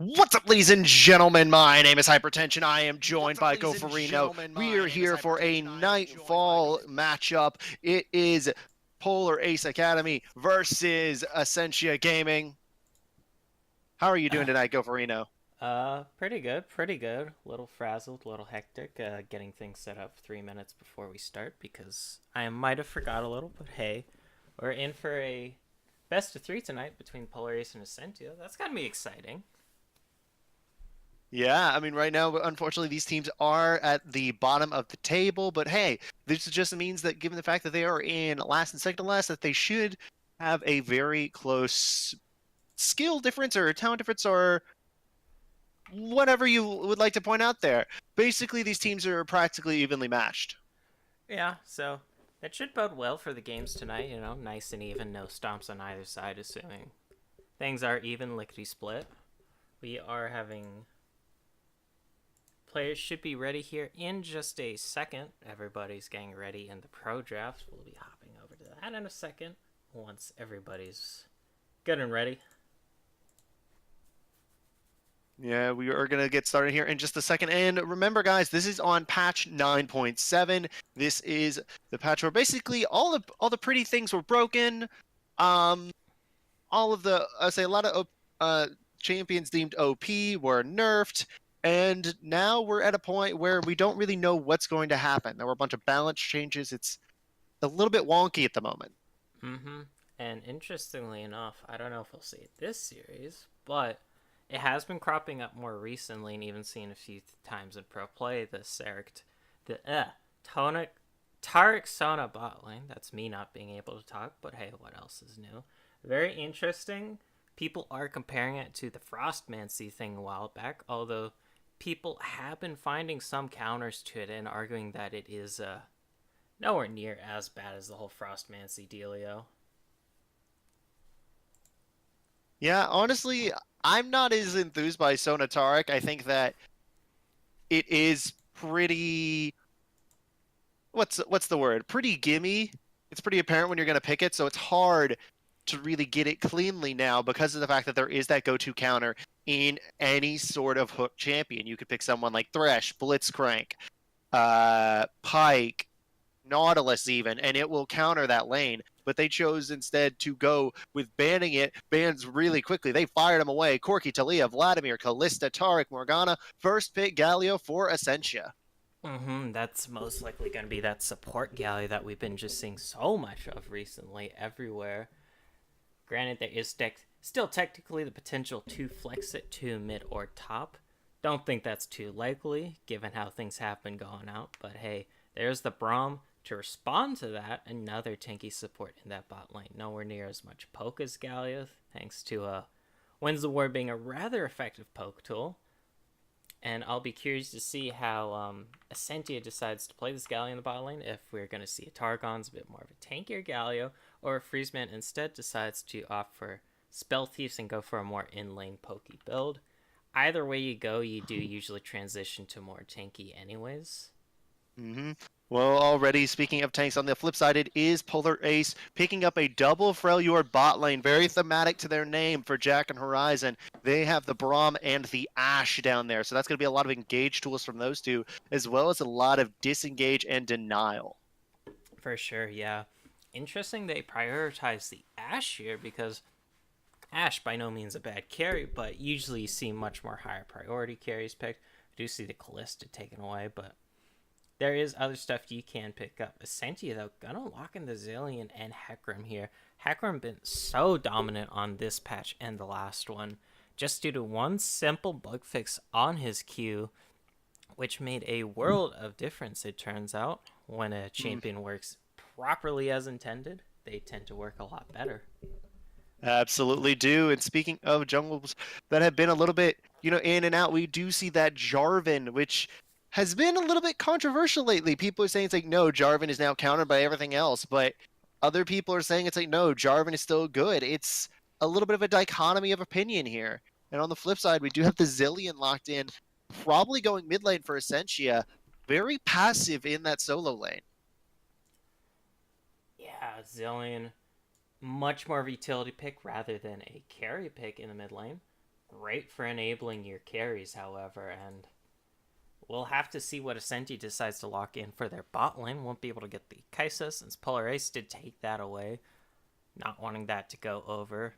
What's up, ladies and gentlemen? My name is Hypertension. I am joined by Gofarino. We are here for a Nightfall matchup. It is Polar Ace Academy versus Ascentia Gaming. How are you doing tonight, Gofarino? Pretty good, pretty good. A little frazzled, a little hectic, getting things set up 3 minutes before we start because I might have forgot a little, but hey, we're in for a best of three tonight between Polaris and Ascentia. That's gotta be exciting. Yeah, I mean, right now, unfortunately, these teams are at the bottom of the table. But hey, this just means that given the fact that they are in last and second to last, that they should have a very close skill difference or talent difference or whatever you would like to point out there. Basically, these teams are practically evenly matched. Yeah, so that should bode well for the games tonight, nice and even, no stomps on either side, assuming things are even lickety split. We are having players should be ready here in just a second. Everybody's getting ready in the pro draft. We'll be hopping over to that in a second once everybody's good and ready. Yeah, we are going to get started here in just a second. And remember, guys, this is on patch 9.7. This is the patch where basically all the pretty things were broken. Um, all of the I say a lot of champions deemed OP were nerfed, and now we're at a point where we don't really know what's going to happen. There were a bunch of balance changes. It's a little bit wonky at the moment. Mm-hmm. And interestingly enough, I don't know if we'll see it this series, but it has been cropping up more recently and even seen a few times in pro play. Tonic Tarek Sona bot lane. That's me not being able to talk, but hey, what else is new? Very interesting. People are comparing it to the Frostmancy thing a while back, although people have been finding some counters to it and arguing that it is nowhere near as bad as the whole Frostmancy dealio. Yeah, honestly, I'm not as enthused by Sonataric. I think that it is pretty what's the word? Pretty gimme. It's pretty apparent when you're going to pick it, so it's hard to really get it cleanly now because of the fact that there is that go-to counter in any sort of hook champion. You could pick someone like Thresh, Blitzcrank, Pike, Nautilus even, and it will counter that lane. But they chose instead to go with banning it. Bans really quickly. They fired him away. Corki, Talia, Vladimir, Kalista, Tarek, Morgana. First pick Galio for Ascentia. That's most likely going to be that support galley that we've been just seeing so much of recently everywhere. Granted, there is still technically the potential to flex it to mid or top. Don't think that's too likely, given how things have been going out. But hey, there's the Braum to respond to that. Another tanky support in that bot lane. Nowhere near as much poke as Galio, thanks to Wins the War being a rather effective poke tool. And I'll be curious to see how Ascentia decides to play this Galio in the bot lane. If we're going to see a Targon's a bit more of a tankier Galio, or if Freezeman instead decides to opt for Spell Thieves and go for a more in-lane pokey build. Either way you go, you do usually transition to more tanky anyways. Mm-hmm. Well, already speaking of tanks, on the flip side, it is Polar Ace picking up a double Freljord bot lane, very thematic to their name for Jack and Horizon. They have the Braum and the Ashe down there, so that's going to be a lot of engage tools from those two, as well as a lot of disengage and denial. For sure, yeah. Interesting they prioritize the Ashe here because Ashe by no means a bad carry, but usually you see much more higher priority carries picked. I do see the Kalista taken away, but there is other stuff you can pick up. Ascentia, though, gonna lock in the Zillion and Hecarim here. Hecarim been so dominant on this patch and the last one, just due to one simple bug fix on his Q, which made a world of difference, it turns out. When a champion works properly as intended, they tend to work a lot better. Absolutely do. And speaking of jungles that have been a little bit, in and out, we do see that Jarvan, which has been a little bit controversial lately. People are saying it's like, no, Jarvan is now countered by everything else. But other people are saying it's like, no, Jarvan is still good. It's a little bit of a dichotomy of opinion here. And on the flip side, we do have the Zillion locked in, probably going mid lane for Ascentia. Very passive in that solo lane. Yeah, Zillion, much more of a utility pick rather than a carry pick in the mid lane. Great for enabling your carries, however, and we'll have to see what Ascentia decides to lock in for their bot lane. Won't be able to get the Kaisa since Polar Ace did take that away, not wanting that to go over.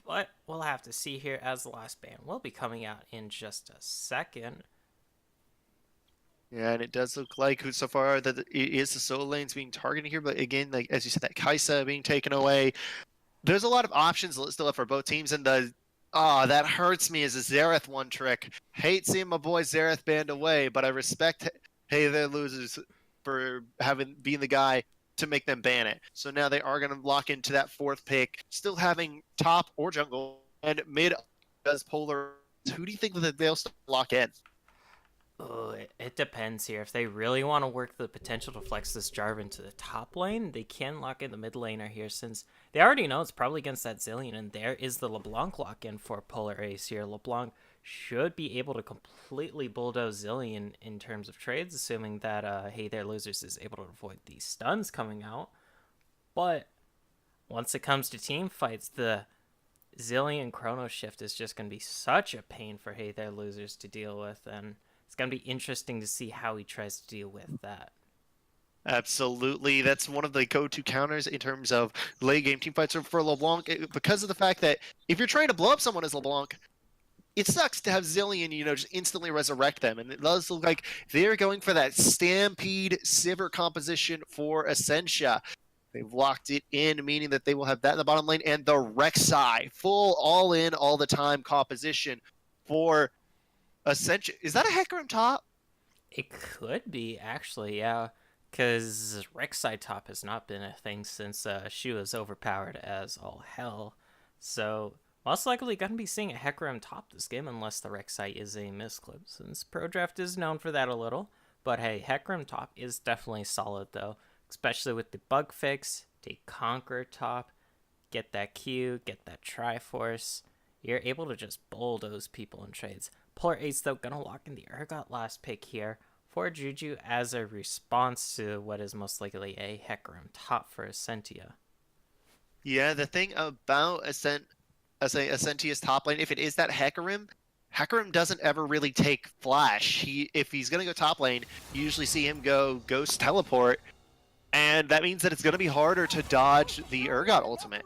But we'll have to see here as the last ban will be coming out in just a second. Yeah, and it does look like so far that it is the solo lanes being targeted here. But again, like as you said, that Kaisa being taken away. There's a lot of options still left for both teams, and that hurts me as a Xerath one trick. Hate seeing my boy Xerath banned away, but I respect Hey There Losers for being the guy to make them ban it. So now they are going to lock into that fourth pick, still having top or jungle, and mid does Polar. Who do you think that they'll still lock in? Oh, it depends here. If they really want to work the potential to flex this Jarvan to the top lane, they can lock in the mid laner here since they already know it's probably against that Zillion, and there is the LeBlanc lock in for Polar Ace here. LeBlanc should be able to completely bulldoze Zillion in terms of trades, assuming that Hey There Losers is able to avoid these stuns coming out. But once it comes to team fights, the Zillion Chrono Shift is just going to be such a pain for Hey There Losers to deal with, and it's going to be interesting to see how he tries to deal with that. Absolutely. That's one of the go-to counters in terms of late game team fights for LeBlanc because of the fact that if you're trying to blow up someone as LeBlanc, it sucks to have Zillion, just instantly resurrect them. And it does look like they're going for that Stampede Sivir composition for Ascentia. They've locked it in, meaning that they will have that in the bottom lane, and the Rek'Sai, full all-in, all-the-time composition for Ascentia. Is that a Hecarim top? It could be, actually, yeah, because Rek'Sai top has not been a thing since she was overpowered as all hell. So, most likely going to be seeing a Hecarim top this game unless the Rek'Sai is a misclip, since Pro Draft is known for that a little. But hey, Hecarim top is definitely solid, though, especially with the bug fix, take Conqueror top, get that Q, get that Triforce. You're able to just bulldoze people in trades. Polar Ace, though, gonna lock in the Urgot last pick here for Juju as a response to what is most likely a Hecarim top for Ascentia. Yeah, the thing about Ascentia's top lane, if it is that Hecarim doesn't ever really take flash. If he's gonna go top lane, you usually see him go Ghost Teleport, and that means that it's gonna be harder to dodge the Urgot ultimate.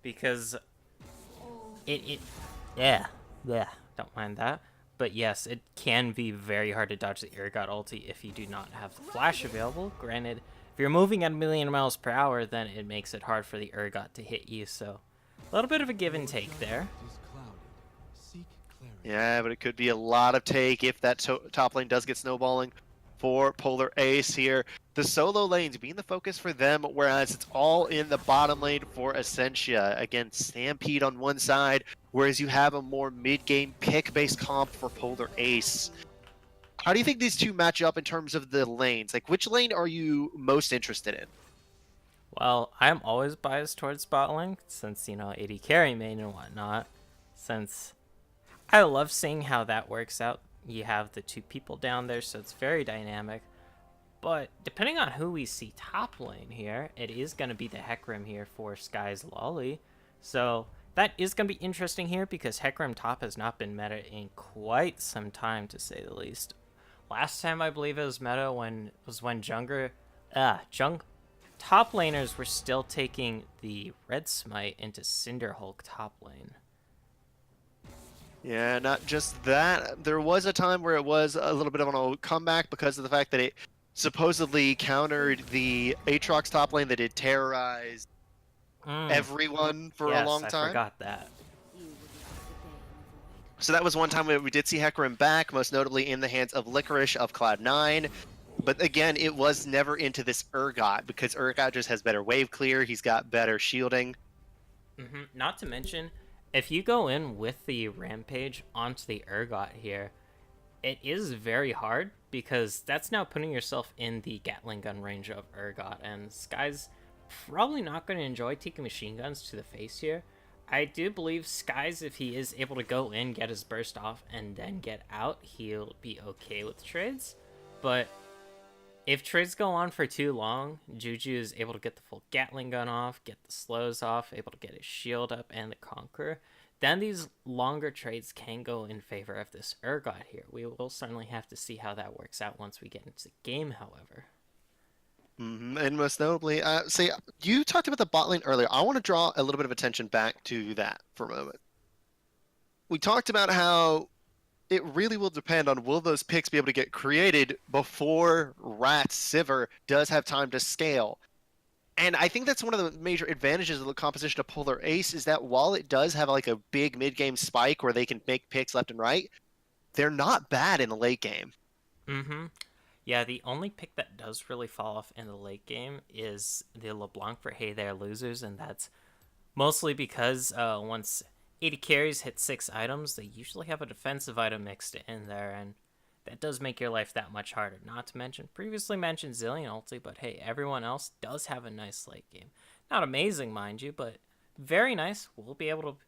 Because yeah, don't mind that. But yes, it can be very hard to dodge the Urgot ulti if you do not have the flash available. Granted, if you're moving at 1,000,000 miles per hour, then it makes it hard for the Urgot to hit you, so a little bit of a give and take there. Yeah, but it could be a lot of take if that top lane does get snowballing for Polar Ace here. The solo lanes being the focus for them, whereas it's all in the bottom lane for Ascentia. Again, Stampede on one side, whereas you have a more mid-game pick-based comp for Polar Ace. How do you think these two match up in terms of the lanes? Like, which lane are you most interested in? Well, I'm always biased towards bot lane, since, AD carry main and whatnot, since I love seeing how that works out. You have the two people down there, so it's very dynamic. But depending on who we see top lane here, it is going to be the Hecarim here for Sky's Lolly. So that is going to be interesting here because Hecarim top has not been meta in quite some time, to say the least. Last time I believe it was meta when top laners were still taking the Red Smite into Cinderhulk top lane. Yeah, not just that. There was a time where it was a little bit of a comeback because of the fact that it supposedly countered the Aatrox top lane that did terrorize everyone for a long time. Yes, I forgot that. So that was one time where we did see Hecarim back, most notably in the hands of Licorice of Cloud9. But again, it was never into this Urgot because Urgot just has better wave clear. He's got better shielding. Not to mention, if you go in with the Rampage onto the Urgot here, it is very hard because that's now putting yourself in the Gatling gun range of Urgot, and Sky's probably not going to enjoy taking machine guns to the face here. I do believe Sky's, if he is able to go in, get his burst off, and then get out, he'll be okay with trades. But If trades go on for too long, Juju is able to get the full Gatling gun off, get the slows off, able to get his shield up and the Conqueror. Then these longer trades can go in favor of this Urgot here. We will certainly have to see how that works out once we get into the game, however. And most notably, say you talked about the bot lane earlier. I want to draw a little bit of attention back to that for a moment. We talked about how it really will depend on will those picks be able to get created before Rat Sivir does have time to scale. And I think that's one of the major advantages of the composition of Polar Ace is that while it does have like a big mid-game spike where they can make picks left and right, they're not bad in the late game. Mm-hmm. Yeah, the only pick that does really fall off in the late game is the LeBlanc for Hey There Losers, and that's mostly because once 80 carries hit 6 items, they usually have a defensive item mixed in there, and that does make your life that much harder. Not to mention, previously mentioned Zillion ulti, but hey, everyone else does have a nice late game. Not amazing, mind you, but very nice. We'll be able to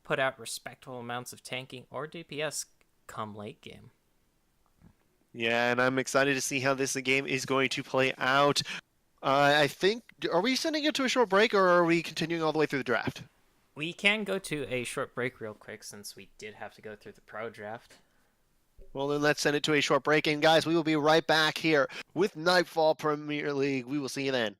put out respectable amounts of tanking or DPS come late game. Yeah, and I'm excited to see how this game is going to play out. I think, are we sending it to a short break or are we continuing all the way through the draft? We can go to a short break real quick since we did have to go through the pro draft. Well, then let's send it to a short break. And guys, we will be right back here with Nightfall Premier League. We will see you then.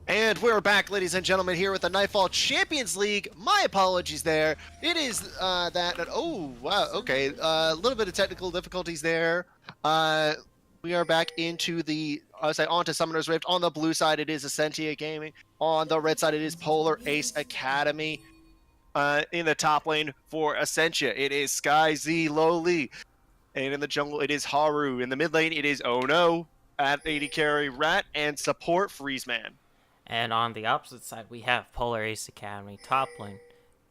And we're back, ladies and gentlemen, here with the Nightfall Champions League. My apologies there. It is oh, wow, okay. A little bit of technical difficulties there. We are back into onto Summoner's Rift. On the blue side, it is Ascentia Gaming. On the red side, it is Polar Ace Academy. In the top lane for Ascentia, it is Sky Z Lowly. And in the jungle, it is Haru. In the mid lane, it is Oh No. At AD carry, Rat. And support, Freezeman. And on the opposite side, we have Polar Ace Academy, top lane,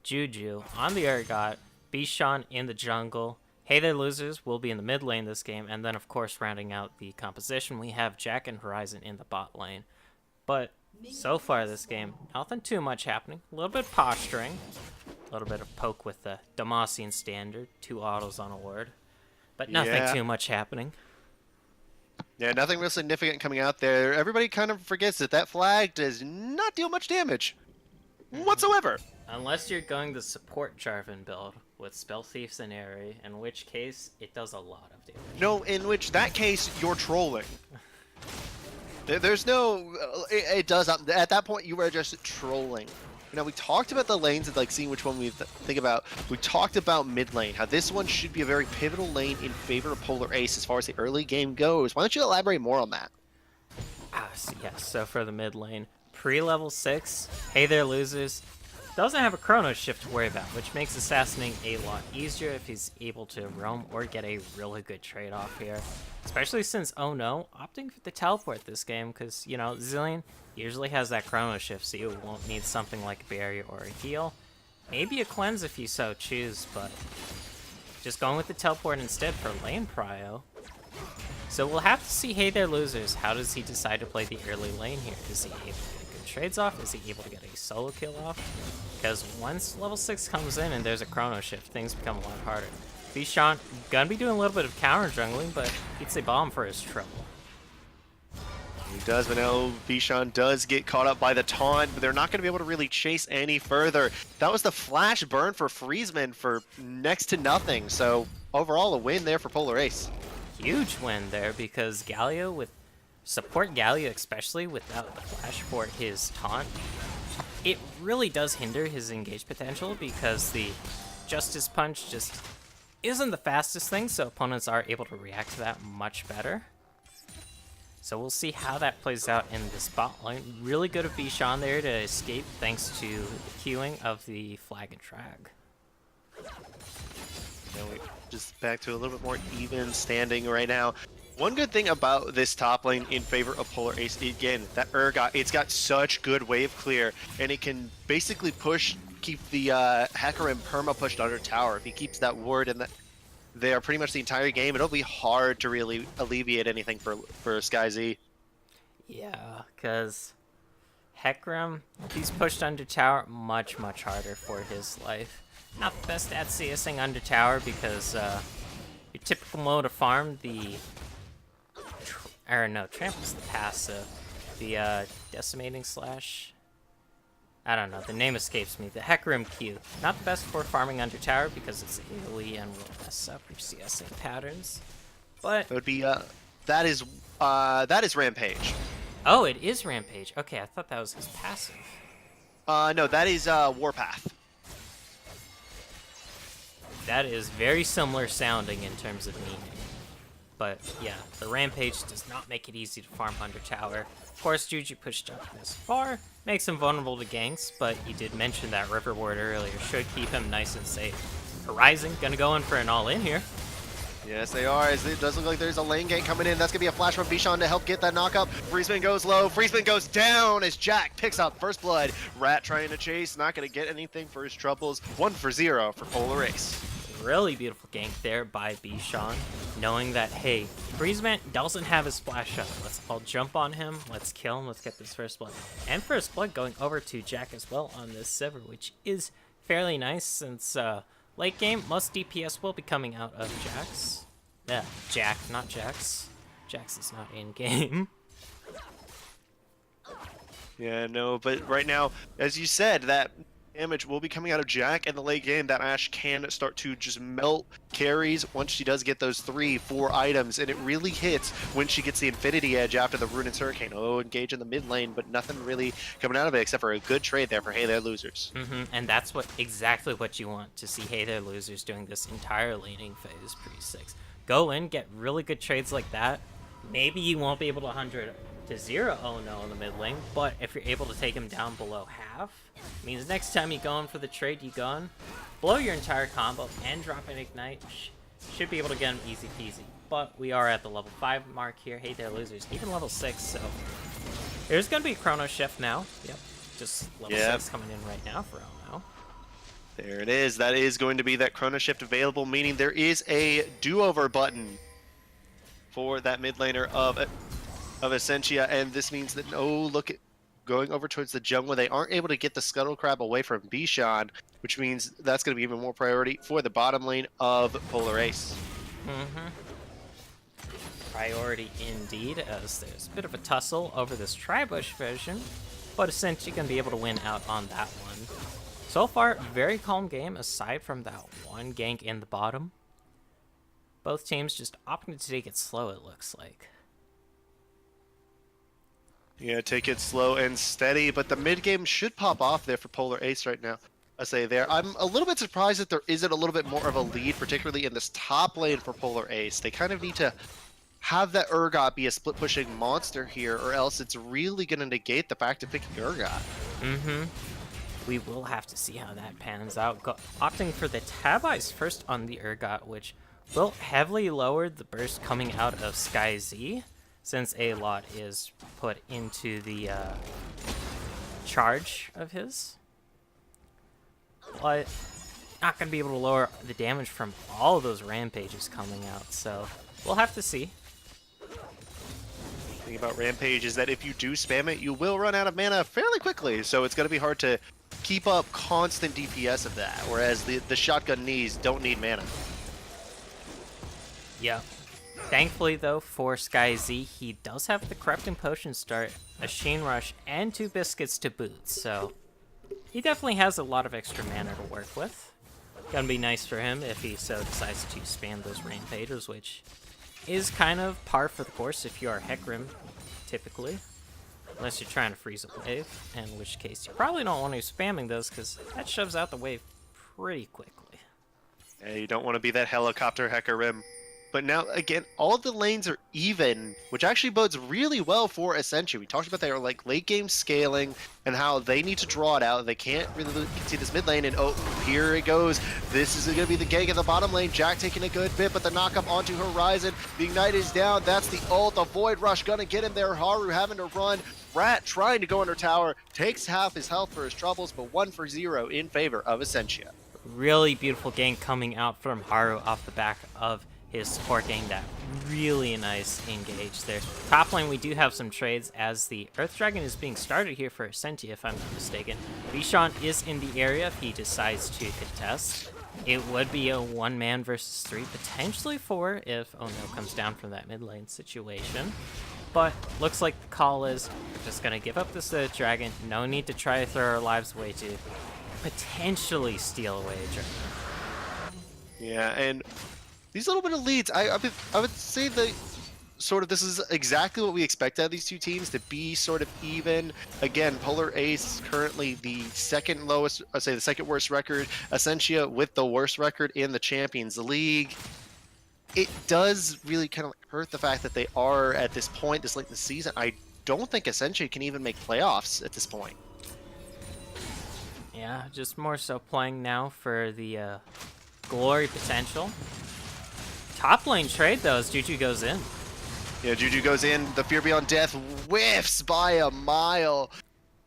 Juju on the Urgot, Bishan in the jungle. Hey There Losers will be in the mid lane this game, and then of course rounding out the composition, we have Jack and Horizon in the bot lane. But so far this game, nothing too much happening. A little bit of posturing, a little bit of poke with the Demacian standard, 2 autos on a ward, but nothing too much happening. Yeah, nothing real significant coming out there. Everybody kind of forgets that flag does not deal much damage whatsoever. Unless you're going the support Jarvan build with Spell Thieves and Airy, in which case it does a lot of damage. No, in which that case you're trolling. There's no, it does, at that point you are just trolling. Now, we talked about the lanes and like seeing which one we think about. We talked about mid lane, how this one should be a very pivotal lane in favor of Polar Ace as far as the early game goes. Why don't you elaborate more on that? Yes, so for the mid lane, pre-level 6, Hey There Losers, doesn't have a Chrono Shift to worry about, which makes assassinating a lot easier if he's able to roam or get a really good trade-off here. Especially since Oh No opting for the teleport this game, because, you know, Zillion usually has that Chrono Shift, so you won't need something like a barrier or a heal. Maybe a cleanse if you so choose, but just going with the teleport instead for lane prio. So we'll have to see Hey There Losers. How does he decide to play the early lane here? Is he able to get good trades off? Is he able to get a solo kill off? Because once level 6 comes in and there's a Chrono Shift, things become a lot harder. Bishan gonna be doing a little bit of counter jungling, but eats a bomb for his trouble. He does, but now Bishan does get caught up by the taunt, but they're not going to be able to really chase any further. That was the flash burn for Freezeman for next to nothing, so overall a win there for Polar Ace. Huge win there, because Galio with support Galio, especially without the flash for his taunt, it really does hinder his engage potential, because the Justice Punch just isn't the fastest thing, so opponents are able to react to that much better. So we'll see how that plays out in the spotlight. Really good of Bishan there to escape thanks to the queuing of the flag and drag. Now we just back to a little bit more even standing right now. One good thing about this top lane in favor of Polar Ace, again, that Urgot, it's got such good wave clear, and it can basically keep the Hecarim perma pushed under tower. If he keeps that ward and that there pretty much the entire game, it'll be hard to really alleviate anything for Sky Z. Yeah, because Hecarim, if he's pushed under tower, much harder for his life. Not the best at CSing under tower, because your typical mode of farm, Trample's the passive. The Decimating Slash, I don't know, the name escapes me. The Hecarim Q. Not the best for farming under tower because it's AoE and will mess up your CSing patterns. But it would be that is Rampage. Oh, it is Rampage. Okay, I thought that was his passive. No, that is Warpath. That is very similar sounding in terms of meaning. But yeah, the Rampage does not make it easy to farm under tower. Of course, Juju pushed up this far, makes him vulnerable to ganks, but you did mention that River Ward earlier, should keep him nice and safe. Horizon gonna go in for an all-in here. Yes, they are, as it does look like there's a lane gank coming in. That's gonna be a flash from Bishan to help get that knockup. Freezeman goes low, Freezeman goes down as Jack picks up first blood. Rat trying to chase, not gonna get anything for his troubles. 1-0 for Polar Ace. Really beautiful gank there by Bishan, knowing that, hey, Freezeman doesn't have his splash up. Let's all jump on him, let's kill him, let's get this first blood. And first blood going over to Jack as well on this server, which is fairly nice since late game, most DPS will be coming out of Jax. Yeah, Jack, not Jax. Jax is not in game. Yeah, no, but right now, as you said, that damage will be coming out of Jack in the late game. That Ashe can start to just melt carries once she does get those 3-4 items, and it really hits when she gets the Infinity Edge after the Ruinous Hurricane. Oh, engage in the mid lane, but nothing really coming out of it except for a good trade there for Hey There Losers. And that's exactly what you want to see Hey There Losers doing this entire laning phase pre-6. Go in, get really good trades like that. Maybe you won't be able to 100 to 0 oh no in the mid lane, but if you're able to take him down below half, means next time you go in for the trade, you go in, blow your entire combo, and drop an Ignite. Should be able to get him easy peasy. But we are at the level 5 mark here. Hey There Losers, even level 6, so there's going to be a Chrono Shift now. Yep, just level 6 coming in right now for oh no. There it is. That is going to be that Chrono Shift available, meaning there is a do-over button for that mid laner of Ascentia, and this means that look at going over towards the jungle. They aren't able to get the Scuttle Crab away from Bishan, which means that's going to be even more priority for the bottom lane of Polar Ace. Priority indeed, as there's a bit of a tussle over this Tribush version, but Ascentia can be able to win out on that one. So far, very calm game aside from that one gank in the bottom. Both teams just opting to take it slow, it looks like. Yeah, take it slow and steady, but the mid game should pop off there for Polar Ace right now. I say there. I'm a little bit surprised that there isn't a little bit more of a lead, particularly in this top lane for Polar Ace. They kind of need to have that Urgot be a split-pushing monster here, or else it's really going to negate the fact of picking Urgot. We will have to see how that pans out. Opting for the Tab Ice first on the Urgot, which will heavily lower the burst coming out of Sky Z, since a lot is put into the charge of his. But not going to be able to lower the damage from all of those rampages coming out, so we'll have to see. The thing about Rampage is that if you do spam it, you will run out of mana fairly quickly, so it's going to be hard to keep up constant DPS of that, whereas the shotgun knees don't need mana. Yeah. Thankfully, though, for Sky Z, he does have the Corrupting Potion start, a Sheen Rush, and 2 Biscuits to boot, so he definitely has a lot of extra mana to work with. Gonna be nice for him if he so decides to spam those Rampages, which is kind of par for the course if you are Hecarim, typically. Unless you're trying to freeze a wave, in which case you probably don't want to be spamming those, because that shoves out the wave pretty quickly. Yeah, you don't want to be that helicopter Hecarim. But now, again, all the lanes are even, which actually bodes really well for Ascentia. We talked about their late game scaling and how they need to draw it out. They can't really see this mid lane, and oh, here it goes. This is going to be the gank in the bottom lane. Jack taking a good bit, but the knock up onto Horizon. The Ignite is down. That's the ult. The Void Rush going to get him there. Haru having to run. Rat trying to go under tower. Takes half his health for his troubles, but 1 for 0 in favor of Ascentia. Really beautiful gank coming out from Haru off the back of his support gank. That really nice engage there. Top lane, we do have some trades as the Earth Dragon is being started here for Ascentia, if I'm not mistaken. Bishan is in the area if he decides to contest. It would be a 1-man versus 3, potentially 4 if Oh No comes down from that mid lane situation. But looks like the call is we're just going to give up this Dragon. No need to try to throw our lives away to potentially steal away a Dragon. Yeah, and these little bit of leads, I would say that this is exactly what we expect out of these two teams, to be sort of even. Again, Polar Ace currently the second lowest, I'd say the second worst record. Ascentia with the worst record in the Champions League. It does really kind of hurt the fact that they are at this point, this late in the season. I don't think Ascentia can even make playoffs at this point. Yeah, just more so playing now for the glory potential. Top lane trade, though, as Juju goes in. Yeah, Juju goes in. The Fear Beyond Death whiffs by a mile.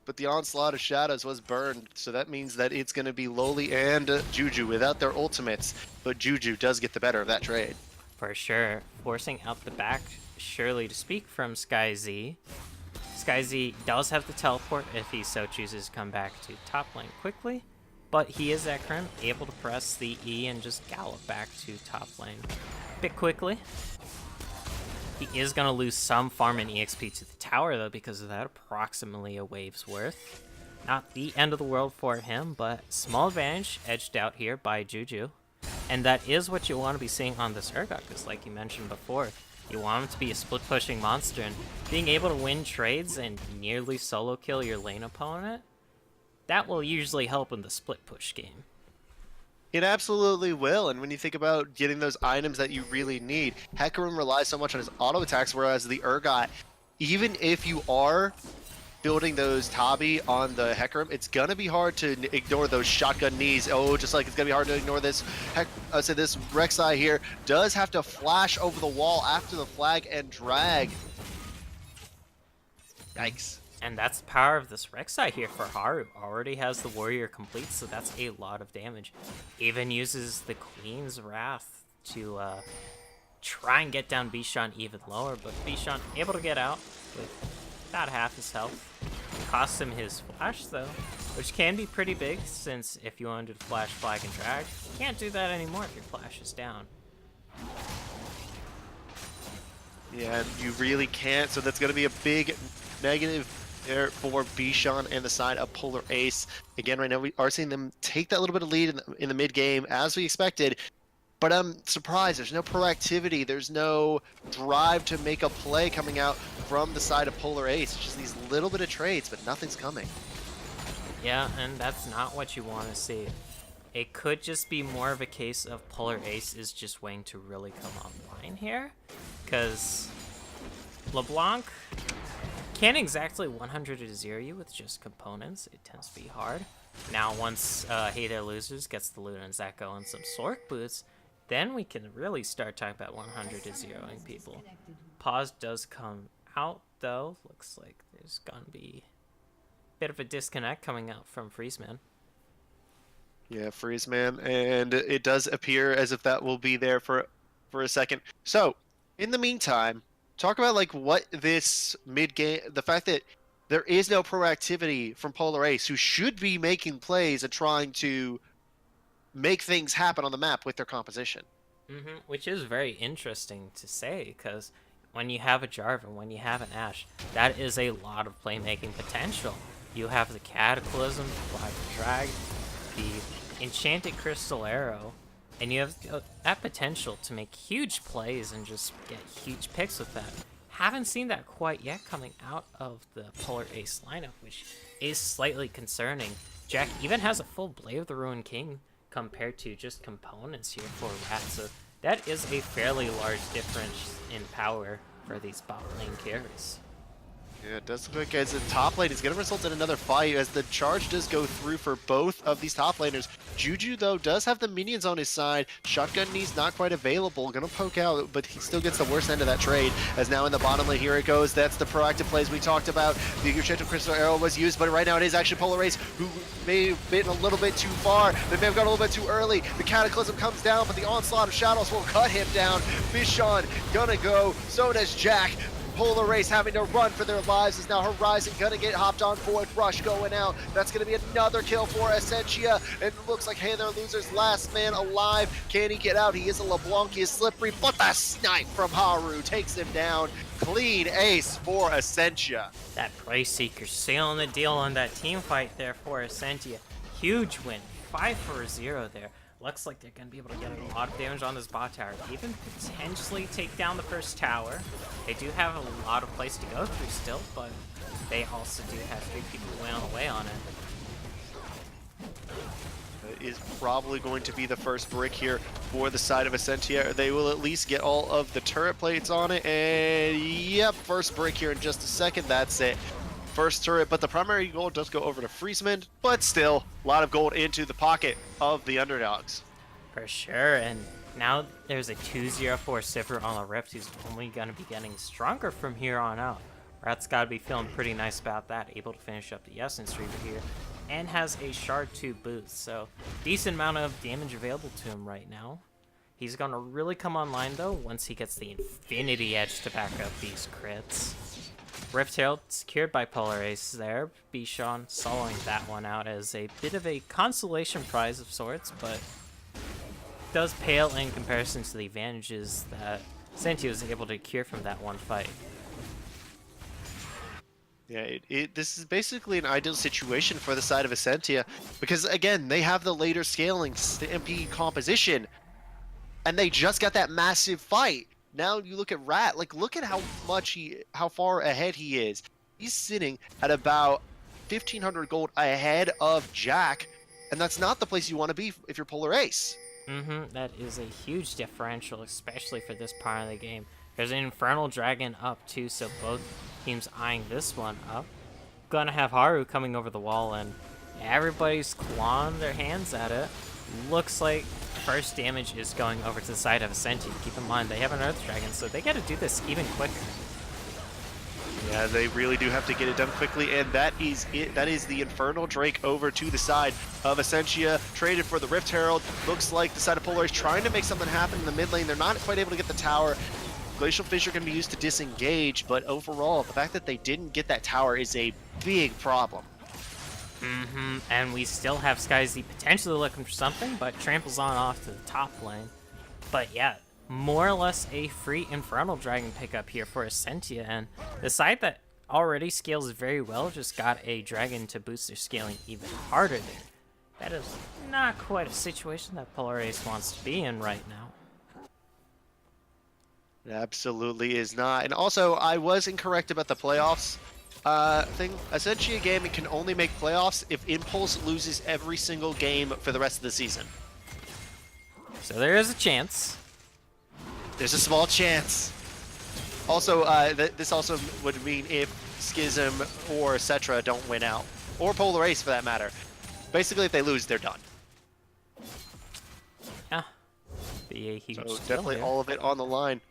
But the Onslaught of Shadows was burned, so that means that it's going to be Loli and Juju without their ultimates. But Juju does get the better of that trade. For sure. Forcing out the back, surely to speak, from Sky Z. Sky Z does have the teleport if he so chooses to come back to top lane quickly. But he is Ekrim, able to press the E and just gallop back to top lane a bit quickly. He is going to lose some farm and EXP to the tower, though, because of that, approximately a wave's worth. Not the end of the world for him, but small advantage edged out here by Juju. And that is what you want to be seeing on this Urgot, because like you mentioned before, you want him to be a split-pushing monster, and being able to win trades and nearly solo kill your lane opponent, that will usually help in the split-push game. It absolutely will, and when you think about getting those items that you really need, Hecarim relies so much on his auto attacks, whereas the Urgot, even if you are building those Tabi on the Hecarim, it's gonna be hard to ignore those shotgun knees. Oh, just like it's gonna be hard to ignore this. So this Rek'Sai here does have to flash over the wall after the flag and drag. Yikes. And that's the power of this Rek'Sai here for Haru. Already has the warrior complete, so that's a lot of damage. Even uses the Queen's Wrath to try and get down Bishan even lower, but Bishan able to get out with about half his health. Costs him his flash though, which can be pretty big, since if you wanted to flash, flag, and drag, you can't do that anymore if your flash is down. Yeah, you really can't, so that's going to be a big negative there for Bishan and the side of Polar Ace. Again, right now we are seeing them take that little bit of lead in the mid game, as we expected. But I'm surprised. There's no proactivity. There's no drive to make a play coming out from the side of Polar Ace. It's just these little bit of trades, but nothing's coming. Yeah, and that's not what you want to see. It could just be more of a case of Polar Ace is just waiting to really come online here, because LeBlanc can't exactly 100-0 you with just components. It tends to be hard. Now, once Hey There Losers gets the Luna and Zeko and some Sork boots, then we can really start talking about 100-0ing people. Pause does come out, though. Looks like there's gonna be a bit of a disconnect coming out from Freezeman. Yeah, Freezeman, and it does appear as if that will be there for a second. So, in the meantime, talk about like what this mid game, the fact that there is no proactivity from Polar Ace, who should be making plays and trying to make things happen on the map with their composition. Which is very interesting to say, because when you have a Jarvan, when you have an Ashe, that is a lot of playmaking potential. You have the Cataclysm, the Flag Drag, the Enchanted Crystal Arrow, and you have that potential to make huge plays and just get huge picks with that. Haven't seen that quite yet coming out of the Polar Ace lineup, which is slightly concerning. Jack even has a full Blade of the Ruined King compared to just components here for Rat, so that is a fairly large difference in power for these bot lane carries. Yeah, it does look like as the top lane is going to result in another fight as the charge does go through for both of these top laners. Juju, though, does have the minions on his side. Shotgun knees not quite available. Going to poke out, but he still gets the worst end of that trade. As now in the bottom lane, here it goes. That's the proactive plays we talked about. The Enchanted Crystal Arrow was used, but right now it is actually Polar Ace, who may have been a little bit too far. They may have gone a little bit too early. The Cataclysm comes down, but the Onslaught of Shadows will cut him down. Bishan gonna go. So does Jack. Polar Ace having to run for their lives as now Horizon gonna get hopped on Void Rush going out. That's gonna be another kill for Ascentia, and it looks like Hey There Losers last man alive. Can he get out? He is a LeBlanc, he is slippery, but the snipe from Haru takes him down. Clean ace for Ascentia. That Price Seeker sealing the deal on that team fight there for Ascentia. Huge win, 5-0 there. Looks like they're going to be able to get a lot of damage on this bot tower, even potentially take down the first tower. They do have a lot of place to go through still, but they also do have 3 people away on it. Is probably going to be the first brick here for the side of Ascentia. They will at least get all of the turret plates on it, and yep, first brick here in just a second. That's it. First turret, but the primary gold does go over to Freezeman, but still, a lot of gold into the pocket of the underdogs. For sure, and now there's a 2-0-4 Sivir on the Rift who's only going to be getting stronger from here on out. Rat's got to be feeling pretty nice about that, able to finish up the Essence Reaver here, and has a Shard 2 boost, so decent amount of damage available to him right now. He's going to really come online though once he gets the Infinity Edge to back up these crits. Rift Herald secured by Polar Ace there. Bishan soloing that one out as a bit of a consolation prize of sorts, but does pale in comparison to the advantages that Ascentia was able to cure from that one fight. Yeah, this is basically an ideal situation for the side of Ascentia because, again, they have the later scaling Stampede composition, and they just got that massive fight. Now you look at Rat, like look at how far ahead he is. He's sitting at about 1,500 gold ahead of Jack, and that's not the place you want to be if you're Polar Ace. That is a huge differential, especially for this part of the game. There's an Infernal Dragon up too, so both teams eyeing this one up. Gonna have Haru coming over the wall, and everybody's clawing their hands at it. Looks like first damage is going over to the side of Ascentia. Keep in mind, they have an Earth Dragon, so they gotta do this even quicker. Yeah, they really do have to get it done quickly, and that is it. That is the Infernal Drake over to the side of Ascentia, traded for the Rift Herald. Looks like the side of Polar is trying to make something happen in the mid lane. They're not quite able to get the tower. Glacial Fissure can be used to disengage, but overall, the fact that they didn't get that tower is a big problem. And we still have SkyZ potentially looking for something, but tramples on off to the top lane. But yeah, more or less a free Infernal Dragon pickup here for Ascentia, and the side that already scales very well just got a dragon to boost their scaling even harder there. That is not quite a situation that Polar Ace wants to be in right now. It absolutely is not. And also, I was incorrect about the playoffs thing. Ascentia Gaming can only make playoffs if Impulse loses every single game for the rest of the season. So there is a chance. There's a small chance. Also, this also would mean if Schism or Cetra don't win out, or Polar Ace for that matter. Basically, if they lose, they're done. Yeah, be a huge So deal definitely here. all of it on the line.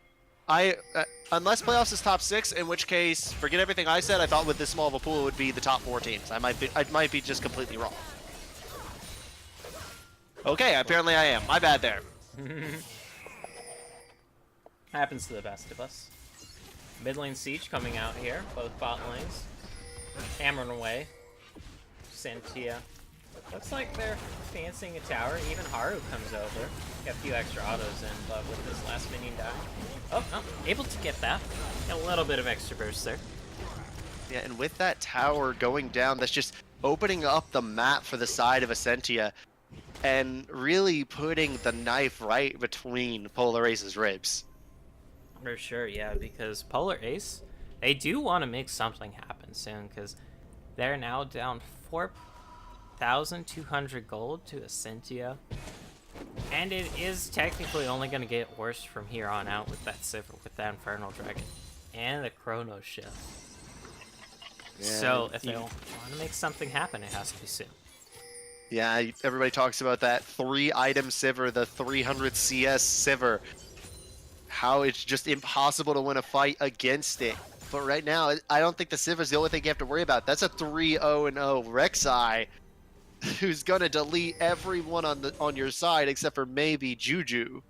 Unless playoffs is top 6, in which case, forget everything I said. I thought with this small of a pool, it would be the top 4 teams. I might be just completely wrong. Okay, apparently I am. My bad there. Happens to the best of us. Mid lane siege coming out here, both bot lanes. Hammering away. Ascentia. Looks like they're fancying a tower. Even Haru comes over. Got a few extra autos in, but with this last minion dying. Oh, no, able to get that. Got a little bit of extra burst there. Yeah, and with that tower going down, that's just opening up the map for the side of Ascentia and really putting the knife right between Polar Ace's ribs. For sure, yeah, because Polar Ace, they do want to make something happen soon, because they're now down 4,200 gold to Ascentia. And it is technically only going to get worse from here on out with that Sivir, with that Infernal Dragon, and the Chrono Shift. Yeah, So if they want to make something happen, it has to be soon. Yeah, everybody talks about that 3-item Sivir, the 300 CS Sivir. How it's just impossible to win a fight against it. But right now, I don't think the Sivir is the only thing you have to worry about. That's a 3-0-0 Rek'Sai, who's gonna delete everyone on your side except for maybe Juju.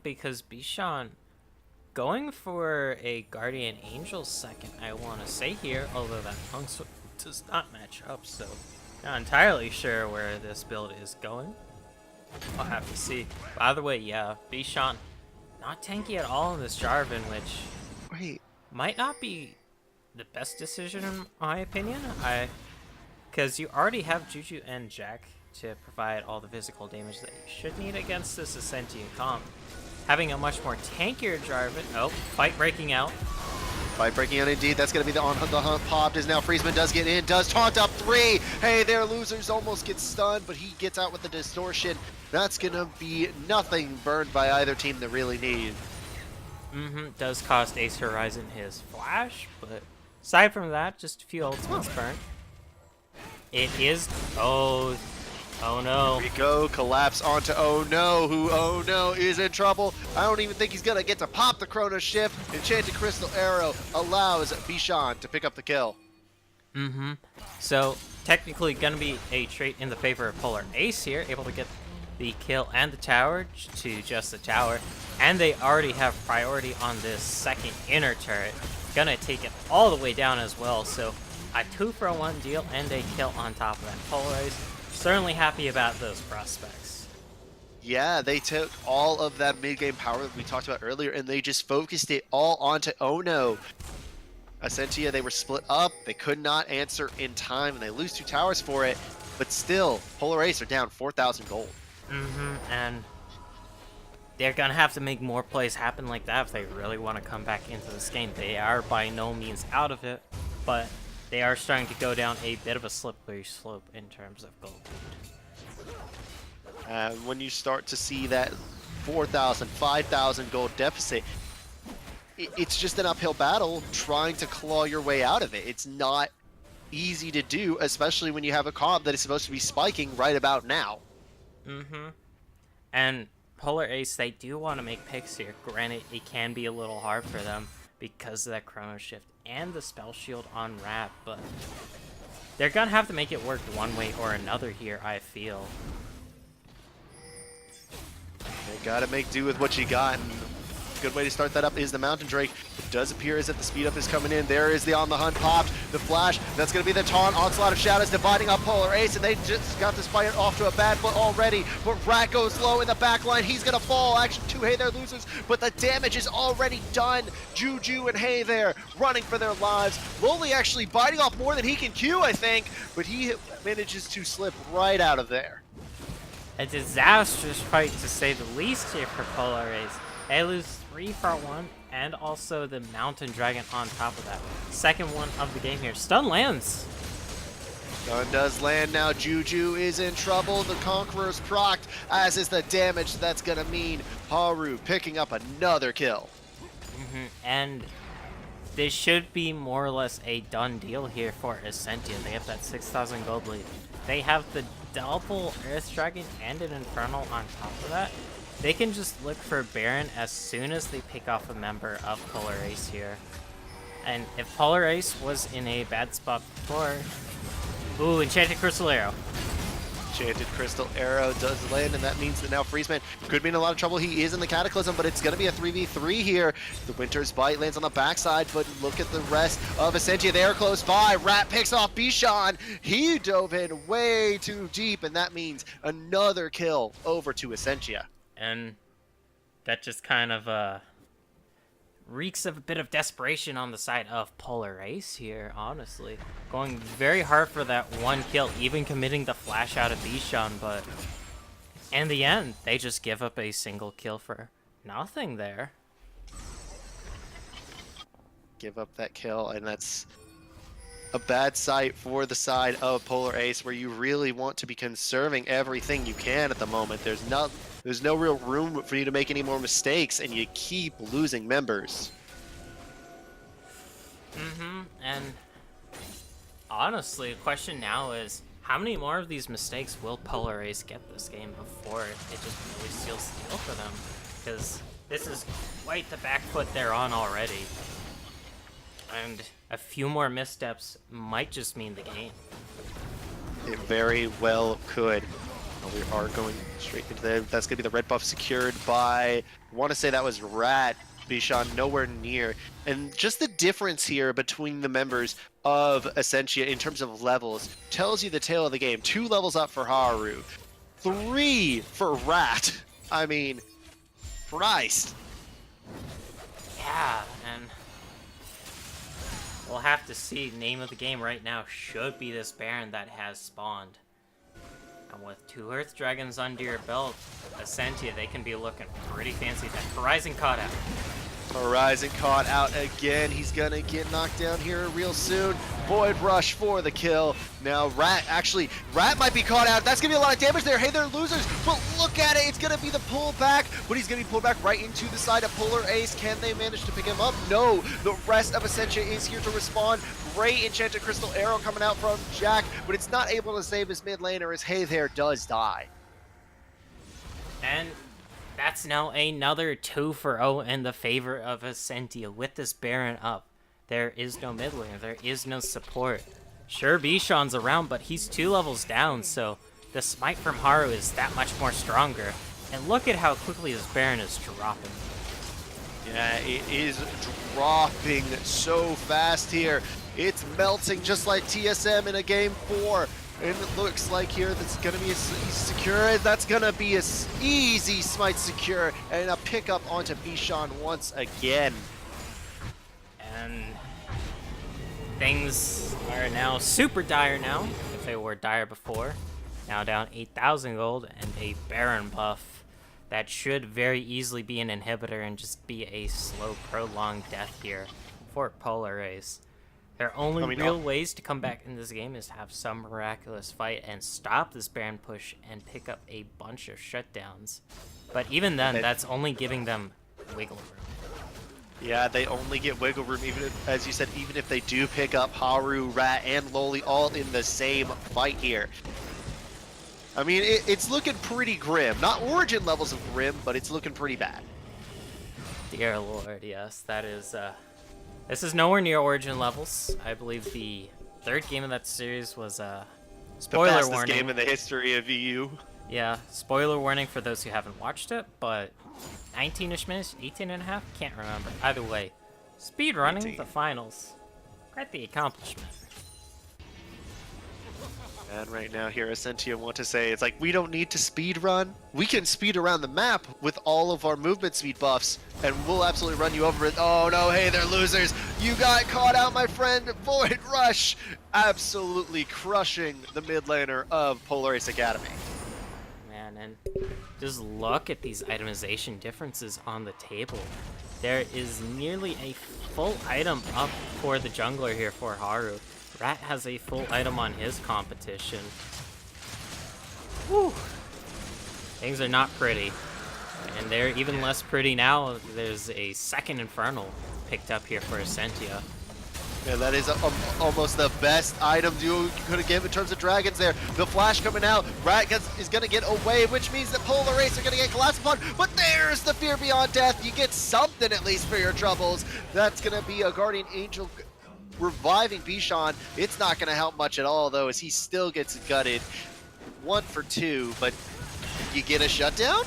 Because Bishan going for a Guardian Angel second, I want to say here, although that Punks does not match up, so not entirely sure where this build is going. I'll have to see. By the way, yeah, Bishan not tanky at all in this Jarvan, which Wait, might not be the best decision in my opinion. Because you already have Juju and Jack to provide all the physical damage that you should need against this Ascentia comp. Having a much more tankier Jarvan. Oh, fight breaking out. fight breaking out indeed. That's gonna be the on the hunt popped as now Friesman does get in, does taunt up 3. Hey there, losers, almost gets stunned, but he gets out with the distortion. That's gonna be nothing burned by either team that really need. Does cost Ace Horizon his flash, but aside from that, just a few ultimates burnt. It is. Oh no. Here we go, collapse onto Oh No, who Oh No is in trouble. I don't even think he's gonna get to pop the Chrono Shift. Enchanted Crystal Arrow allows Bishan to pick up the kill. So technically gonna be a trait in the favor of Polar Ace here, able to get the kill and the tower to just the tower, and they already have priority on this second inner turret. Gonna take it all the way down as well, so a 2-for-1 deal and a kill on top of that. Polar Ace certainly happy about those prospects. Yeah, they took all of that mid-game power that we talked about earlier, and they just focused it all onto Oh No. Ascentia, they were split up. They could not answer in time, and they lose 2 towers for it. But still, Polar Ace are down 4,000 gold. And they're gonna have to make more plays happen like that if they really want to come back into this game. They are by no means out of it, but they are starting to go down a bit of a slippery slope in terms of gold lead. When you start to see that 4,000, 5,000 gold deficit, it's just an uphill battle trying to claw your way out of it. It's not easy to do, especially when you have a comp that is supposed to be spiking right about now. And Polar Ace, they do want to make picks here. Granted, it can be a little hard for them because of that Chrono Shift and the Spell Shield on Rat, but they're gonna have to make it work one way or another here, I feel. They gotta make do with what you got, and a good way to start that up is the Mountain Drake. It does appear as if the speed up is coming in. There is the On the Hunt popped, the flash, that's gonna be the taunt. Onslaught of Shadows dividing up Polar Ace, and they just got this fight off to a bad foot already, but Rat goes low in the back line. He's gonna fall. Actually, 2 Hey There losers, but the damage is already done. Juju and Hey There running for their lives. Loli actually biting off more than he can Q, I think, but he manages to slip right out of there. A disastrous fight, to say the least, here for Polar Ace. They lose 3 for 1, and also the Mountain Dragon on top of that. Second one of the game here. Stun lands. Stun does land now. Juju is in trouble. The Conqueror's procced, as is the damage that's going to mean Haru picking up another kill. And this should be more or less a done deal here for Ascentia. They have that 6,000 gold lead. They have the double Earth Dragon and an Infernal on top of that. They can just look for Baron as soon as they pick off a member of Polar Ace here. And if Polar Ace was in a bad spot before... Ooh, Enchanted Crystal Arrow. Enchanted Crystal Arrow does land, and that means that now Freezeman could be in a lot of trouble. He is in the Cataclysm, but it's going to be a 3v3 here. The Winter's Bite lands on the backside, but look at the rest of Ascentia. They are close by. Rat picks off Bishan. He dove in way too deep, and that means another kill over to Ascentia. And that just kind of reeks of a bit of desperation on the side of Polar Ace here, honestly. Going very hard for that one kill, even committing the flash out of Bishan, but in the end, they just give up a single kill for nothing there. Give up that kill, and that's a bad sight for the side of Polar Ace, where you really want to be conserving everything you can at the moment. There's no real room for you to make any more mistakes, and you keep losing members. And honestly, the question now is, how many more of these mistakes will Polar Ace get this game before it just really seals the deal for them? Because this is quite the back foot they're on already. And a few more missteps might just mean the game. It very well could. We are going straight into that's going to be the red buff secured by, I want to say that was Rat. Bishan nowhere near. And just the difference here between the members of Ascentia in terms of levels tells you the tale of the game. 2 levels up for Haru, 3 for Rat. I mean, Christ. Yeah, and we'll have to see. Name of the game right now should be this Baron that has spawned. And with 2 Earth Dragons under your belt, Ascentia, they can be looking pretty fancy. That Horizon caught out. Horizon caught out again. He's gonna get knocked down here real soon. Void Rush for the kill. Now Rat might be caught out. That's gonna be a lot of damage there. Hey, they're losers, but look at it. It's gonna be the pullback, but he's gonna be pulled back right into the side of Polar Ace. Can they manage to pick him up? No. The rest of Ascentia is here to respond. Great Enchanted Crystal Arrow coming out from Jack, but it's not able to save his mid laner as Hey There does die. And that's now another 2 for 0 in the favor of Ascentia. With this Baron up, there is no mid laner, there is no support. Sure, Bishan's around, but he's 2 levels down, so the smite from Haru is that much more stronger. And look at how quickly this Baron is dropping. Yeah, it is dropping so fast here. It's melting just like TSM in a game 4. And it looks like here that's going to be a secure. That's going to be a easy smite secure. And a pickup onto Bishan once again. And Things are now super dire now, if they were dire before. Now down 8,000 gold and a Baron buff. That should very easily be an inhibitor and just be a slow, prolonged death here for Polar Ace. Their only real ways to come back in this game is to have some miraculous fight and stop this Baron push and pick up a bunch of shutdowns. But even then, that's only giving them wiggle room. Yeah, they only get wiggle room, even if, as you said, even if they do pick up Haru, Rat, and Loli all in the same fight here. I mean, it's looking pretty grim. Not Origin levels of grim, but it's looking pretty bad. Dear Lord, yes, that is, this is nowhere near Origin levels. I believe the third game of that series was, spoiler the fastest warning. game in the history of EU. Yeah, spoiler warning for those who haven't watched it, but 19-ish minutes, 18 and a half, can't remember. Either way, speed running the finals. Quite the accomplishment. And right now here, Ascentia want to say, it's like, we don't need to speed run. We can speed around the map with all of our movement speed buffs, and we'll absolutely run you over it. Oh no, hey, they're losers. You got caught out, my friend. Void Rush. Absolutely crushing the mid laner of Polar Ace Academy. Man, and just look at these itemization differences on the table. There is nearly a full item up for the jungler here for Haru. Rat has a full item on his competition. Whew. Things are not pretty. And they're even less pretty now. There's a second Infernal picked up here for Ascentia. Yeah, that is almost the best item you could have given in terms of dragons there. The flash coming out. Rat is going to get away, which means that Polar Ace are going to get collapsed upon. But there's the Fear Beyond Death. You get something at least for your troubles. That's going to be a Guardian Angel reviving Bishan. It's not going to help much at all, though, as he still gets gutted. 1 for 2, but you get a shutdown?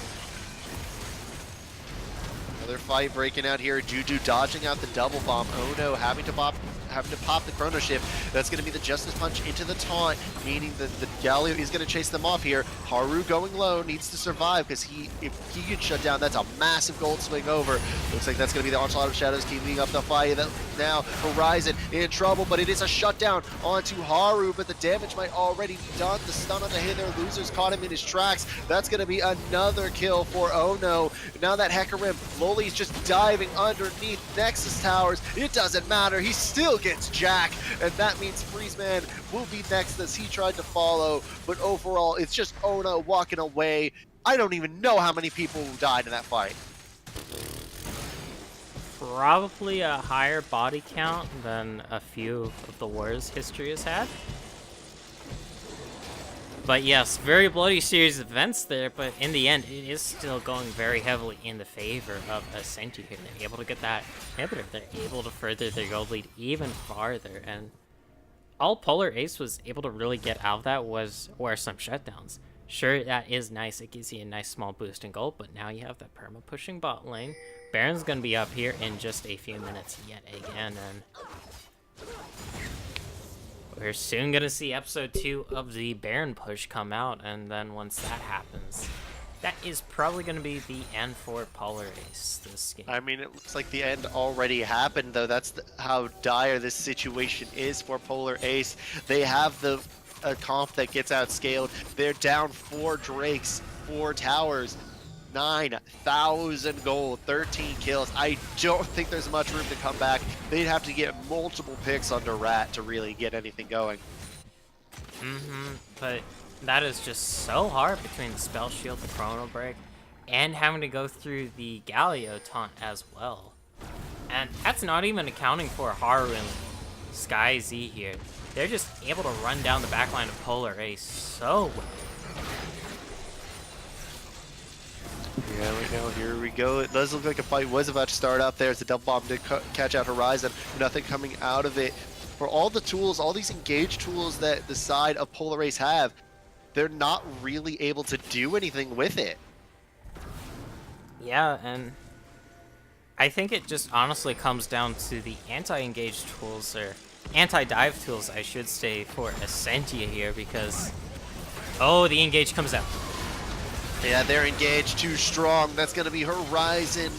Another fight breaking out here. Juju dodging out the double bomb. Oh no, having to pop the Chrono Shift. That's going to be the Justice Punch into the taunt, meaning that the Galio is going to chase them off here. Haru going low, needs to survive, because if he gets shut down, that's a massive gold swing over. Looks like that's going to be the Onslaught of Shadows keeping up the fight. Now Horizon in trouble, but it is a shutdown onto Haru, but the damage might already be done. The stun on the Hither Losers caught him in his tracks. That's going to be another kill for Oh No. Now that Hecarim, Loli's just diving underneath Nexus Towers. It doesn't matter. He still gets Jack, and that means Freezeman will be next as he tried to follow, but overall it's just Ona walking away. I don't even know how many people died in that fight. Probably a higher body count than a few of the wars history has had. But yes, very bloody series of events there, but in the end, it is still going very heavily in the favor of Ascentia here. They're able to get that inhibitor. They're able to further their gold lead even farther, and all Polar Ace was able to really get out of that were some shutdowns. Sure, that is nice. It gives you a nice small boost in gold, but now you have that perma-pushing bot lane. Baron's going to be up here in just a few minutes yet again, and we're soon going to see episode 2 of the Baron push come out, and then once that happens, that is probably going to be the end for Polar Ace this game. I mean, it looks like the end already happened, though. That's how dire this situation is for Polar Ace. They have a comp that gets outscaled. They're down 4 Drakes, 4 towers, 9,000 gold, 13 kills. I don't think there's much room to come back. They'd have to get multiple picks under Rat to really get anything going. But that is just so hard between the Spell Shield, the Chrono Break, and having to go through the Galio taunt as well. And that's not even accounting for Haru and Sky Z here. They're just able to run down the backline of Polar Ace so well. Yeah, right now, here we go. It does look like a fight was about to start up there as the double bomb did catch out Horizon. Nothing coming out of it. For all the tools, all these engaged tools that the side of Polar Ace have, they're not really able to do anything with it. Yeah, and I think it just honestly comes down to the anti-engage tools, or anti-dive tools, I should say, for Ascentia here, because oh, the engage comes out. Yeah, they're engaged too strong. That's going to be Horizon.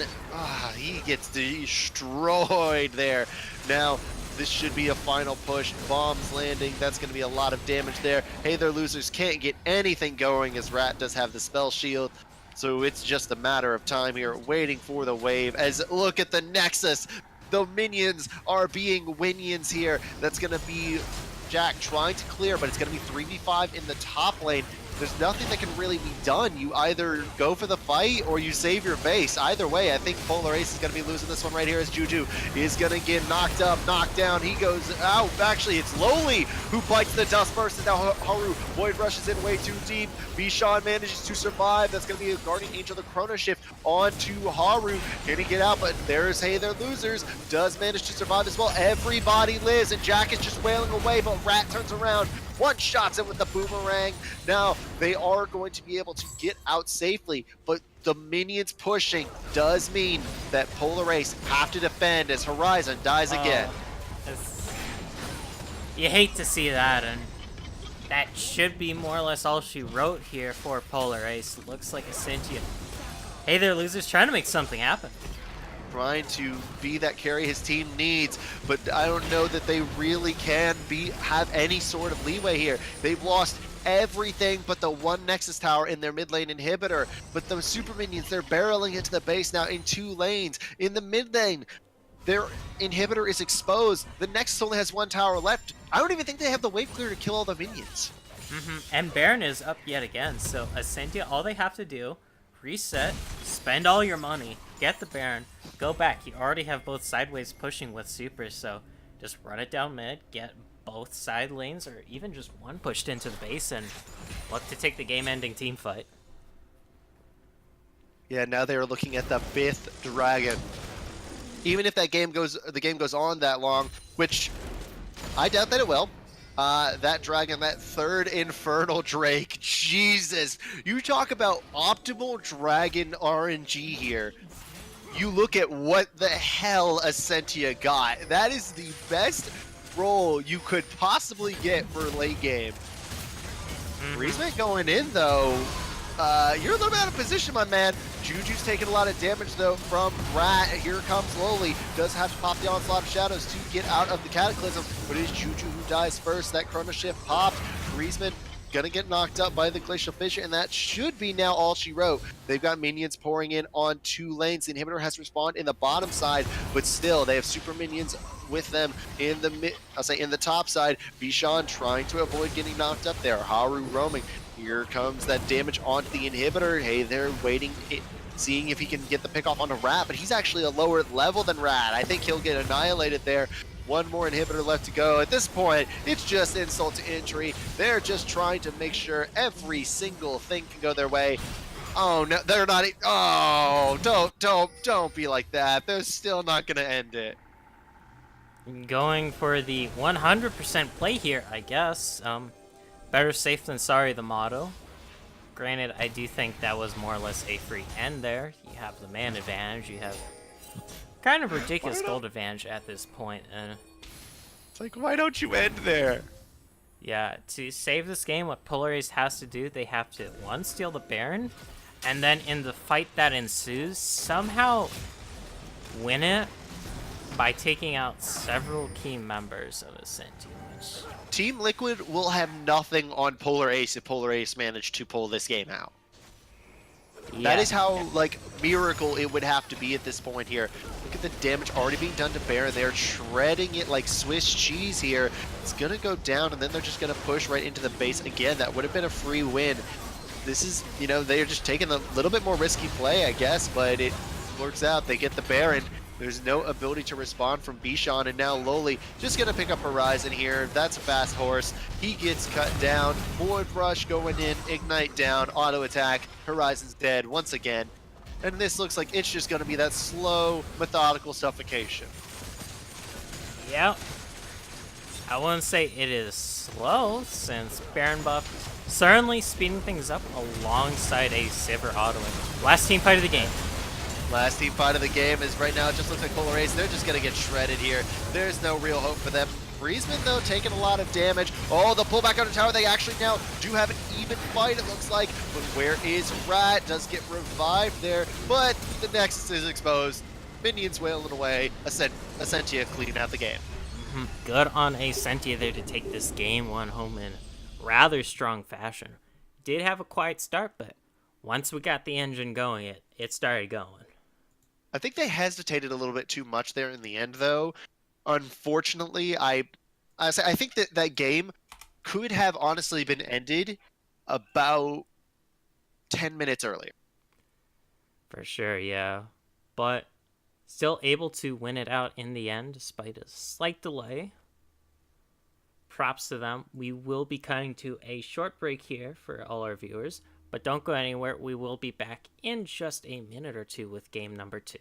He gets destroyed there. Now, This should be a final push. Bombs landing. That's going to be a lot of damage there. Hey there, losers. Can't get anything going as Rat does have the spell shield. So it's just a matter of time here, waiting for the wave. As look at the Nexus. The minions are being winions here. That's going to be Jack trying to clear, but it's going to be 3v5 in the top lane. There's nothing that can really be done. You either go for the fight or you save your base. Either way, I think Polar Ace is going to be losing this one right here as Juju is going to get knocked up, knocked down. He goes out. Actually, it's Loli who bites the dust burst, and now Haru Void rushes in way too deep. Bishan manages to survive. That's going to be a Guardian Angel, the Chrono Shift onto Haru. Can he get out? But there's Hey There Losers. Does manage to survive as well. Everybody lives, and Jack is just wailing away, but Rat turns around. One-shots it with the boomerang. Now, they are going to be able to get out safely, but the minions pushing does mean that Polar Ace have to defend as Horizon dies again. You hate to see that, and that should be more or less all she wrote here for Polar Ace. Looks like Ascentia. Hey there, losers, trying to make something happen. Trying to be that carry his team needs, but I don't know that they really can have any sort of leeway here. They've lost everything but the one Nexus Tower in their mid lane inhibitor, but those super minions, they're barreling into the base now in 2 lanes. In the mid lane, their inhibitor is exposed. The Nexus only has 1 tower left. I don't even think they have the wave clear to kill all the minions. And Baron is up yet again, so Ascentia, all they have to do, reset, spend all your money, get the Baron, go back. You already have both sideways pushing with super, so just run it down mid, get both side lanes, or even just one pushed into the base, and look to take the game-ending team fight. Yeah, now they're looking at the 5th dragon. Even if the game goes on that long, which I doubt that it will. That dragon, that 3rd Infernal Drake, Jesus. You talk about optimal dragon RNG here. You look at what the hell Ascentia got. That is the best roll you could possibly get for late game. Reesman going in, though. You're a little bit out of position, my man. Juju's taking a lot of damage, though, from Rat. Here comes Loli. Does have to pop the Onslaught of Shadows to get out of the Cataclysm, but it is Juju who dies first. That Chrono Shift popped. Reesman gonna get knocked up by the Glacial Fissure, and that should be now all she wrote. They've got minions pouring in on 2 lanes. The inhibitor has respawned in the bottom side, but still, they have super minions with them in the top side. Bishan trying to avoid getting knocked up there. Haru roaming. Here comes that damage onto the inhibitor. Hey, they're waiting, seeing if he can get the pick off onto Rat, but he's actually a lower level than Rat. I think he'll get annihilated there. 1 more inhibitor left to go. At this point, it's just insult to injury. They're just trying to make sure every single thing can go their way. Oh no, they're not. Oh, don't be like that. They're still not gonna end it. Going for the 100% play here, I guess. Better safe than sorry, the motto. Granted, I do think that was more or less a free end there. You have the man advantage, you have kind of ridiculous gold advantage at this point. It's like, why don't you end there? Yeah, to save this game, what Polar Ace has to do, they have to, 1, steal the Baron, and then in the fight that ensues, somehow win it by taking out several key members of Ascentia. Team Liquid will have nothing on Polar Ace if Polar Ace managed to pull this game out. Yeah. That is how, like, miracle it would have to be at this point here. Look at the damage already being done to Baron. They're shredding it like Swiss cheese here. It's going to go down, and then they're just going to push right into the base again. That would have been a free win. This is, you know, they're just taking a little bit more risky play, I guess, but it works out. They get the Baron. There's no ability to respond from Bishan, and now Loli just going to pick up Horizon here. That's a fast horse. He gets cut down. Void Rush going in, Ignite down, auto attack. Horizon's dead once again. And this looks like it's just going to be that slow, methodical suffocation. Yep. I wouldn't say it is slow, since Baron buff certainly speeding things up alongside a Sivir autoing. Last team fight of the game. Last team fight of the game is right now, it just looks like Polar Ace. They're just going to get shredded here. There's no real hope for them. Reesman, though, taking a lot of damage. Oh, the pullback on the tower. They actually now do have an even fight, it looks like. But where is Rat? Does get revived there, but the Nexus is exposed. Minions wailing away. Ascentia cleaning out the game. Good on Ascentia there to take this game one home in rather strong fashion. Did have a quiet start, but once we got the engine going, it started going. I think they hesitated a little bit too much there in the end, though. Unfortunately, I think that that game could have honestly been ended about 10 minutes earlier. For sure, yeah. But still able to win it out in the end despite a slight delay. Props to them. We will be cutting to a short break here for all our viewers, but don't go anywhere. We will be back in just a minute or two with game number 2.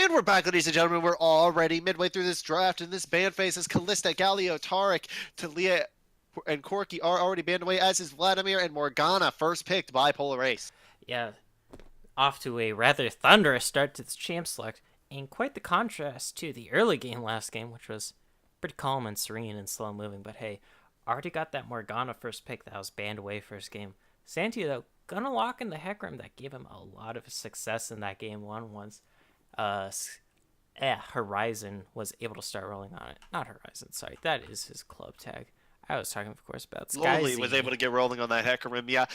And we're back, ladies and gentlemen. We're already midway through this draft, and this band faces Callista, Galio, Tarek, Talia, and Corky are already banned away, as is Vladimir and Morgana, first picked by Polar Ace. Yeah, off to a rather thunderous start to this champ select, and quite the contrast to the early game last game, which was pretty calm and serene and slow moving. But hey, already got that Morgana first pick that was banned away first game. Ascentia, though, gonna lock in the Hecarim that gave him a lot of success in that game one once Horizon was able to start rolling on it. Not Horizon, sorry. That is his club tag. I was talking, of course, about Slowly Sky was able to get rolling on that Hecarim. Yeah,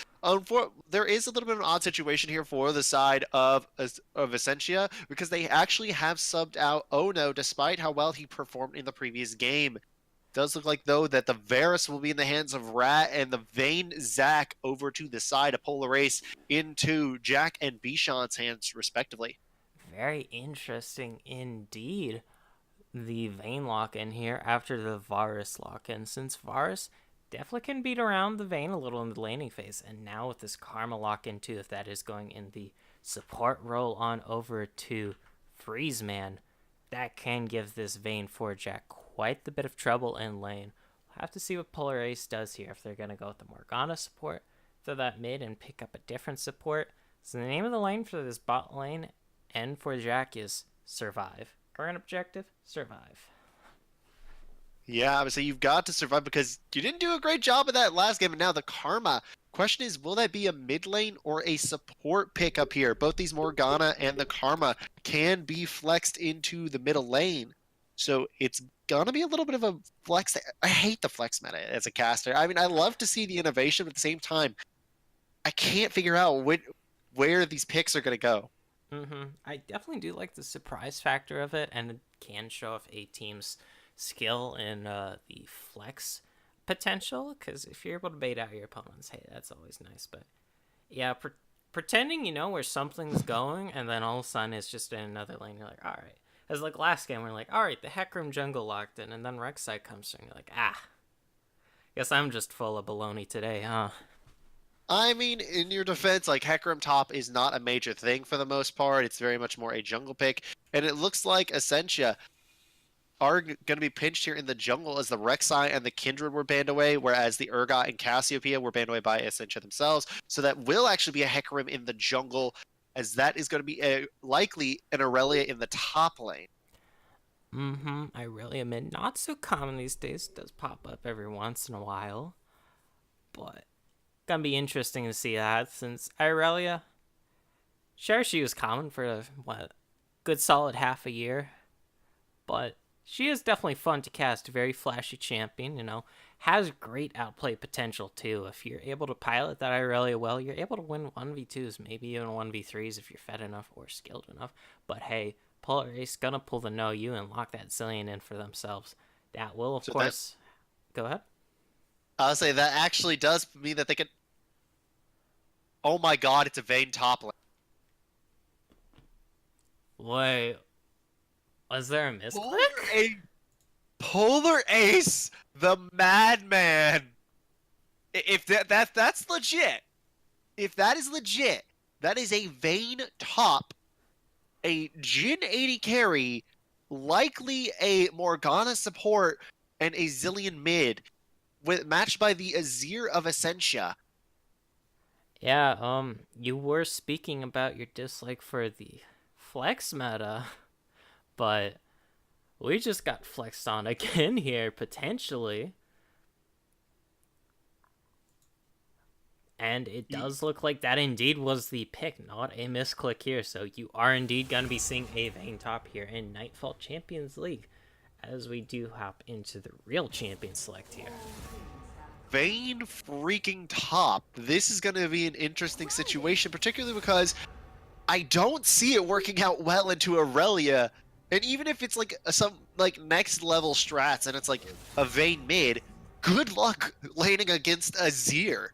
there is a little bit of an odd situation here for the side of Ascentia, because they actually have subbed out Ono, despite how well he performed in the previous game. Does look like, though, that the Varus will be in the hands of Rat, and the Vayne Zac over to the side of Polar Ace into Jack and Bichon's hands, respectively. Very interesting indeed. The Vayne lock-in here after the Varus lock-in, since Varus definitely can beat around the Vayne a little in the laning phase, and now with this Karma lock-in too, if that is going in the support role on over to Freezeman, that can give this Vayne for Jack quite the bit of trouble in lane. We'll have to see what Polar Ace does here, if they're going to go with the Morgana support, throw that mid and pick up a different support. So the name of the lane for this bot lane and for Jack is Survive. Current objective, survive. Yeah, I would say you've got to survive, because you didn't do a great job of that last game, and now the Karma. Question is, will that be a mid lane or a support pick up here? Both these Morgana and the Karma can be flexed into the middle lane. So it's going to be a little bit of a flex. I hate the flex meta as a caster. I mean, I love to see the innovation, but at the same time, I can't figure out where these picks are going to go. I definitely do like the surprise factor of it, and it can show off a team's skill in the flex potential, because if you're able to bait out your opponents, hey, that's always nice. But yeah, pretending you know where something's going, and then all of a sudden it's just in another lane, you're like, alright. As like last game, we're like, alright, the Hecarim jungle locked in, and then Rek'Sai comes through, and you're like, guess I'm just full of baloney today, huh? I mean, in your defense, like, Hecarim top is not a major thing for the most part. It's very much more a jungle pick. And it looks like Ascentia are going to be pinched here in the jungle, as the Rek'Sai and the Kindred were banned away, whereas the Urgot and Cassiopeia were banned away by Ascentia themselves. So that will actually be a Hecarim in the jungle, as that is going to be likely an Aurelia in the top lane. Irelia mid, not so common these days. Does pop up every once in a while. But gonna be interesting to see that, since Irelia, sure, she was common for a good solid half a year, but she is definitely fun to cast. Very flashy champion, has great outplay potential too. If you're able to pilot that Irelia well, you're able to win 1v2s, maybe even 1v3s if you're fed enough or skilled enough. But hey, Polar Ace gonna pull the no you and lock that Zillion in for themselves. That will, of course, go ahead. I'll say that actually does mean that they can. Oh my god, it's a Vayne top lane. Wait, was there a misclick? Polar Ace, the madman. If that's legit, if that is legit, that is a Vayne top, a Jhin 80 carry, likely a Morgana support, and a Zillion mid, matched by the Azir of Ascentia. Yeah, you were speaking about your dislike for the flex meta, but we just got flexed on again here, potentially. And it does look like that indeed was the pick, not a misclick here. So you are indeed going to be seeing a Vayne top here in Nightfall Champions League, as we do hop into the real champion select here. Vayne freaking top. This is going to be an interesting situation, particularly because I don't see it working out well into Aurelia. And even if it's like some like next level strats and it's like a Vayne mid, good luck laning against Azir.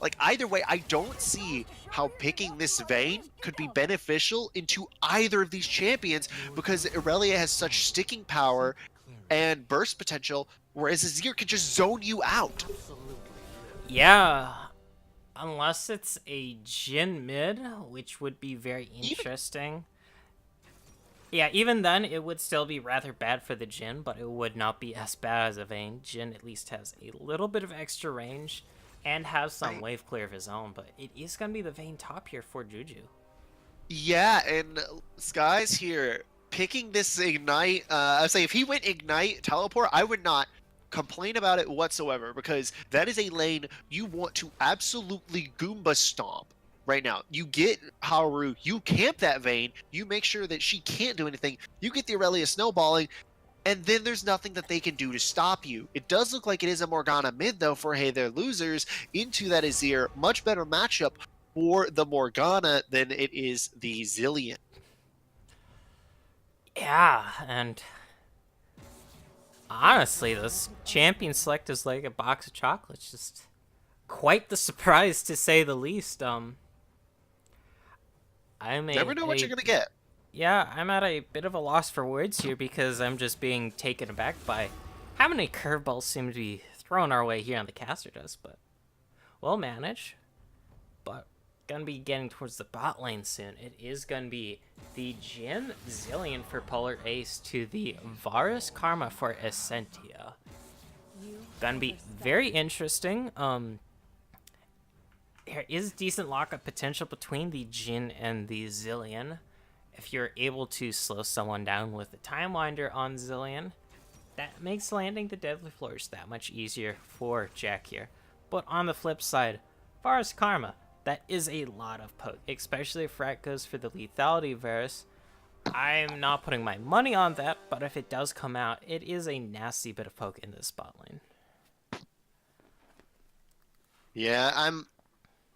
Like, either way, I don't see how picking this Vayne could be beneficial into either of these champions, because Aurelia has such sticking power and burst potential, whereas Azir can just zone you out. Yeah, unless it's a Jhin mid, which would be very interesting. Yeah, even then, it would still be rather bad for the Jin, but it would not be as bad as a Vayne. Jin at least has a little bit of extra range and has some I wave clear of his own, but it is going to be the Vayne top here for Juju. Yeah, and Sky's here picking this Ignite. I would say if he went Ignite Teleport, I would not complain about it whatsoever because that is a lane you want to absolutely Goomba stomp right now. You get Haru, you camp that Vayne, you make sure that she can't do anything. You get the Aurelia snowballing, and then there's nothing that they can do to stop you. It does look like it is a Morgana mid, though, for Hey They're Losers into that Azir. Much better matchup for the Morgana than it is the Zillion. Yeah, and honestly, this champion select is like a box of chocolates. Just quite the surprise, to say the least. I'm Never know what you're going to get. yeah, I'm at a bit of a loss for words here because I'm just being taken aback by how many curveballs seem to be thrown our way here on the caster does, but we'll manage. But gonna be getting towards the bot lane soon. It is gonna be the Jin Zillion for Polar Ace to the Varus Karma for Ascentia. Gonna be very interesting. There is decent lockup potential between the Jin and the Zillion. If you're able to slow someone down with the Time Winder on Zillion, that makes landing the Deadly Flourish that much easier for Jack here. But on the flip side, Varus Karma, that is a lot of poke, especially if Rat goes for the lethality Varus. I'm not putting my money on that, but if it does come out, it is a nasty bit of poke in this spot lane. Yeah,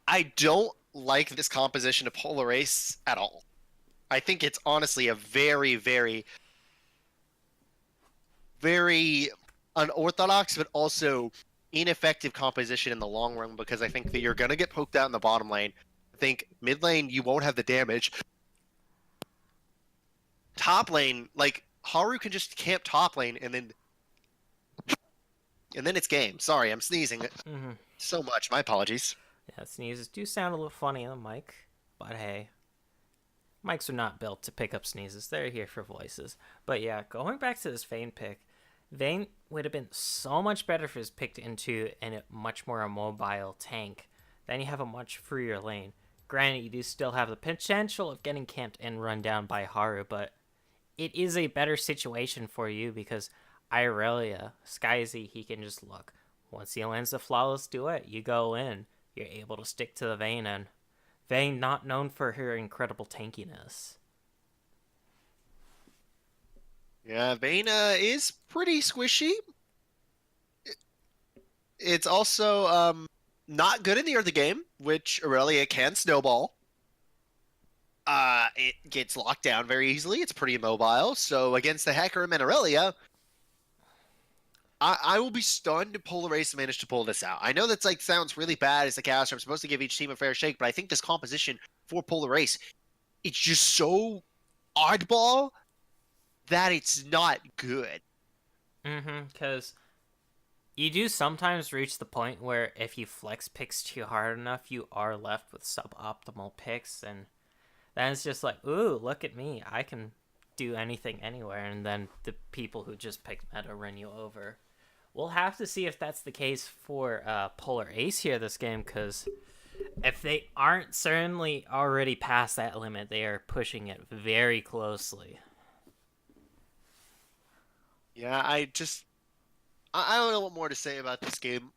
I don't like this composition of Polar Ace at all. I think it's honestly a very, very, very unorthodox, but also ineffective composition in the long run because I think that you're going to get poked out in the bottom lane. I think mid lane, you won't have the damage. Top lane, like, Haru can just camp top lane and then it's game. Sorry, I'm sneezing Mm-hmm. so much. My apologies. Yeah, sneezes do sound a little funny on the mic, but hey, mics are not built to pick up sneezes. They're here for voices. But yeah, going back to this Vayne pick, Vayne would have been so much better if it was picked into a much more mobile tank. Then you have a much freer lane. Granted, you do still have the potential of getting camped and run down by Haru, but it is a better situation for you because Irelia, Skyzy, he can just look. Once he lands the flawless duet, you go in. You're able to stick to the Vayne, and Vayne not known for her incredible tankiness. Yeah, Vayne is pretty squishy. It's also not good in the early game, which Aurelia can snowball. It gets locked down very easily. It's pretty mobile. So against the Hecarim and Aurelia, I will be stunned if Polar Ace managed to pull this out. I know that's like sounds really bad as a caster. I'm supposed to give each team a fair shake, but I think this composition for Polar Ace, it's just so oddball that it's not good. Because you do sometimes reach the point where if you flex picks too hard enough, you are left with suboptimal picks, and then it's just like, ooh, look at me. I can do anything anywhere, and then the people who just picked meta run you over. We'll have to see if that's the case for Polar Ace here this game, because if they aren't certainly already past that limit, they are pushing it very closely. Yeah, I don't know what more to say about this game.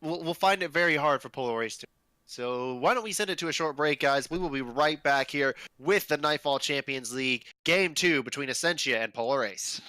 We'll find it very hard for Polar Race to. So why don't we send it to a short break, guys? We will be right back here with the Nightfall Champions League Game 2 between Ascentia and Polar Race.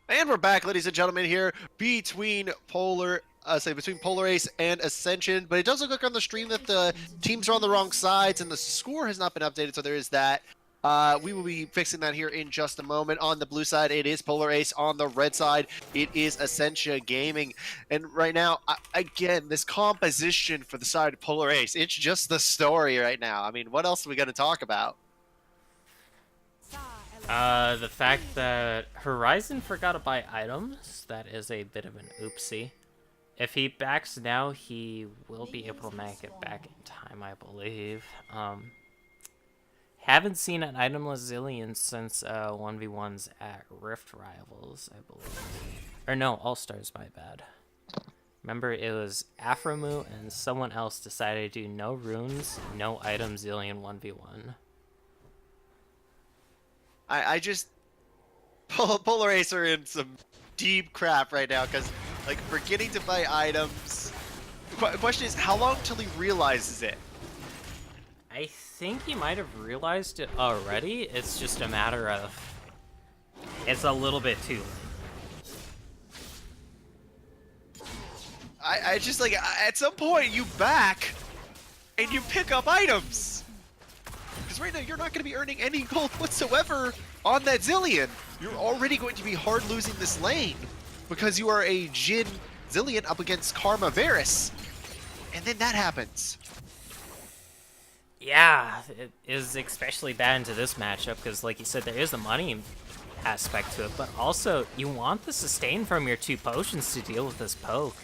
And we're back, ladies and gentlemen, here between between Polar Ace and Ascension. But it does look like on the stream that the teams are on the wrong sides, and the score has not been updated, so there is that. We will be fixing that here in just a moment. On the blue side, it is Polar Ace. On the red side, it is Ascentia Gaming. And right now, again, this composition for the side of Polar Ace, it's just the story right now. I mean, what else are we going to talk about? The fact that Horizon forgot to buy items, that is a bit of an oopsie. If he backs now, he will be able to make it back in time, I believe. Haven't seen an itemless Zillion since 1v1s at Rift Rivals, I believe. Or no, All-Stars, my bad. Remember, it was Afromu and someone else decided to do no runes, no item Zillion 1v1. I just Polar Ace are in some deep crap right now because like forgetting to buy items. The question is, how long till he realizes it? I think he might have realized it already. It's just a matter of it's a little bit too late. I just like at some point you back and you pick up items. Because right now you're not going to be earning any gold whatsoever on that Zillion. You're already going to be hard losing this lane because you are a Jhin Zillion up against Karma Varus. And then that happens. Yeah, it is especially bad into this matchup because, like you said, there is the money aspect to it, but also you want the sustain from your 2 potions to deal with this poke.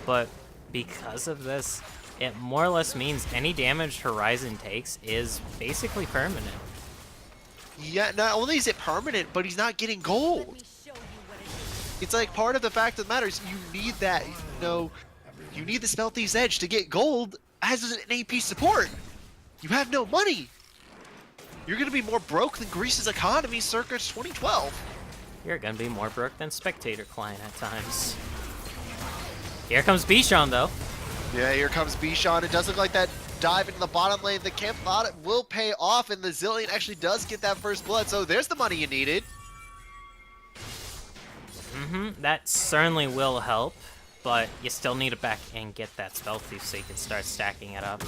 But because of this, it more or less means any damage Horizon takes is basically permanent. Yeah, not only is it permanent, but he's not getting gold. It's like part of the fact that matters. You need that, you need the Spell Thief's Edge to get gold as an AP support. You have no money. You're going to be more broke than Greece's economy circa 2012. You're going to be more broke than Spectator Client at times. Here comes Bichon, though. Yeah, here comes Bichon. It does look like that dive into the bottom lane. The camp thought it will pay off, and the Zillion actually does get that first blood. So there's the money you needed. That certainly will help, but you still need to back and get that Spell Thief so you can start stacking it up.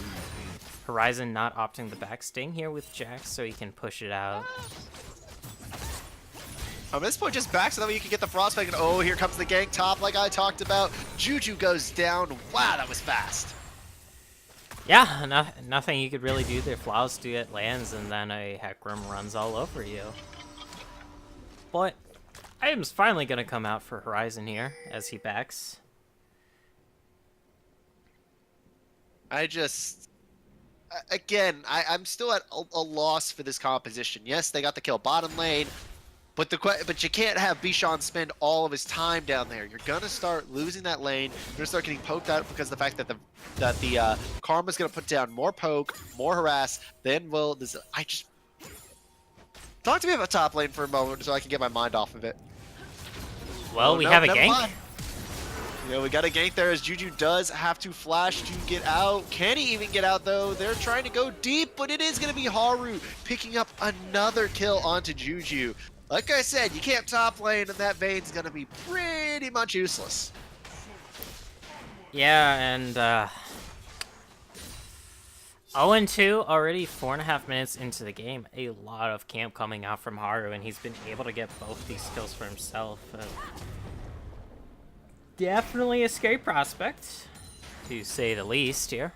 Horizon not opting the back, staying here with Jax so he can push it out. At this point, just back so that way you can get the Frostbite. And oh, here comes the gank top like I talked about. Juju goes down. Wow, that was fast. Yeah, nothing you could really do there. Flowers do it lands, and then a Hecarim runs all over you. But item's finally going to come out for Horizon here as he backs. Again, I'm still at a loss for this composition. Yes, they got the kill bottom lane. But you can't have Bichon spend all of his time down there. You're gonna start losing that lane. You're gonna start getting poked out because of the fact that the Karma's gonna put down more poke, more harass. Then talk to me about top lane for a moment so I can get my mind off of it. Well, we have a gank. Mind. We got a gank there as Juju does have to flash to get out. Can he even get out though? They're trying to go deep, but it is gonna be Haru picking up another kill onto Juju. Like I said, you can't top lane, and that Vayne's gonna be pretty much useless. Yeah, and 0-2 already, 4.5 minutes into the game. A lot of camp coming out from Haru, and he's been able to get both these kills for himself. Definitely a scary prospect, to say the least here.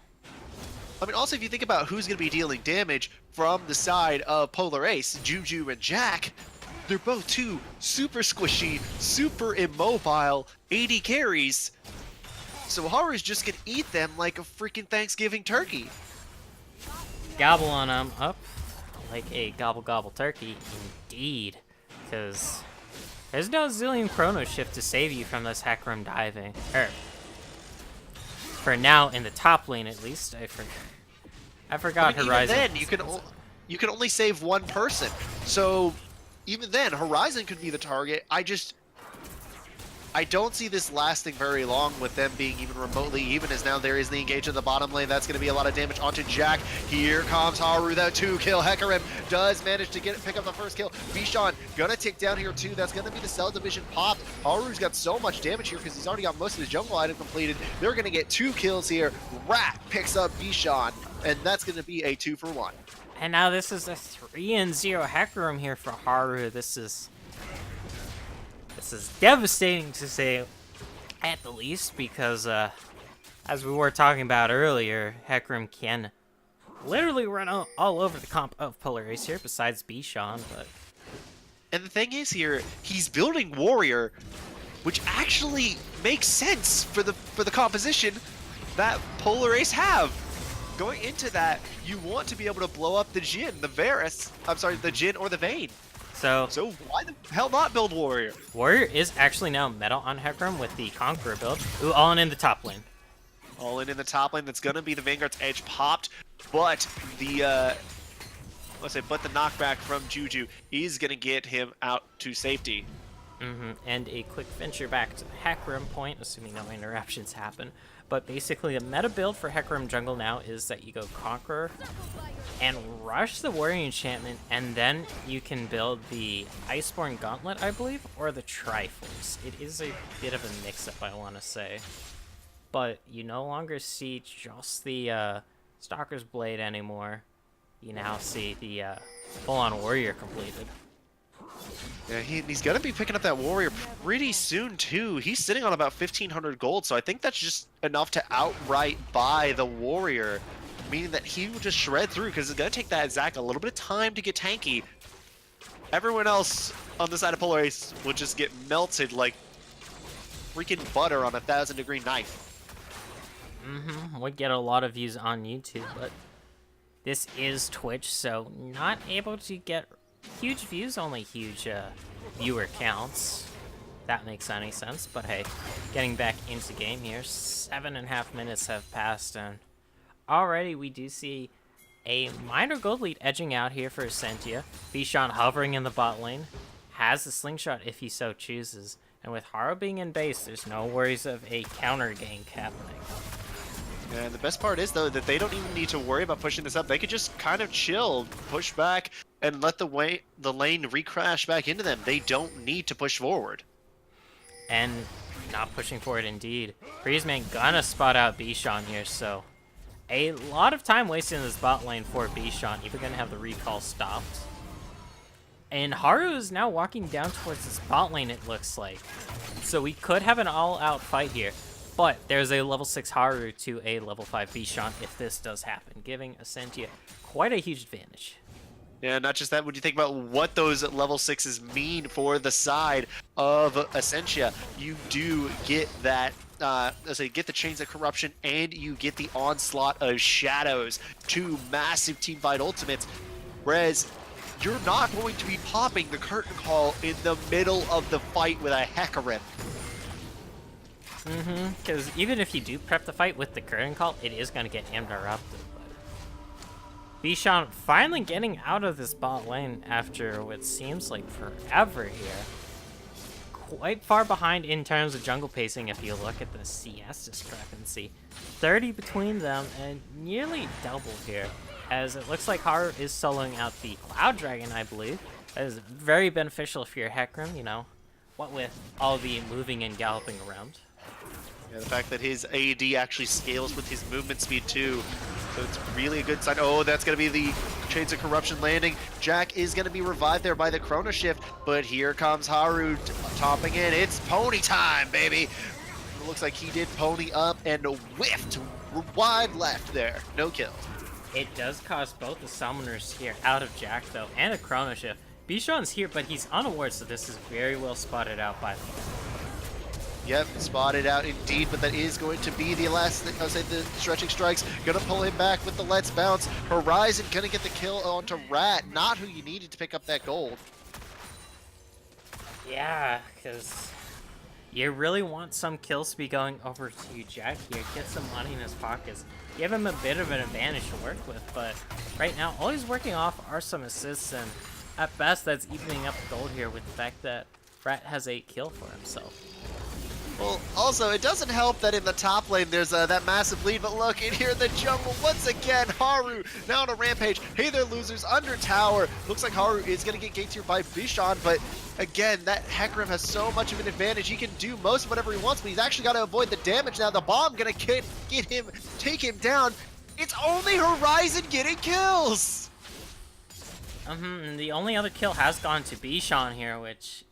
I mean, also, if you think about who's gonna be dealing damage from the side of Polar Ace, Juju and Jack, they're both 2 super squishy, super immobile 80 carries. So Haru's just gonna eat them like a freaking Thanksgiving turkey. Gobble on him up like a gobble gobble turkey, indeed. Because there's no Zillion Chrono Shift to save you from this Hecarim diving. For now, in the top lane at least, I forgot Horizon. Even then, you can only save one person. So even then, Horizon could be the target. I don't see this lasting very long with them being even remotely even, as now there is the engage in the bottom lane. That's going to be a lot of damage onto Jack. Here comes Haru, that 2-kill. Hecarim does manage to pick up the first kill. Bishan gonna tick down here too. That's gonna be the Cell Division popped. Haru's got so much damage here because he's already got most of his jungle item completed. They're gonna get 2 kills here. Rat picks up Bishan, and that's gonna be a 2-for-1. And now this is a 3-0 Hecarim here for Haru. This is devastating to say at the least, because as we were talking about earlier, Hecarim can literally run all over the comp of Polaris here, besides Bishan, but... And the thing is here, he's building Warrior, which actually makes sense for the composition that Polaris have. Going into that, you want to be able to blow up the Jhin, the Varus, I'm sorry, the Jhin or the Vayne. So why the hell not build Warrior? Warrior is actually now meta on Hecarim with the Conqueror build. Ooh, all in the top lane. All in the top lane, that's gonna be the Vanguard's Edge popped, but the but the knockback from Juju is gonna get him out to safety. And a quick venture back to the Hecarim point, assuming no interruptions happen. But basically, the meta build for Hecarim jungle now is that you go Conqueror and rush the Warrior enchantment, and then you can build the Iceborne Gauntlet, I believe, or the Triforce. It is a bit of a mix-up, I want to say. But you no longer see just the Stalker's Blade anymore. You now see the full-on Warrior completed. Yeah, he's going to be picking up that Warrior pretty soon, too. He's sitting on about 1,500 gold, so I think that's just enough to outright buy the Warrior, meaning that he will just shred through, because it's going to take that Zac a little bit of time to get tanky. Everyone else on the side of Polaris will just get melted like freaking butter on a 1,000-degree knife. Would get a lot of views on YouTube, but this is Twitch, so not able to get huge views, only huge viewer counts. That makes any sense, but hey, getting back into game here, 7.5 minutes have passed, and already we do see a minor gold lead edging out here for Ascentia. Bishan hovering in the bot lane, has a slingshot if he so chooses, and with Haru being in base, there's no worries of a counter gank happening. And the best part is, though, that they don't even need to worry about pushing this up. They could just kind of chill, push back, and let the lane recrash back into them. They don't need to push forward. And not pushing forward indeed. Freezeman gonna spot out Bishan here, so a lot of time wasted in this bot lane for Bishan, even gonna have the recall stopped. And Haru is now walking down towards this bot lane, it looks like. So we could have an all-out fight here. But there's a level 6 Haru to a level 5 Bishan if this does happen, giving Ascentia quite a huge advantage. Yeah, not just that, when you think about what those level 6s mean for the side of Ascentia, you do get that, get the Chains of Corruption, and you get the Onslaught of Shadows, 2 massive teamfight ultimates, whereas you're not going to be popping the Curtain Call in the middle of the fight with a Hecarim. Because even if you do prep the fight with the Curtain Call, it is going to get interrupted. Bishan finally getting out of this bot lane after what seems like forever here. Quite far behind in terms of jungle pacing if you look at the CS discrepancy. 30 between them and nearly double here, as it looks like Haru is soloing out the Cloud Dragon, I believe. That is very beneficial for your Hecarim, you know, what with all the moving and galloping around. Yeah, the fact that his AD actually scales with his movement speed too. So it's really a good sign. Oh, that's going to be the Chains of Corruption landing. Jack is going to be revived there by the Chrono Shift, but here comes Haru topping in. It's pony time, baby. It looks like he did pony up and whiffed wide left there. No kill. It does cost both the summoners here out of Jack, though, and a Chrono Shift. Bishan's here, but he's unaware, so this is very well spotted out by them. Yep, spotted out indeed, but that is going to be the last, the stretching strikes. Gonna pull him back with the Let's Bounce. Horizon gonna get the kill onto Rat, not who you needed to pick up that gold. Yeah, because you really want some kills to be going over to Jack here. Get some money in his pockets. Give him a bit of an advantage to work with, but right now, all he's working off are some assists, and at best, that's evening up the gold here with the fact that Rat has 8 kills for himself. Well, also, it doesn't help that in the top lane there's that massive lead, but look, in here in the jungle, once again, Haru now on a rampage. Hey there, losers, under tower. Looks like Haru is going to get ganked here by Bishan, but again, that Hecarim has so much of an advantage. He can do most of whatever he wants, but he's actually got to avoid the damage now. The bomb going to get him, take him down. It's only Horizon getting kills! And the only other kill has gone to Bishan here, which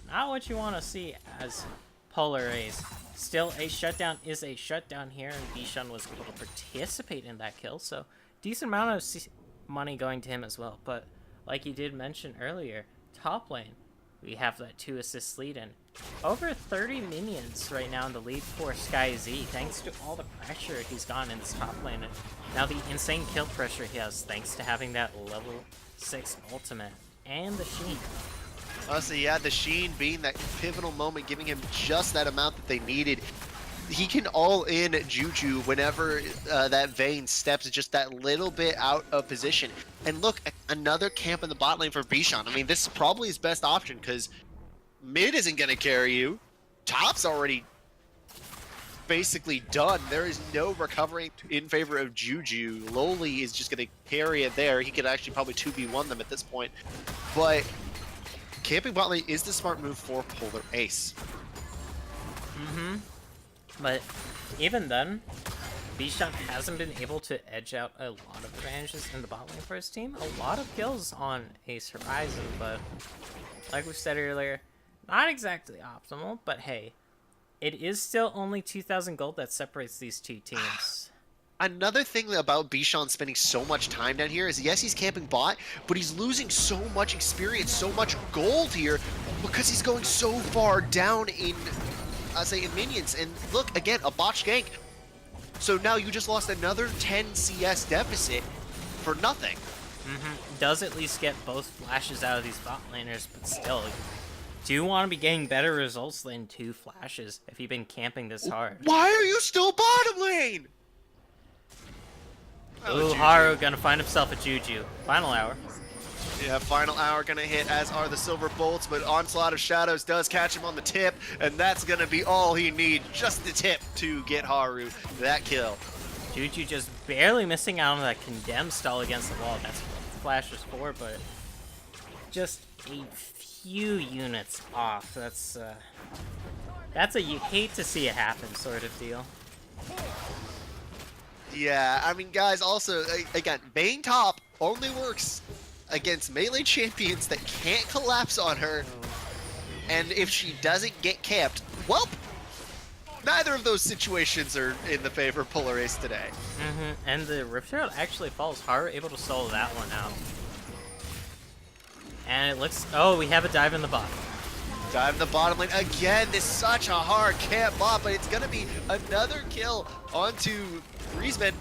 not what you want to see as Polar Ace. Still, a shutdown is a shutdown here, and Bishan was able to participate in that kill, so decent amount of money going to him as well. But like you did mention earlier, top lane, we have that 2 assist lead, and over 30 minions right now in the lead for SkyZ, thanks to all the pressure he's gotten in this top lane, and now the insane kill pressure he has thanks to having that level 6 ultimate and the Sheen. So yeah, the Sheen being that pivotal moment, giving him just that amount that they needed. He can all in Juju whenever that Vayne steps just that little bit out of position. And look, another camp in the bot lane for Bishan. I mean, this is probably his best option because mid isn't going to carry you. Top's already basically done. There is no recovering in favor of Juju. Loli is just going to carry it there. He could actually probably 2v1 them at this point. But camping bot lane is the smart move for Polar Ace. But even then, Bishan hasn't been able to edge out a lot of advantages in the bot lane for his team. A lot of kills on Ace Horizon, but like we said earlier, not exactly optimal, but hey, it is still only 2,000 gold that separates these two teams. Another thing about Bishan spending so much time down here is, yes, he's camping bot, but he's losing so much experience, so much gold here, because he's going so far down in, in minions. And look, again, a botch gank. So now you just lost another 10 CS deficit for nothing. Does at least get both flashes out of these bot laners, but still, do you want to be getting better results than 2 flashes if you've been camping this hard? Why are you still bottom lane? Ooh, Haru gonna find himself a Juju. Final hour. Yeah, final hour gonna hit, as are the silver bolts, but Onslaught of Shadows does catch him on the tip, and that's gonna be all he needs, just the tip to get Haru that kill. Juju just barely missing out on that condemn stall against the wall. That's what Flash was for, but just a few units off. That's a you hate to see it happen sort of deal. Yeah, I mean, guys, also, again, Vayne top only works against melee champions that can't collapse on her, and if she doesn't get camped, well, neither of those situations are in the favor of Polar Ace today. And the Rift Herald actually falls. Haru able to solo that one out. And it looks... Oh, we have a dive in the bot. Dive in the bottom lane. Again, this is such a hard camp bot, but it's going to be another kill onto Griezmann.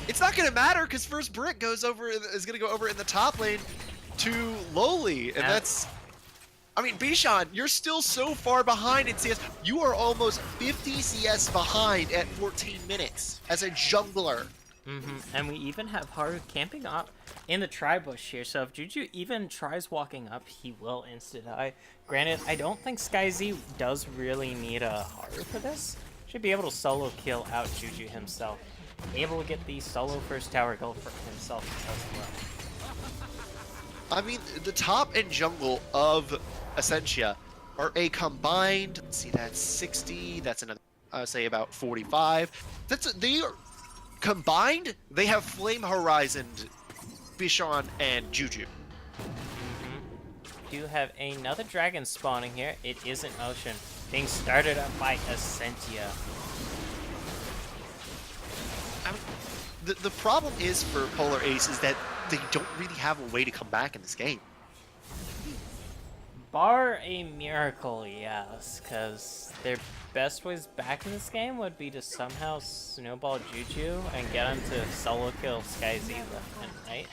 It's not going to matter because first brick is going to go over in the top lane to Loli. And that's... I mean, Bishan, you're still so far behind in CS. You are almost 50 CS behind at 14 minutes as a jungler. And we even have Haru camping up in the tri-bush here, so if Juju even tries walking up, he will insta-die. Granted, I don't think SkyZ does really need a Haru for this. Should be able to solo kill out Juju himself. Able to get the solo first tower gold for himself as well. I mean, the top and jungle of Ascentia are a combined, let's see, that's 60, that's another, say about 45. They are combined, they have Flame Horizon, Bishan, and Juju. Do have another dragon spawning here. It is an ocean being started up by Ascentia. I mean, the problem is for Polar Ace is that they don't really have a way to come back in this game. Bar a miracle, yes, because their best ways back in this game would be to somehow snowball Juju and get him to solo kill SkyZ left and right.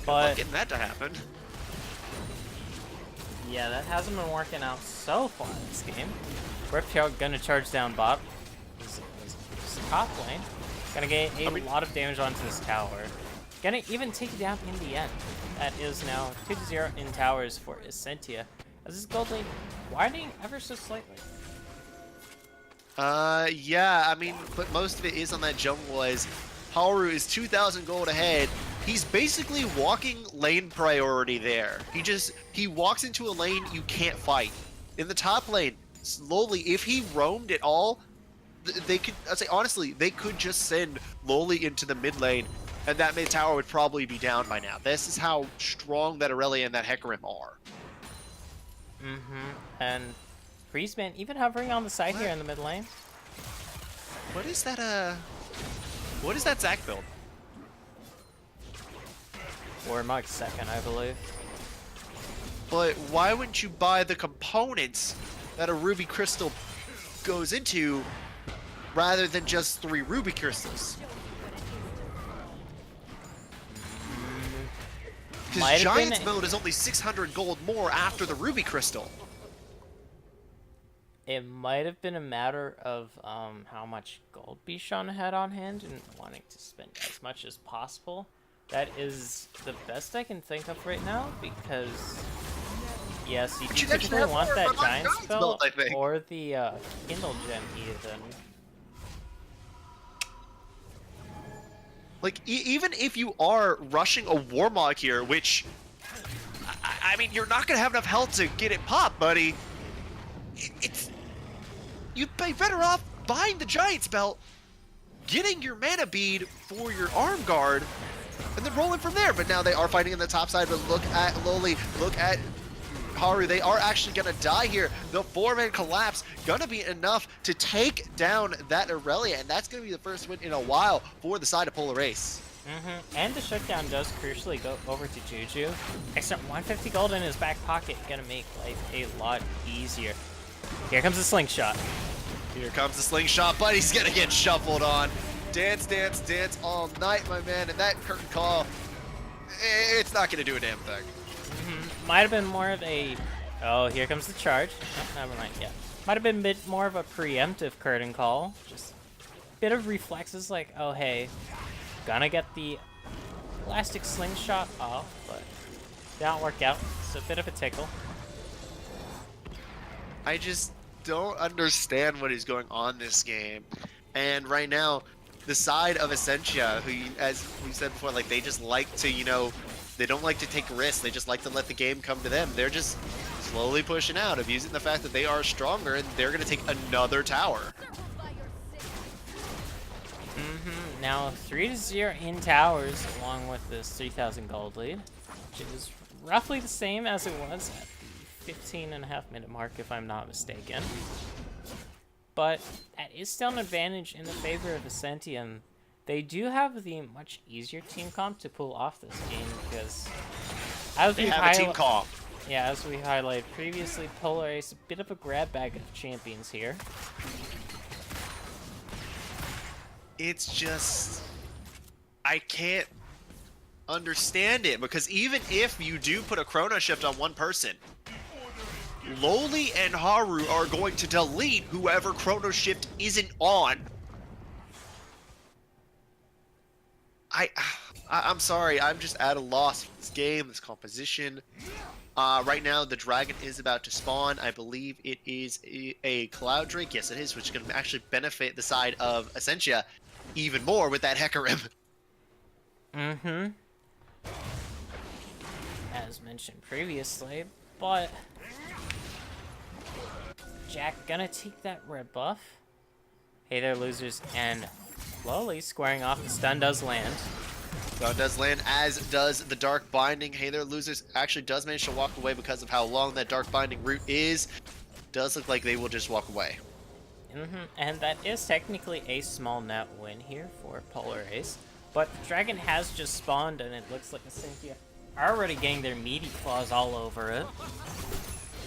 But getting that to happen. Yeah, that hasn't been working out so far in this game. Rift Herald gonna charge down bot. This top lane. Gonna get a lot of damage onto this tower. Gonna even take it down in the end. That is now 2-0 in towers for Ascentia. As this gold lane widening ever so slightly. Yeah, I mean, but most of it is on that jungle as Haru is 2,000 gold ahead. He's basically walking lane priority there. He walks into a lane you can't fight. In the top lane, slowly, if he roamed at all, they could, I'd say honestly, they could just send Loli into the mid lane, and that mid tower would probably be down by now. This is how strong that Aurelia and that Hecarim are. And Freezeman even hovering on the side here in the mid lane. What is that Zac build? Warmog second, I believe. But why wouldn't you buy the components that a ruby crystal goes into rather than just 3 ruby crystals? Because Giant's build is only 600 gold more after the ruby crystal. It might have been a matter of how much gold Bichon had on hand and wanting to spend as much as possible. That is the best I can think of right now, because yes, you do typically want that giant spell or the Kindle gem even. Like, even if you are rushing a Warmog here, which, I mean, you're not going to have enough health to get it popped, buddy. You'd be better off buying the giant spell, getting your mana bead for your arm guard, and then rolling from there. But now they are fighting on the top side, but look at Loli, look at Haru. They are actually going to die here. The 4-man collapse going to be enough to take down that Aurelia, and that's going to be the first win in a while for the side of Polar Ace. And the shutdown does crucially go over to Juju. Extra 150 gold in his back pocket, going to make life a lot easier. Here comes the slingshot. Here comes the slingshot, but he's going to get shuffled on. Dance, dance, dance all night, my man, and that curtain call, it's not going to do a damn thing. Might have been more of a... Oh, here comes the charge. Oh, never mind, yeah. Might have been a bit more of a preemptive curtain call. Just a bit of reflexes like, oh, hey, gonna get the elastic slingshot off, but did not work out. It's a bit of a tickle. I just don't understand what is going on this game. And right now, the side of Ascentia, who, as we said before, like, they just like to, you know, they don't like to take risks. They just like to let the game come to them. They're just slowly pushing out, abusing the fact that they are stronger, and they're going to take another tower. Now 3-0 in towers, along with this 3,000 gold lead, which is roughly the same as it was at the 15.5-minute mark, if I'm not mistaken. But that is still an advantage in the favor of Ascentia, and they do have the much easier team comp to pull off this game, because as we as we highlighted previously, Polar Ace a bit of a grab bag of champions here. It's just, I can't understand it, because even if you do put a Chrono Shift on one person, Loli and Haru are going to delete whoever Chrono Shift isn't on. I'm sorry, I'm just at a loss for this game, this composition. Right now, the dragon is about to spawn. I believe it is a Cloud Drake. Yes, it is, which is going to actually benefit the side of Ascentia even more with that Hecarim. As mentioned previously, but Jack gonna take that red buff. Hey there, losers, and slowly squaring off. The stun does land. Stun does land, as does the Dark Binding. Hey there, losers actually does manage to walk away because of how long that Dark Binding route is. Does look like they will just walk away. And that is technically a small net win here for Polar Ace. But the dragon has just spawned, and it looks like Ascentia are already getting their meaty claws all over it.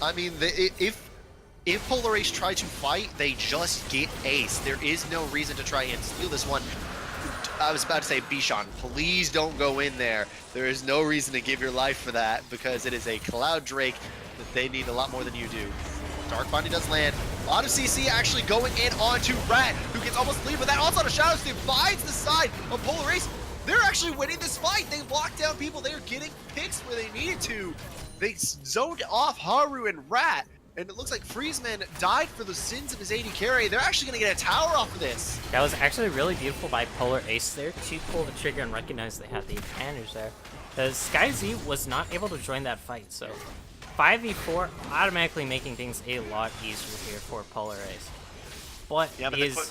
I mean, if Polar Ace try to fight, they just get ace. There is no reason to try and steal this one. I was about to say, Bichon, please don't go in there. There is no reason to give your life for that, because it is a Cloud Drake that they need a lot more than you do. Dark Binding does land. A lot of CC actually going in onto Rat, who gets almost lead, but that also a Shadow Steel finds the side of Polar Ace. They're actually winning this fight. They locked down people. They are getting picks where they needed to. They zoned off Haru and Rat, and it looks like Freezeman died for the sins of his AD carry. They're actually going to get a tower off of this. That was actually really beautiful by Polar Ace there to pull the trigger and recognize they had the advantage there. Because SkyZ was not able to join that fight, so 5v4 automatically making things a lot easier here for Polar Ace. But yeah, but is...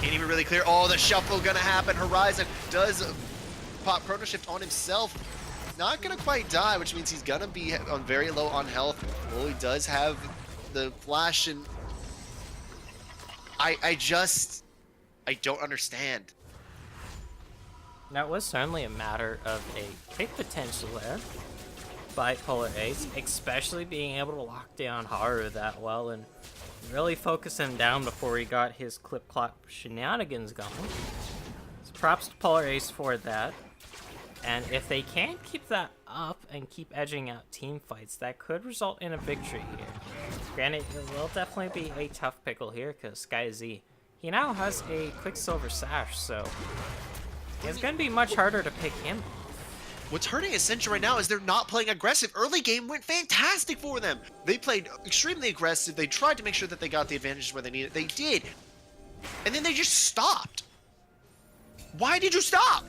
Can't even really clear. Oh, the shuffle gonna happen. Horizon does pop Chrono Shift on himself. Not gonna quite die, which means he's gonna be on very low on health. Well, he does have the flash, and I don't understand. That was certainly a matter of a big potential there by Polar Ace, especially being able to lock down Haru that well and really focus him down before he got his clip-clop shenanigans going. So props to Polar Ace for that. And if they can keep that up and keep edging out team fights, that could result in a victory here. Granted, it will definitely be a tough pickle here because SkyZ, he now has a Quicksilver Sash, so it's going to be much harder to pick him off. What's hurting Ascentia right now is they're not playing aggressive. Early game went fantastic for them. They played extremely aggressive. They tried to make sure that they got the advantage where they needed. They did. And then they just stopped. Why did you stop?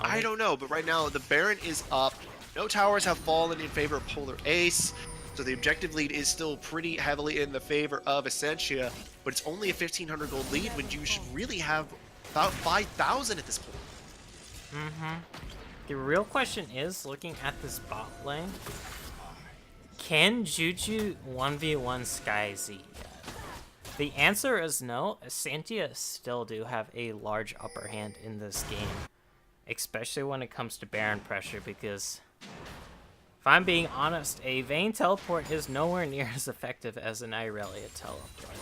I don't know, but right now the Baron is up. No towers have fallen in favor of Polar Ace. So the objective lead is still pretty heavily in the favor of Ascentia, but it's only a 1,500 gold lead when you should really have about 5,000 at this point. The real question is, looking at this bot lane, can Juju 1v1 SkyZ yet? The answer is no. Ascentia still do have a large upper hand in this game, especially when it comes to Baron pressure, because if I'm being honest, a Vayne teleport is nowhere near as effective as an Irelia teleport.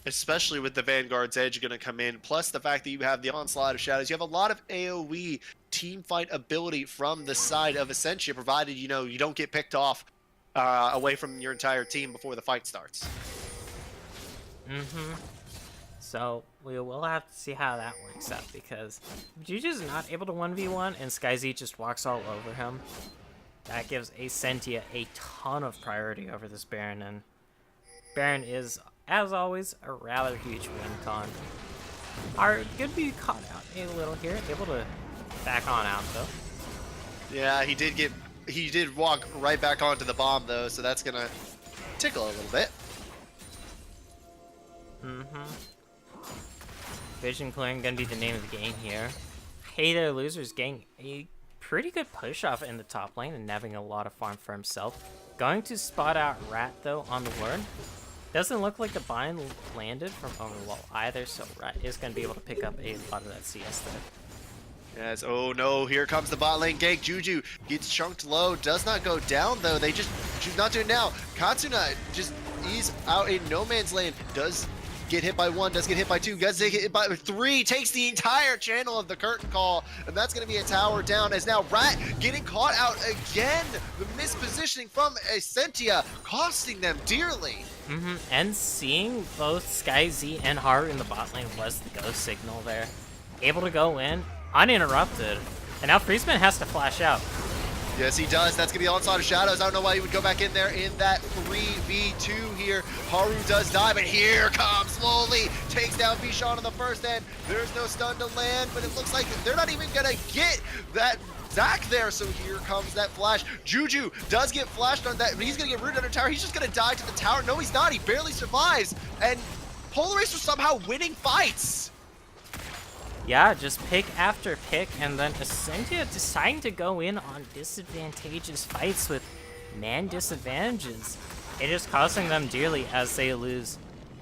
Especially with the Vanguard's Edge going to come in, plus the fact that you have the Onslaught of Shadows. You have a lot of AoE team fight ability from the side of Ascentia, provided, you know, you don't get picked off away from your entire team before the fight starts. So we will have to see how that works out, because Juju's not able to 1v1 and SkyZ just walks all over him. That gives Ascentia a ton of priority over this Baron, and Baron is, as always, a rather huge win con. Are gonna be caught out a little here, able to back on out though. Yeah, he did walk right back onto the bomb though, so that's gonna tickle a little bit. Vision clearing gonna be the name of the game here. Hey there, losers, getting a pretty good push off in the top lane and having a lot of farm for himself. Going to spot out Rat though on the ward. Doesn't look like the bind landed from Overwall either, so Rat is going to be able to pick up a lot of that CS there. Yes, oh no, here comes the bot lane gank. Juju gets chunked low, does not go down though. They just choose not to now. Katsuna just, he's out in no man's land. Does get hit by one, does get hit by two, does get hit by three, takes the entire channel of the curtain call, and that's going to be a tower down as now Rat getting caught out again. The mispositioning from Ascentia costing them dearly. And seeing both SkyZ and Haru in the bot lane was the go signal there. Able to go in, uninterrupted, and now Freezeman has to flash out. Yes, he does. That's going to be Onslaught of Shadows. I don't know why he would go back in there in that 3v2 here. Haru does die, but here comes slowly. Takes down Vishan on the first end. There's no stun to land, but it looks like they're not even going to get that Zac there. So here comes that flash. Juju does get flashed on that, but he's going to get rooted under tower. He's just going to die to the tower. No, he's not. He barely survives. And Polar Ace are somehow winning fights. Yeah, just pick after pick, and then Ascentia deciding to go in on disadvantageous fights with man disadvantages. It is costing them dearly as they lose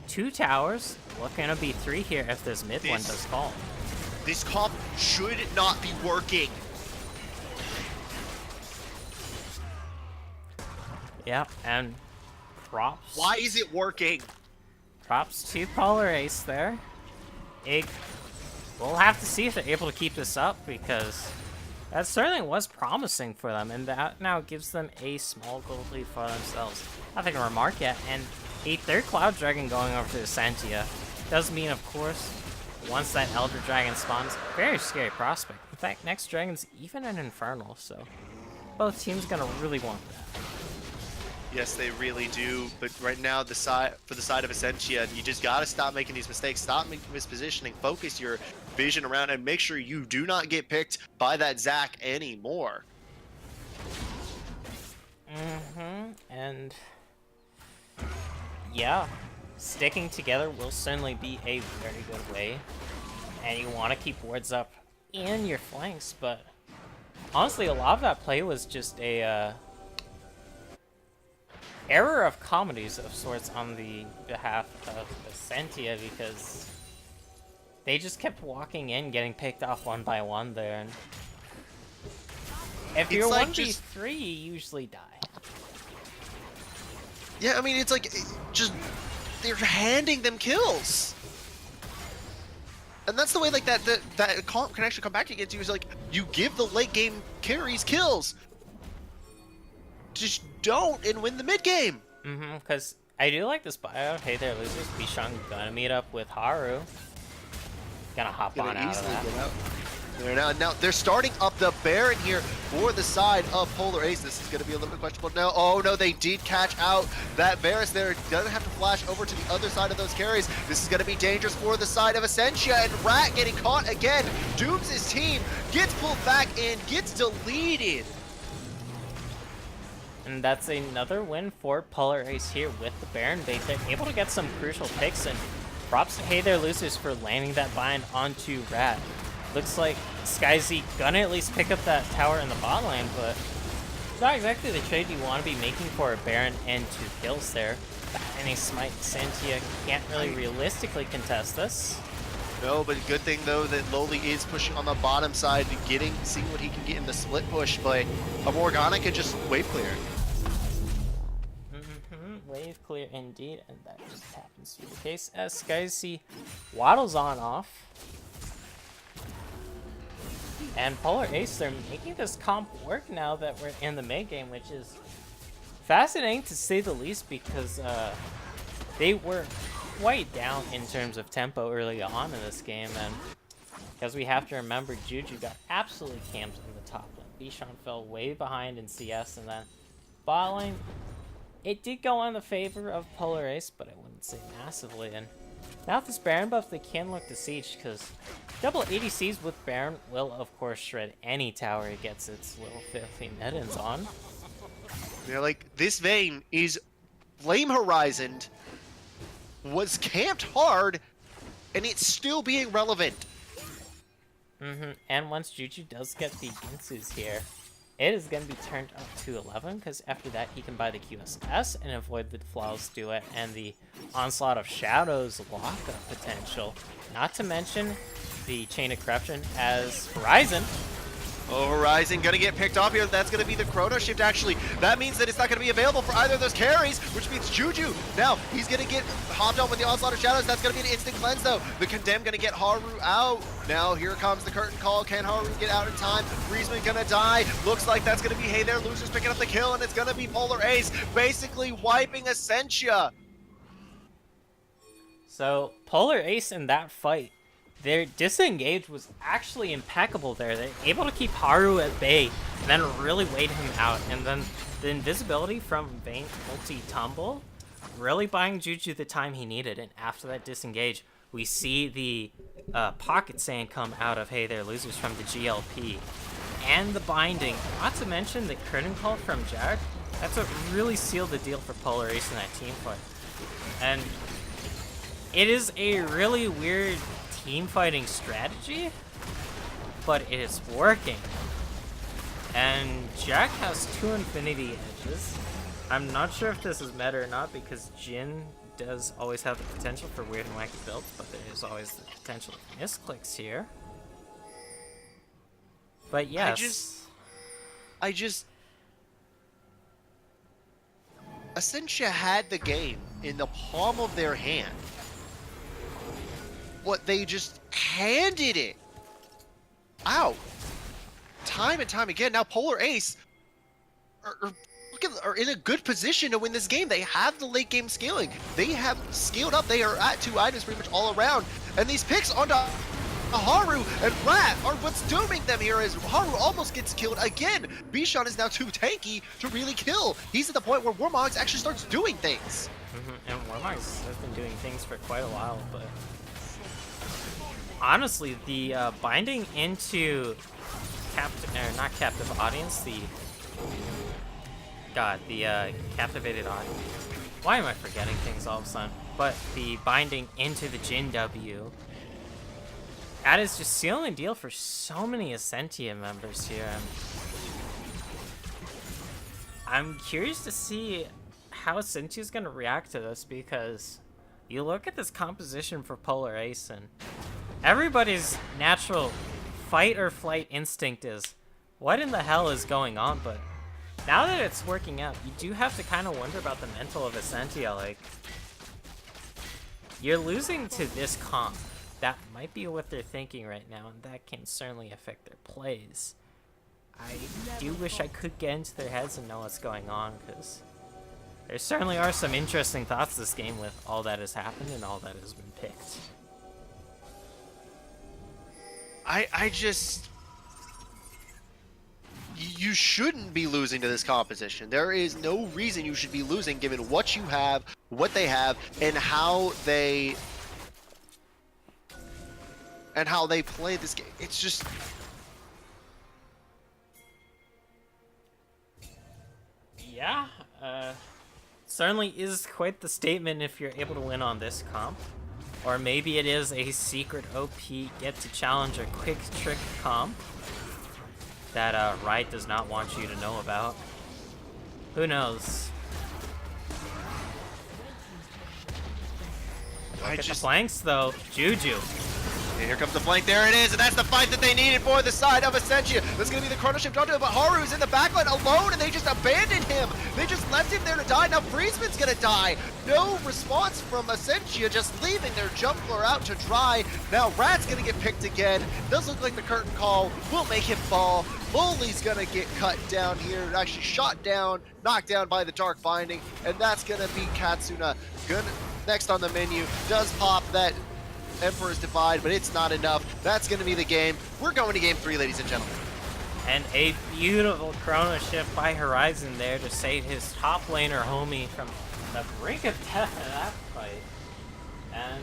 2 towers. What gonna be 3 here if this mid one does fall? This comp should not be working. Yeah, and props. Why is it working? Props to Polar Ace there. We'll have to see if they're able to keep this up, because that certainly was promising for them, and that now gives them a small gold lead for themselves. Nothing to remark yet, and a 3rd Cloud Dragon going over to Ascentia does mean, of course, once that Elder Dragon spawns, very scary prospect. In fact, next Dragon's even an Infernal, so both teams gonna really want that. Yes, they really do. But right now, for the side of Ascentia, you just gotta stop making these mistakes. Stop making mispositioning. Focus your vision around and make sure you do not get picked by that Zac anymore. And yeah, sticking together will certainly be a very good way. And you want to keep wards up in your flanks, but honestly, a lot of that play was just a error of comedies of sorts on the behalf of Ascentia, because they just kept walking in, getting picked off one by one there. And if you're like 1v3, you usually die. Yeah, I mean, it's like, just, they're handing them kills. And that's the way, like, that comp can actually come back against you, is like, you give the late game carries kills. Just don't and win the mid game. Because I do like this buyout. Hey there, losers. Bishan gonna meet up with Haru. Gonna hop on out of that. Now they're starting up the Baron here for the side of Polar Ace. This is going to be a little bit questionable. No, oh no, they did catch out that Varus there. Doesn't have to flash over to the other side of those carries. This is going to be dangerous for the side of Ascentia, and Rat getting caught again. Dooms his team, gets pulled back and gets deleted. And that's another win for Polar Ace here with the Baron bait. They're able to get some crucial picks, and props to Hey There Losers for landing that bind onto Rat. Looks like SkyZ gonna at least pick up that tower in the bot lane, but it's not exactly the trade you want to be making for a Baron and 2 kills there. Any Smite Ascentia can't really realistically contest this. No, but good thing though that Lowly is pushing on the bottom side, seeing what he can get in the split push, but a Morgana can just wave clear. Wave clear indeed, and that just happens to be the case as SkyZ waddles on off. And Polar Ace, they're making this comp work now that we're in the mid game, which is fascinating to say the least, because they were quite down in terms of tempo early on in this game, and because we have to remember Juju got absolutely camped in the top lane. Bishan fell way behind in CS, and then bot lane, it did go in the favor of Polar Ace, but I wouldn't say massively. And now with this Baron buff, they can look to siege, because double ADCs with Baron will, of course, shred any tower it gets its little filthy net-ins on. Yeah, like, this Vayne is Flame Horizoned, was camped hard, and it's still being relevant. And once Juju does get the Ginsus here, it is going to be turned up to 11, because after that he can buy the QSS and avoid the Flawless Duet and the Onslaught of Shadows lockup potential. Not to mention the Chain of Corruption as Horizon. Oh, Horizon gonna get picked off here. That's gonna be the Chrono Shift, actually. That means that it's not gonna be available for either of those carries, which means Juju. Now, he's gonna get hopped on with the Onslaught of Shadows. That's gonna be an instant cleanse, though. The Condemn gonna get Haru out. Now, here comes the curtain call. Can Haru get out in time? Friesman gonna die. Looks like that's gonna be Hey There Losers picking up the kill, and it's gonna be Polar Ace basically wiping Ascentia. So, Polar Ace in that fight, their disengage was actually impeccable there. They're able to keep Haru at bay and then really wait him out. And then the invisibility from Vayne multi-tumble really buying Juju the time he needed. And after that disengage, we see the pocket sand come out of Hey There Losers from the GLP. And the binding, not to mention the curtain call from Jared. That's what really sealed the deal for Polar Ace in that team fight. And it is a really weird team fighting strategy, but it is working. And Jack has 2 Infinity Edges. I'm not sure if this is meta or not, because Jhin does always have the potential for weird and wacky builds, but there is always the potential of misclicks here. But yes. I just Ascentia had the game in the palm of their hand. What they just handed it out time and time again. Now Polar Ace are in a good position to win this game. They have the late game scaling. They have scaled up. They are at 2 items pretty much all around. And these picks onto Haru and Rat are what's dooming them here as Haru almost gets killed again. Bishan is now too tanky to really kill. He's at the point where Warmogs actually starts doing things. And Warmogs has been doing things for quite a while, but honestly, the binding into not captive audience, the captivated audience. Why am I forgetting things all of a sudden? But the binding into the Jin W. That is just sealing the deal for so many Ascentia members here. I'm curious to see how Ascentia is going to react to this, because you look at this composition for Polar Ace and everybody's natural fight or flight instinct is, what in the hell is going on? But now that it's working out, you do have to kind of wonder about the mental of Ascentia. Like, you're losing to this comp. That might be what they're thinking right now, and that can certainly affect their plays. I do wish I could get into their heads and know what's going on, because there certainly are some interesting thoughts this game with all that has happened and all that has been picked. I just... You shouldn't be losing to this composition. There is no reason you should be losing given what you have, what they have, and how they play this game. It's just... Yeah, certainly is quite the statement if you're able to win on this comp. Or maybe it is a secret OP get to challenge a quick trick comp that Riot does not want you to know about. Who knows? Look at the flanks though. Juju. And here comes the flank, there it is, and that's the fight that they needed for the side of Ascentia. That's going to be the chrono shift onto it, but Haru's in the backline alone, and they just abandoned him. They just left him there to die. Now Friesman's going to die. No response from Ascentia, just leaving their Jumpler out to dry. Now Rat's going to get picked again. Does look like the curtain call will make him fall. Bully's going to get cut down here, actually shot down, knocked down by the Dark Binding, and that's going to be Katsuna. Good. Next on the menu, does pop that Emperor's Divide, but it's not enough. That's going to be the game. We're going to game 3, ladies and gentlemen. And a beautiful chrono shift by Horizon there to save his top laner homie from the brink of death in that fight. And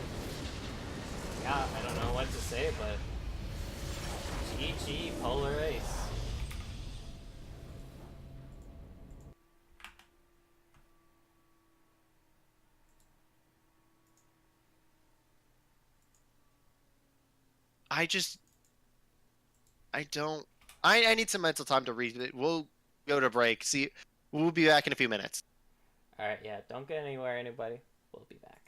yeah, I don't know what to say, but GG Polar Ace. I need some mental time to read it. We'll go to break. See, we'll be back in a few minutes. All right, yeah, don't get anywhere, anybody. We'll be back.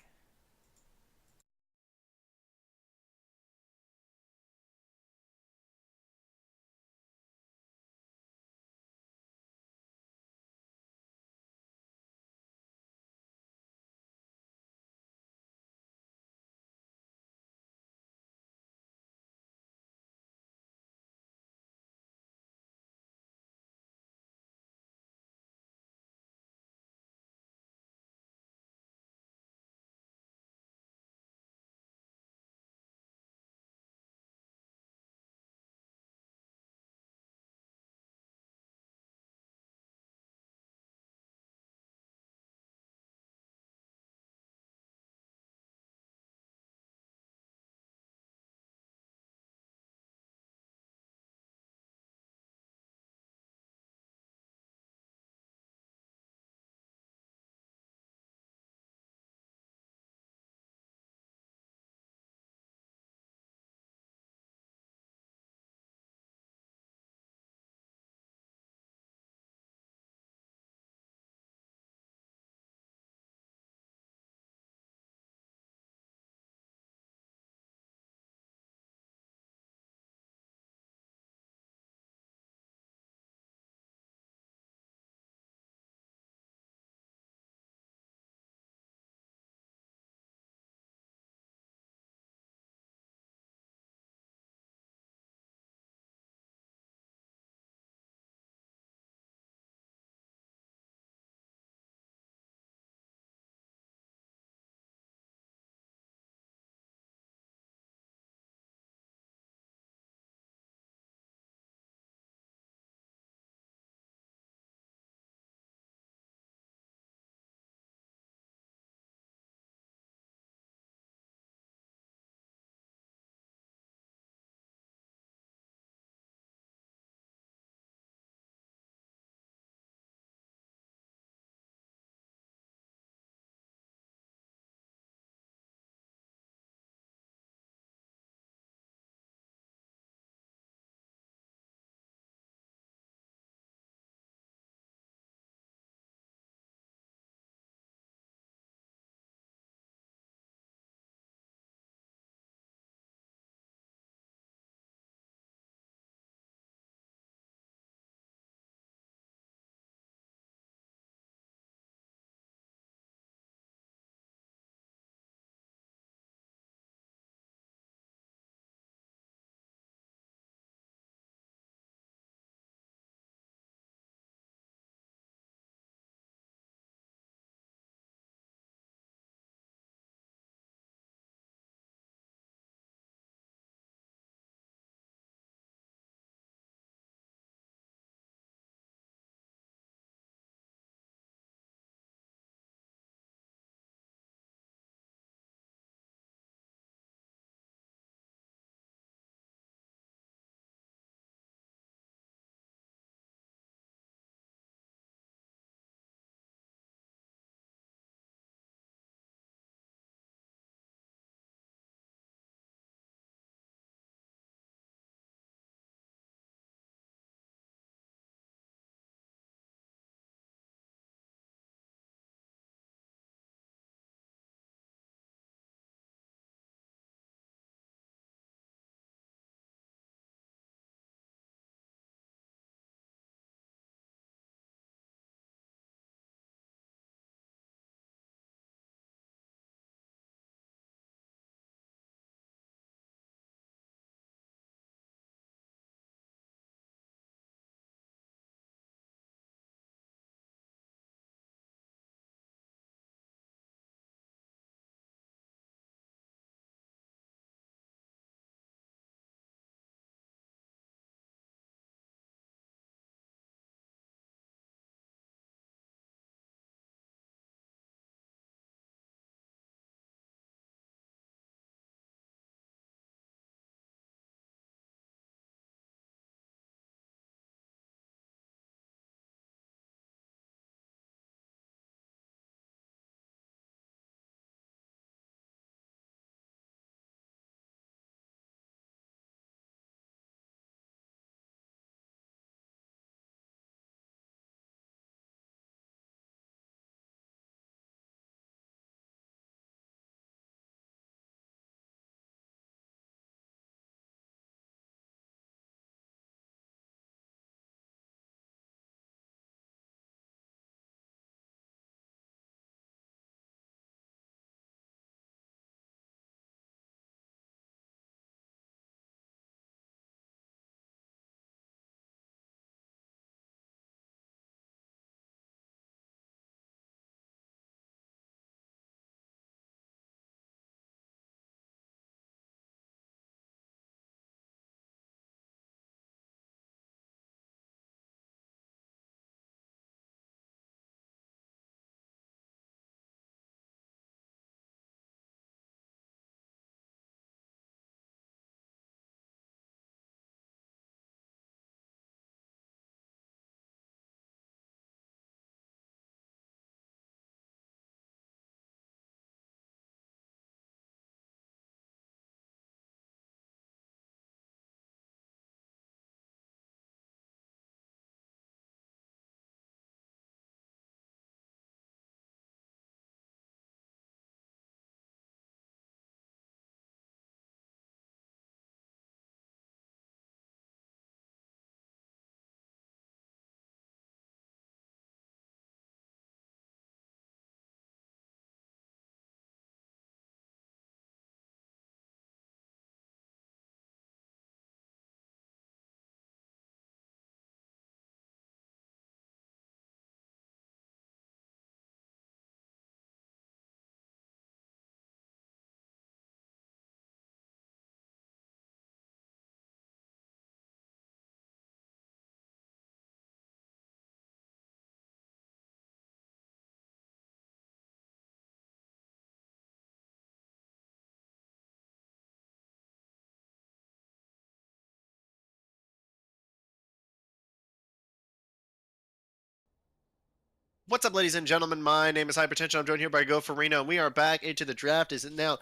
What's up, ladies and gentlemen? My name is Hypertension. I'm joined here by Go Farino, and we are back into the draft. Is it now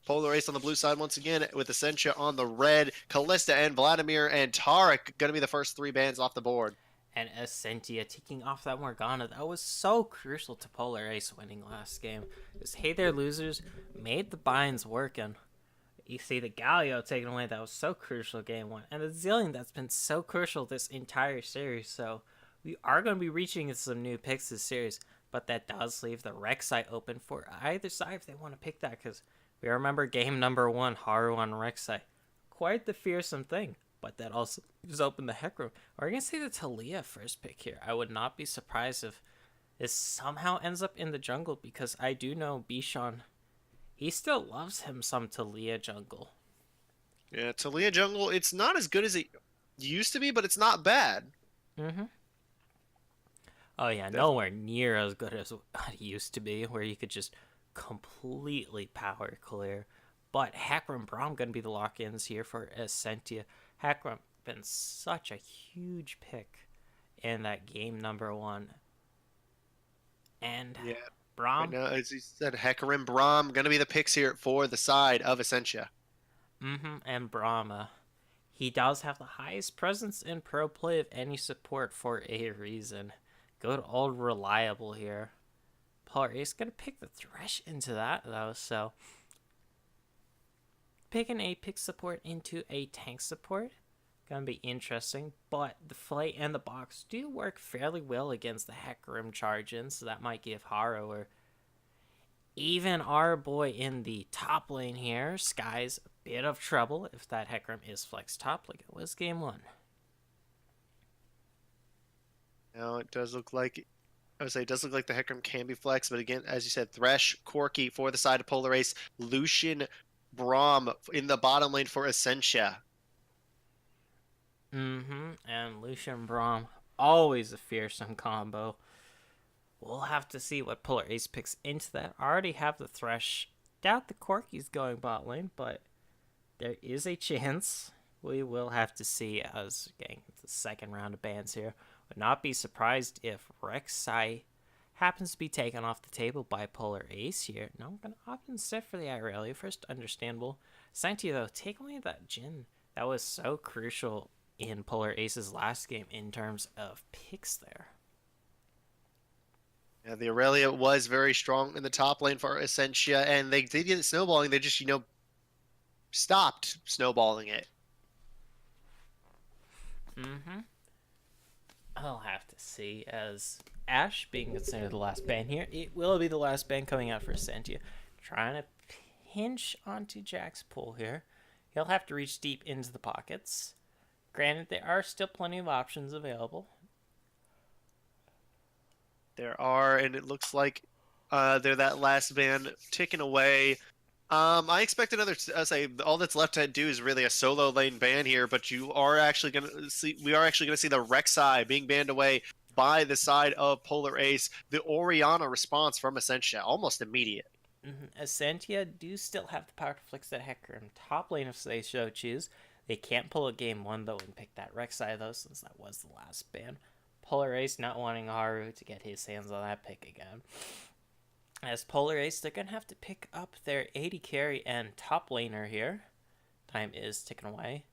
Polar Ace on the blue side once again with Ascentia on the red, Callista and Vladimir and Tarek going to be the first three bands off the board. And Ascentia taking off that Morgana. That was so crucial to Polar Ace winning last game. Because Hey There Losers made the binds working. You see the Galio taken away. That was so crucial game one. And the Zillion that's been so crucial this entire series. So we are going to be reaching some new picks this series. But that does leave the Rek'Sai open for either side if they want to pick that. Because we remember game number one, Haru on Rek'Sai. Quite the fearsome thing. But that also leaves open the Hecarim. Are you going to see the Talia first pick here? I would not be surprised if this somehow ends up in the jungle, because I do know Bishan, he still loves him some Talia jungle. Yeah, Talia jungle, it's not as good as it used to be, but it's not bad. Mm-hmm. Oh yeah, Definitely. nowhere near as good as it used to be, where you could just completely power clear. But Hecarim Braum going to be the lock-ins here for Ascentia. Hecarim been such a huge pick in that game number one. And Yeah, right Braum, now, as you said, Hecarim Braum going to be the picks here for the side of Ascentia. and Brahma, he does have the highest presence in pro play of any support for a reason. Good old reliable here. Polar Ace going to pick the Thresh into that, though, so picking a pick support into a tank support gonna be interesting, but the Flay and the box do work fairly well against the Hecarim charge-in, so that might give Haro or even our boy in the top lane here, Sky's, a bit of trouble if that Hecarim is flex top like it was game one. Now it does look like I would say it does look like the Hecarim can be flexed, but again, as you said, Thresh, Corki for the side of Polar Ace, Lucian, Braum in the bottom lane for Ascentia. And Lucian Braum, always a fearsome combo. We'll have to see what Polar Ace picks into that. I already have the Thresh. Doubt the Corki's going bot lane, but there is a chance. We will have to see as getting the second round of bans here. Would not be surprised if Rek'Sai happens to be taken off the table by Polar Ace here. No, I'm going to opt instead for the Irelia. First, understandable. Ascentia, though, take away that Jhin. That was so crucial in Polar Ace's last game in terms of picks there. Yeah, the Aurelia was very strong in the top lane for Ascentia, and they did get it snowballing. They just, stopped snowballing it. I'll have to see, as Ashe being considered the last ban here. It will be the last ban coming out for Ascentia. Trying to pinch onto Jack's pull here. He'll have to reach deep into the pockets. Granted, there are still plenty of options available. There are, and it looks like they're that last ban ticking away. I expect another. I say all that's left to do is really a solo lane ban here, but we are actually going to see the Rek'Sai being banned away by the side of Polar Ace. The Orianna response from Ascentia almost immediate. Ascentia do still have the power to flex that Hecarim top lane if they so choose. They can't pull a game one though and pick that Rek'Sai though, since that was the last ban. Polar Ace not wanting Haru to get his hands on that pick again. As Polar Ace, they're going to have to pick up their AD carry and top laner here. Time is ticking away.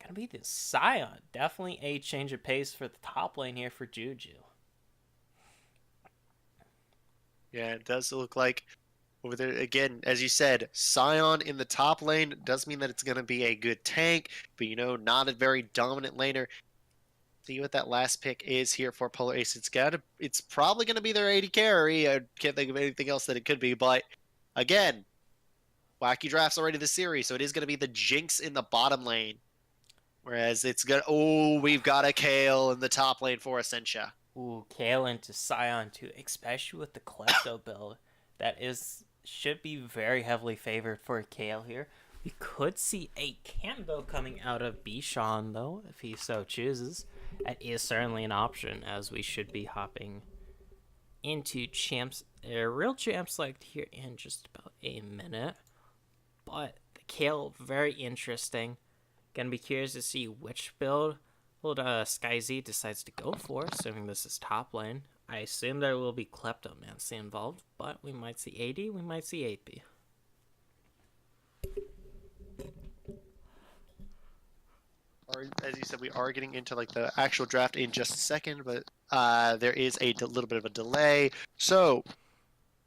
Gonna be the Scion. Definitely a change of pace for the top lane here for Juju. Yeah, it does look like over there again, as you said, Scion in the top lane does mean that it's going to be a good tank, but not a very dominant laner. See what that last pick is here for Polar Ace. It's probably going to be their AD carry. I can't think of anything else that it could be, but again, wacky drafts already this series, so it is going to be the Jinx in the bottom lane. Whereas we've got a Kale in the top lane for Ascentia. Ooh, Kale into Scion too, especially with the Klepto build. That should be very heavily favored for Kale here. We could see a Cambo coming out of Bishan, though, if he so chooses. That is certainly an option, as we should be hopping into real champs select here in just about a minute. But the Kale, very interesting. Gonna be curious to see which build Sky Z decides to go for, assuming this is top lane. I assume there will be Kleptomancy involved, but we might see AD, we might see AP. As you said, we are getting into like the actual draft in just a second, but there is a little bit of a delay. So,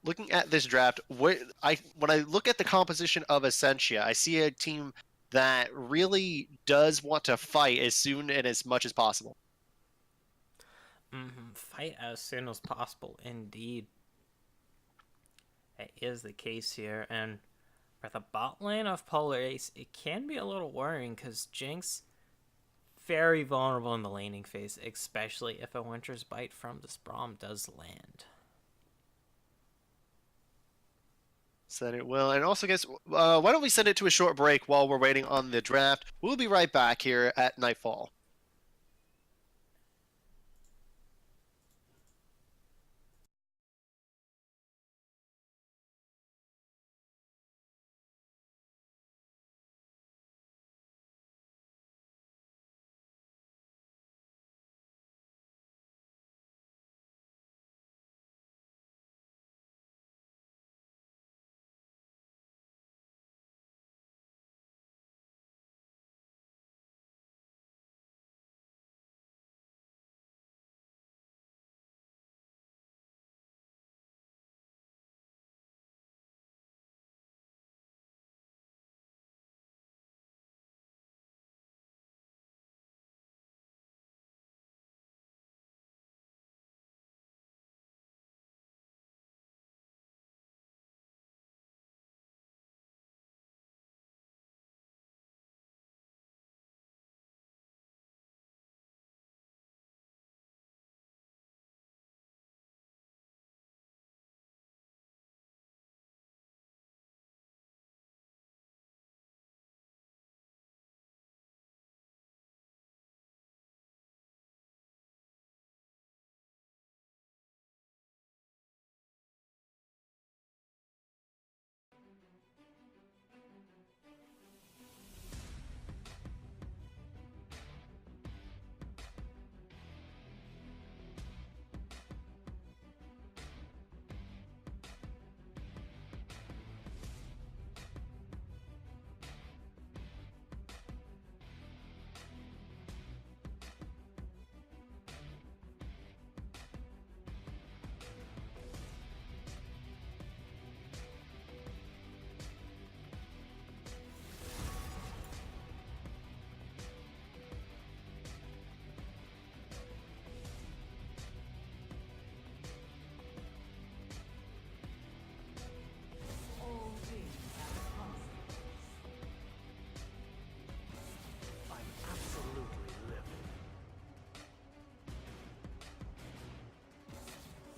looking at this draft, when I look at the composition of Ascentia, I see a team that really does want to fight as soon and as much as possible. Fight as soon as possible, indeed. That is the case here, and for the bot lane of Polar Ace, it can be a little worrying because Jinx very vulnerable in the laning phase, especially if a Winter's Bite from this Braum does land. Said it will, and also, guess why don't we send it to a short break while we're waiting on the draft? We'll be right back here at Nightfall.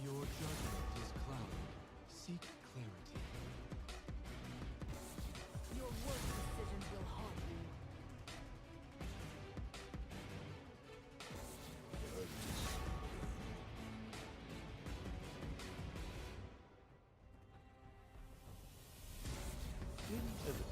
Your judgment is clouded. Seek clarity. Your worst decisions will haunt you. Inevitably.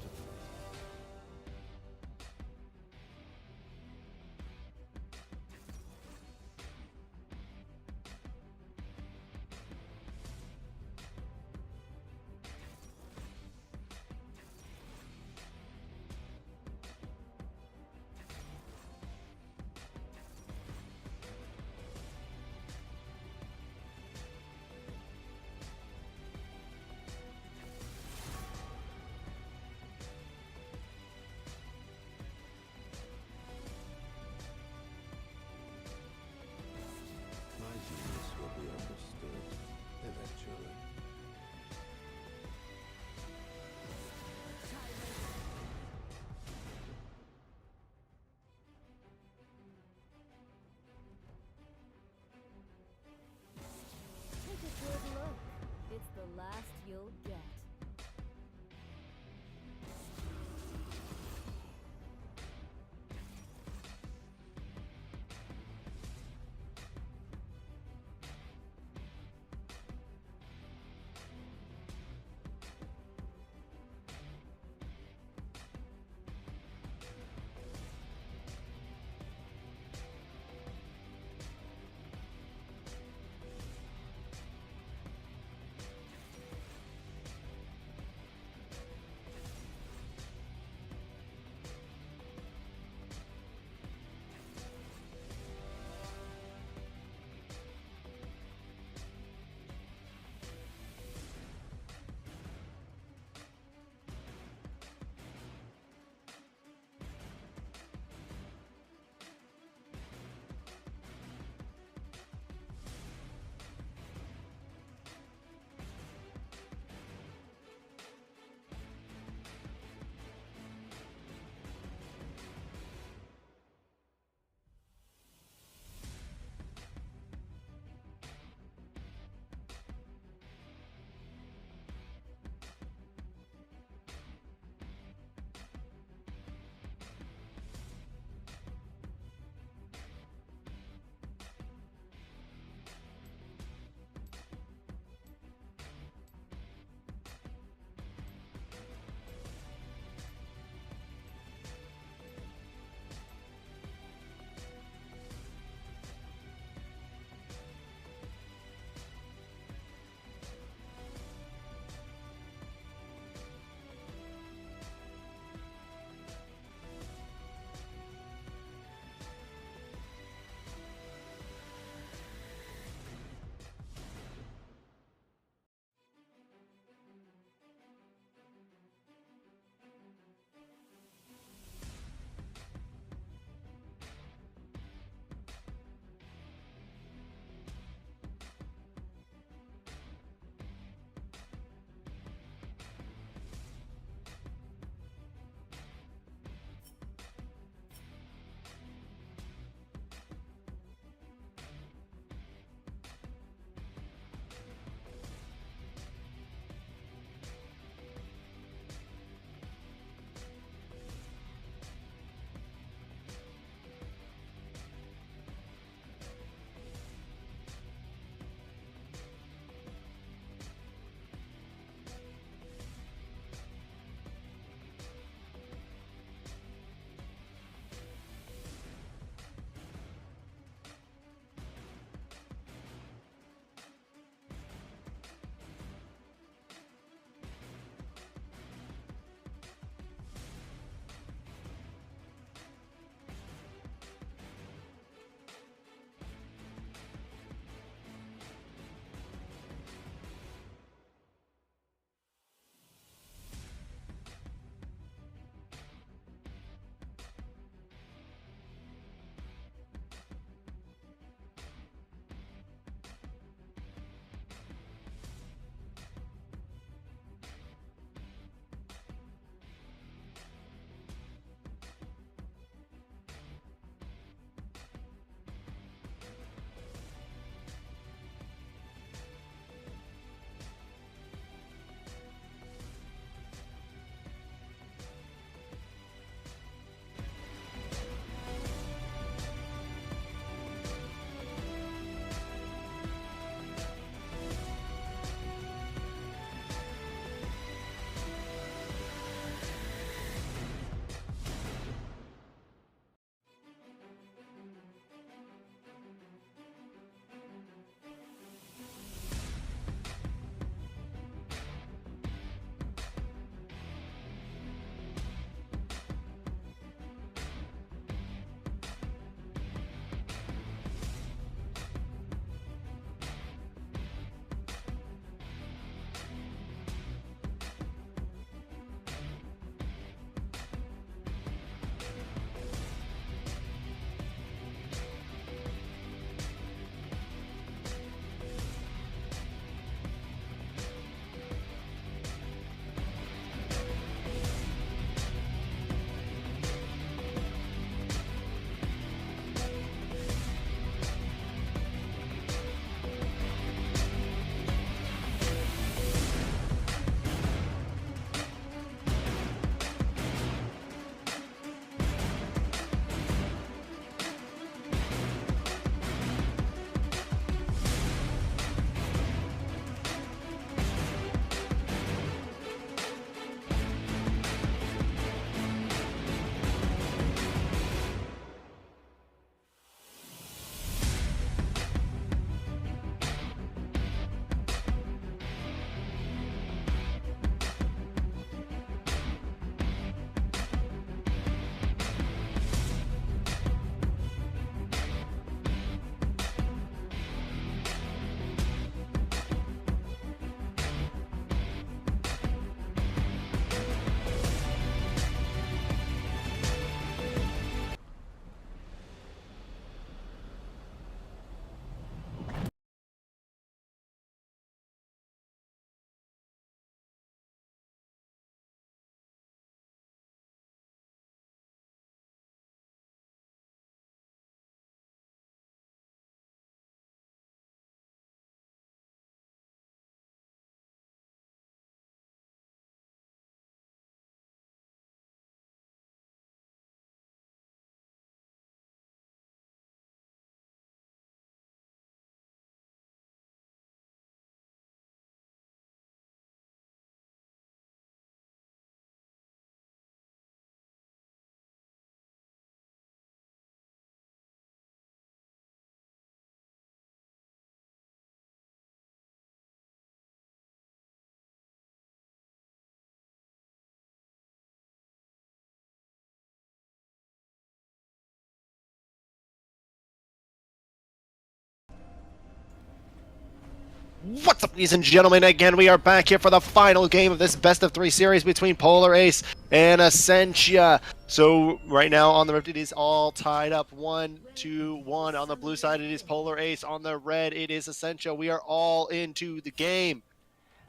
What's up, ladies and gentlemen? Again, we are back here for the final game of this best of 3 series between Polar Ace and Ascentia. So right now on the Rift, it is all tied up 1-1. On the blue side, it is Polar Ace. On the red, it is Ascentia. We are all into the game.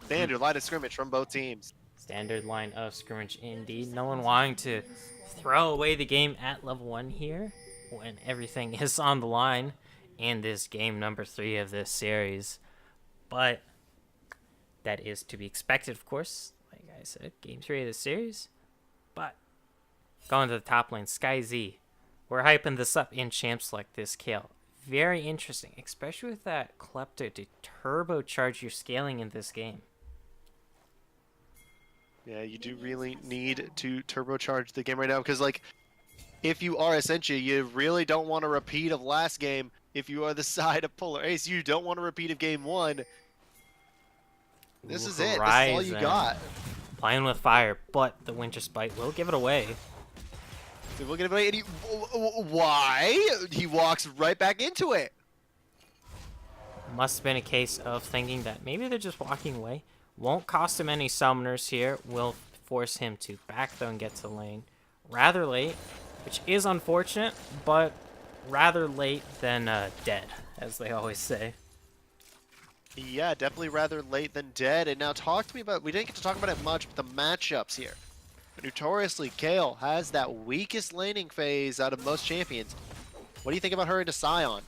Standard line of scrimmage from both teams. Standard line of scrimmage indeed. No one wanting to throw away the game at level 1 here when everything is on the line in this game number 3 of this series. But that is to be expected, of course. Like I said, game 3 of the series. But going to the top lane, Sky Z. We're hyping this up in champs like this, Kale. Very interesting, especially with that Klepto to turbocharge your scaling in this game. Yeah, you do really need to turbocharge the game right now because, like, if you are Ascentia, you really don't want a repeat of last game. If you are the side of Polar Ace, you don't want a repeat of game 1. This is it. This is all you got. Playing with fire, but the Winter Spite will give it away. We'll get it away, and why? He walks right back into it. Must have been a case of thinking that maybe they're just walking away. Won't cost him any summoners here. Will force him to back though and get to lane rather late, which is unfortunate, but rather late than dead, as they always say. Yeah, definitely rather late than dead. And now talk to me about, we didn't get to talk about it much, but the matchups here. Notoriously, Kale has that weakest laning phase out of most champions. What do you think about her into Scion?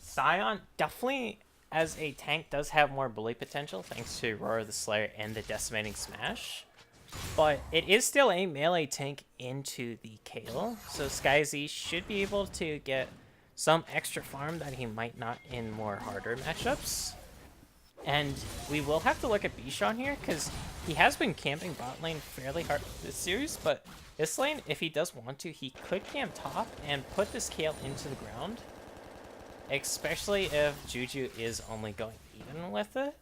Scion definitely, as a tank, does have more bully potential thanks to Roar the Slayer and the Decimating Smash. But it is still a melee tank into the Kale, so SkyZ should be able to get some extra farm that he might not in more harder matchups. And we will have to look at Bishan here, because he has been camping bot lane fairly hard this series, but this lane, if he does want to, he could camp top and put this Kale into the ground, especially if Juju is only going even with it.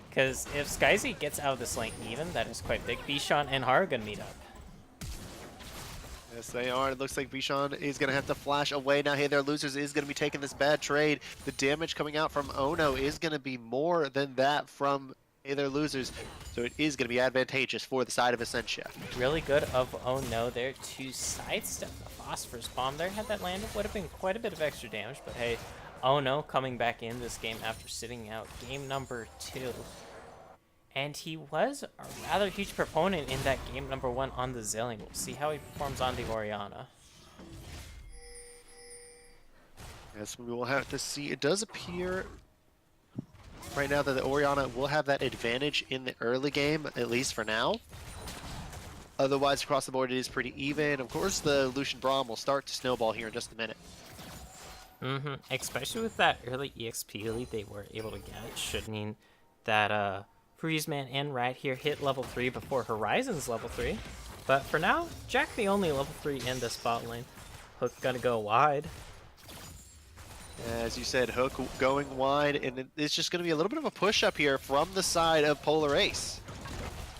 Because if SkyZ gets out of this lane even, that is quite big. Bishan and Har are going to meet up. Yes, they are. It looks like Bishan is going to have to flash away. Now, hey there, losers is going to be taking this bad trade. The damage coming out from Ono is going to be more than that from hey there, losers. So it is going to be advantageous for the side of Ascentia. Really good of Oh No there to sidestep the Phosphorus Bomb there. Had that landed, would have been quite a bit of extra damage. But hey, Oh No coming back in this game after sitting out game number 2. And he was a rather huge proponent in that game number 1 on the Zillion. We'll see how he performs on the Orianna. Yes, we will have to see. It does appear right now that the Orianna will have that advantage in the early game, at least for now. Otherwise, across the board, it is pretty even. Of course, the Lucian Braum will start to snowball here in just a minute. Especially with that early EXP lead they were able to get. It should mean that Freezeman and Riot here hit level 3 before Horizon's level 3. But for now, Jack the only level 3 in the spot lane. Hook gonna go wide. As you said, Hook going wide, and it's just going to be a little bit of a push up here from the side of Polar Ace.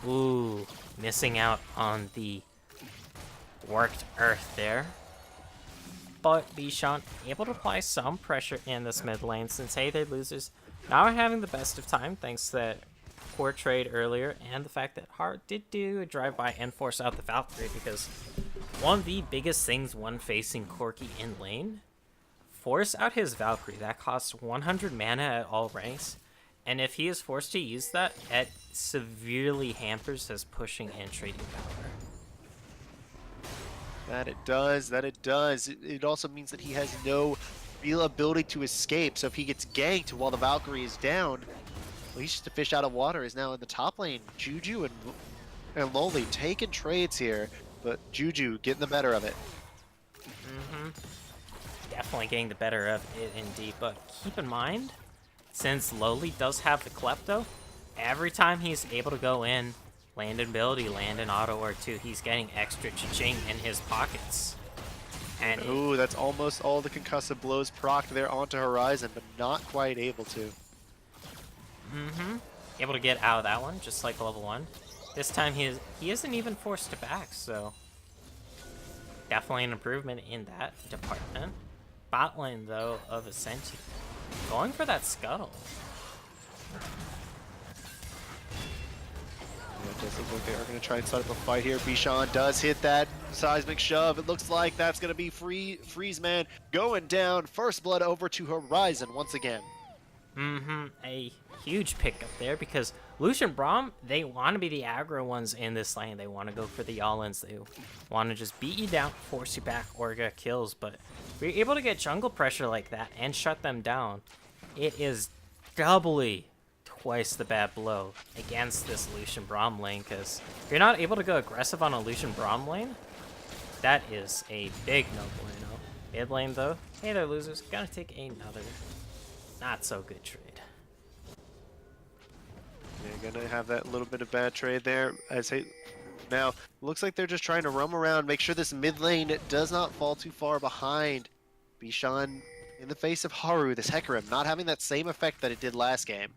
Ooh, missing out on the worked Earth there. But Bishan able to apply some pressure in this mid lane since hey, they're losers. Now we're having the best of time thanks to that poor trade earlier and the fact that Hart did do a drive-by and force out the Valkyrie, because one of the biggest things when facing Corki in lane, force out his Valkyrie. That costs 100 mana at all ranks, and if he is forced to use that, it severely hampers his pushing and trading power. That it does, that it does. It also means that he has no real ability to escape, so if he gets ganked while the Valkyrie is down, well, he's just a fish out of water. Is now in the top lane. Juju and Lowly taking trades here, but Juju getting the better of it. Definitely getting the better of it indeed, but keep in mind, since Lowly does have the Klepto, every time he's able to go in, land in ability, land in auto or 2, he's getting extra cha-ching in his pockets. And ooh, that's almost all the concussive blows proc there onto Horizon, but not quite able to. Able to get out of that one, just like level 1. This time he isn't even forced to back, so definitely an improvement in that department. Bot lane, though, of Ascentia. Going for that Scuttle. It does look like they are going to try and start up a fight here. Bishan does hit that seismic shove. It looks like that's going to be Freeze Man going down. First blood over to Horizon once again. A huge pickup there because Lucian Braum, they want to be the aggro ones in this lane. They want to go for the all-ins. They want to just beat you down, force you back, or get kills. But we're able to get jungle pressure like that and shut them down. It is doubly twice the bad blow against this Lucian Braum lane, because if you're not able to go aggressive on a Lucian Braum lane, that is a big no-bueno. Mid lane though, hey there losers, gonna take another not so good trade. They're gonna have that little bit of bad trade there. Now looks like they're just trying to roam around, make sure this mid lane does not fall too far behind. Bishan in the face of Haru, this Hecarim, not having that same effect that it did last game.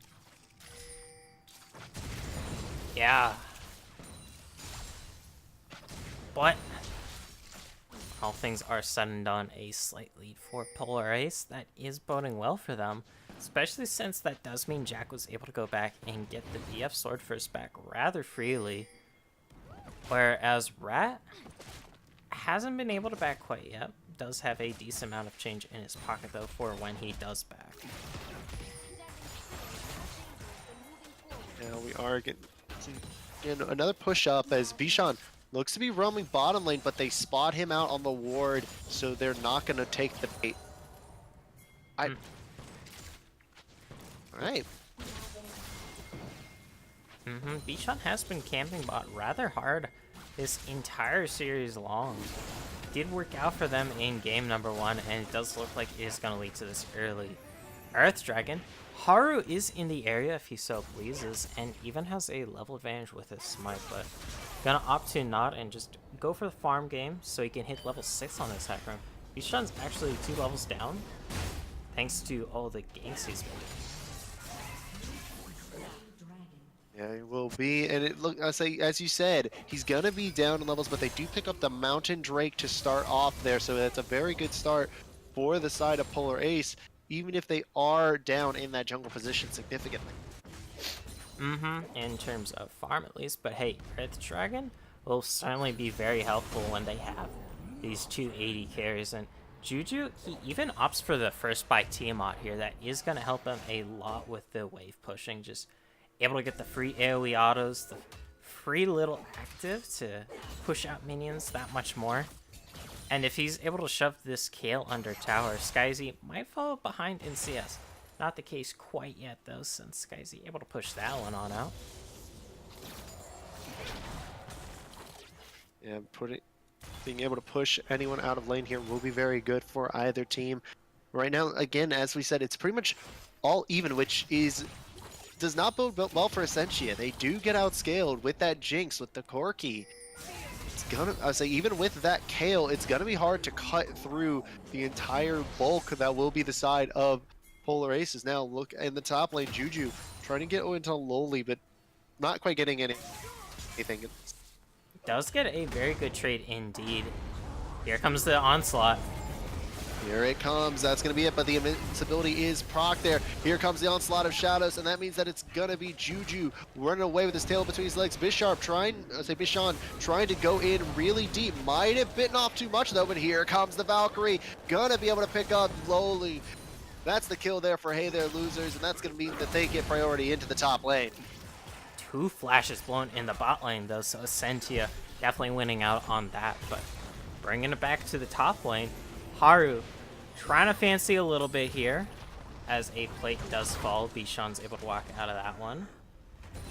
Yeah. But all things are said and done, a slight lead for Polar Ace. That is boding well for them, especially since that does mean Jack was able to go back and get the BF Sword first back rather freely, whereas Rat hasn't been able to back quite yet. Does have a decent amount of change in his pocket though for when he does back. Now we are getting another push up as Bishan looks to be roaming bottom lane, but they spot him out on the ward, so they're not going to take the bait. Alright. Bishan has been camping bot rather hard this entire series long. Did work out for them in game number 1, and it does look like it is going to lead to this early Earth Dragon. Haru is in the area if he so pleases, and even has a level advantage with his smite, but gonna opt to not and just go for the farm game so he can hit level 6 on this Hecarim. Bishan's actually 2 levels down, thanks to all the ganks he's been doing. Yeah, he will be, and I say, as you said, he's gonna be down in levels, but they do pick up the Mountain Drake to start off there, so that's a very good start for the side of Polar Ace, even if they are down in that jungle position significantly. In terms of farm at least, but hey, Earth Dragon will certainly be very helpful when they have these 280 carries, and Juju, he even opts for the first by Tiamat here. That is going to help them a lot with the wave pushing, just able to get the free AoE autos, the free little active to push out minions that much more. And if he's able to shove this Kale under tower, Skyzy might fall behind in CS. Not the case quite yet though, since Skyzy able to push that one on out. Yeah, being able to push anyone out of lane here will be very good for either team. Right now, again, as we said, it's pretty much all even, which does not bode well for Ascentia. They do get outscaled with that Jinx, with the Corki. I would say even with that Kale, it's gonna be hard to cut through the entire bulk that will be the side of Polar Aces. Now look in the top lane, Juju trying to get into Loli, but not quite getting anything. Does get a very good trade indeed. Here comes the onslaught. Here it comes. That's going to be it, but the invincibility is proc there. Here comes the onslaught of shadows, and that means that it's going to be Juju running away with his tail between his legs. Bishan trying to go in really deep. Might have bitten off too much, though, but here comes the Valkyrie. Gonna be able to pick up Loli. That's the kill there for Hey There Losers, and that's going to mean that they get priority into the top lane. 2 flashes blown in the bot lane, though, so Ascentia definitely winning out on that, but bringing it back to the top lane. Haru trying to fancy a little bit here as a plate does fall. Bishan's able to walk out of that one.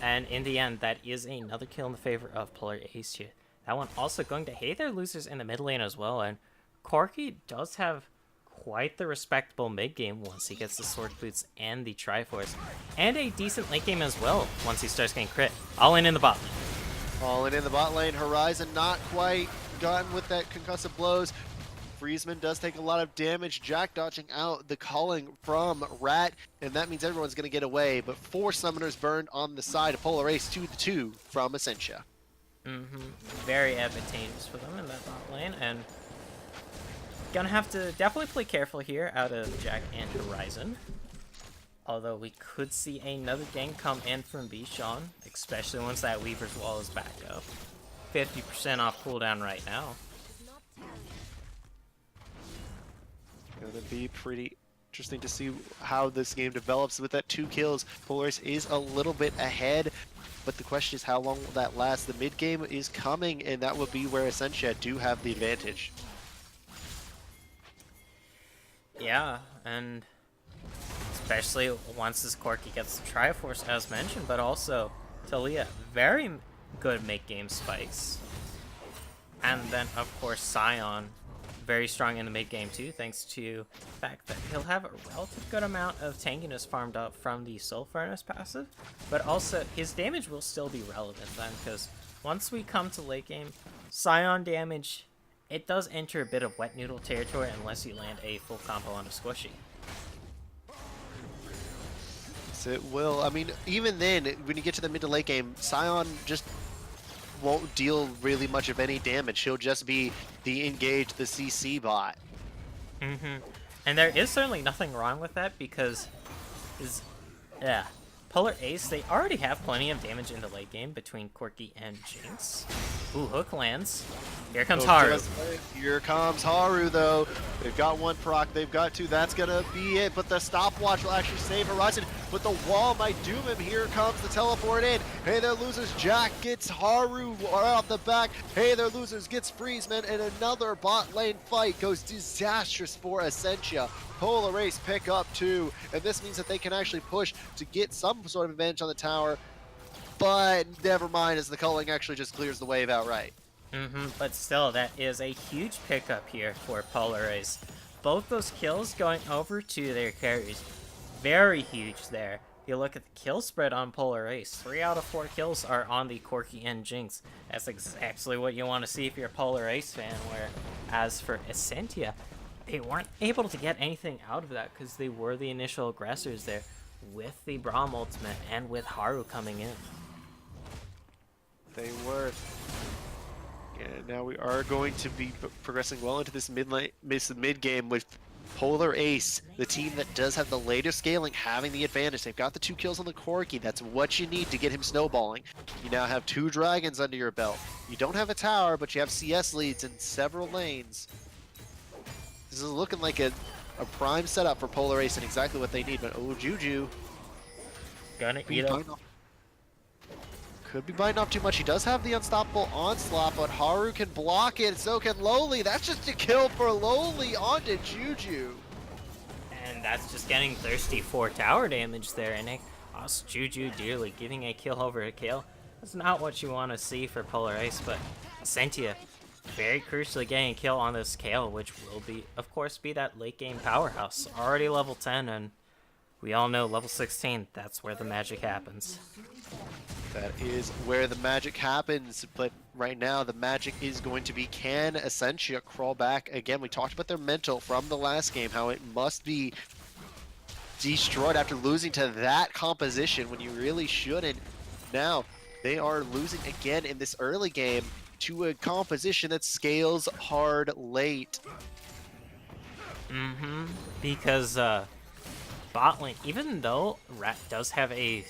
And in the end, that is another kill in the favor of Polar Ace here. That one also going to Hey There Losers in the mid lane as well. And Corki does have quite the respectable mid game once he gets the Sword Boots and the Triforce. And a decent late game as well once he starts getting crit. All in the bot lane. All in the bot lane. Horizon not quite gotten with that concussive blows. Freezeman does take a lot of damage. Jack dodging out the calling from Rat, and that means everyone's going to get away, but 4 summoners burned on the side of Polar Ace, 2-2 from Ascentia. Very advantageous for them in that bot lane, and gonna have to definitely play careful here out of Jack and Horizon. Although we could see another gank come in from Bichon, especially once that Weaver's Wall is back up. 50% off cooldown right now. Gonna be pretty interesting to see how this game develops. With that 2 kills, Polaris is a little bit ahead, but the question is how long will that last? The mid game is coming, and that will be where Ascentia do have the advantage. Yeah, and especially once this Corki gets the Triforce, as mentioned, but also Talia, very good mid-game spikes. And then, of course, Scion, very strong in the mid-game too, thanks to the fact that he'll have a relative good amount of tankiness farmed up from the Soul Furnace passive, but also his damage will still be relevant then, because once we come to late game, Scion damage, it does enter a bit of wet noodle territory unless you land a full combo on a squishy. It will. I mean, even then, when you get to the mid to late game, Scion just won't deal really much of any damage. He'll just be the engage, the CC bot. And there is certainly nothing wrong with that because, Polar Ace, they already have plenty of damage in the late game between Corki and Jinx. Ooh, hook lands. Here comes Haru. Here comes Haru, though. They've got 1 proc, they've got 2. That's gonna be it. But the stopwatch will actually save Horizon. But the wall might doom him. Here comes the teleport in. Hey there, losers. Jack gets Haru off the back. Hey there, losers. Gets Freezeman. And another bot lane fight goes disastrous for Ascentia. Polar Ace pick up 2. And this means that they can actually push to get some sort of advantage on the tower. But never mind, as the culling actually just clears the wave outright. But still, that is a huge pickup here for Polar Ace. Both those kills going over to their carries. Very huge there. If you look at the kill spread on Polar Ace, 3 out of 4 kills are on the Corki and Jinx. That's exactly what you want to see if you're a Polar Ace fan, where as for Ascentia, they weren't able to get anything out of that because they were the initial aggressors there with the Braum ultimate and with Haru coming in. They were. And now we are going to be progressing well into this mid game with Polar Ace, the team that does have the later scaling, having the advantage. They've got the 2 kills on the Corki. That's what you need to get him snowballing. You now have 2 dragons under your belt. You don't have a tower, but you have CS leads in several lanes. This is looking like a prime setup for Polar Ace and exactly what they need. But oh, Juju. Gonna eat up. Could be biting off too much. He does have the unstoppable onslaught, but Haru can block it. So can Lowly. That's just a kill for Lowly onto Juju. And that's just getting thirsty for tower damage there, and it costs Juju dearly. Getting a kill over a kill. That's not what you want to see for Polar Ace, but Ascentia very crucially getting a kill on this Kale, which will be, of course, be that late game powerhouse. Already level 10, and we all know level 16, that's where the magic happens. That is where the magic happens, but right now the magic is going to be, can Ascentia crawl back again? We talked about their mental from the last game, how it must be destroyed after losing to that composition when you really shouldn't. Now, they are losing again in this early game to a composition that scales hard late. Because bot lane, even though Rat does have a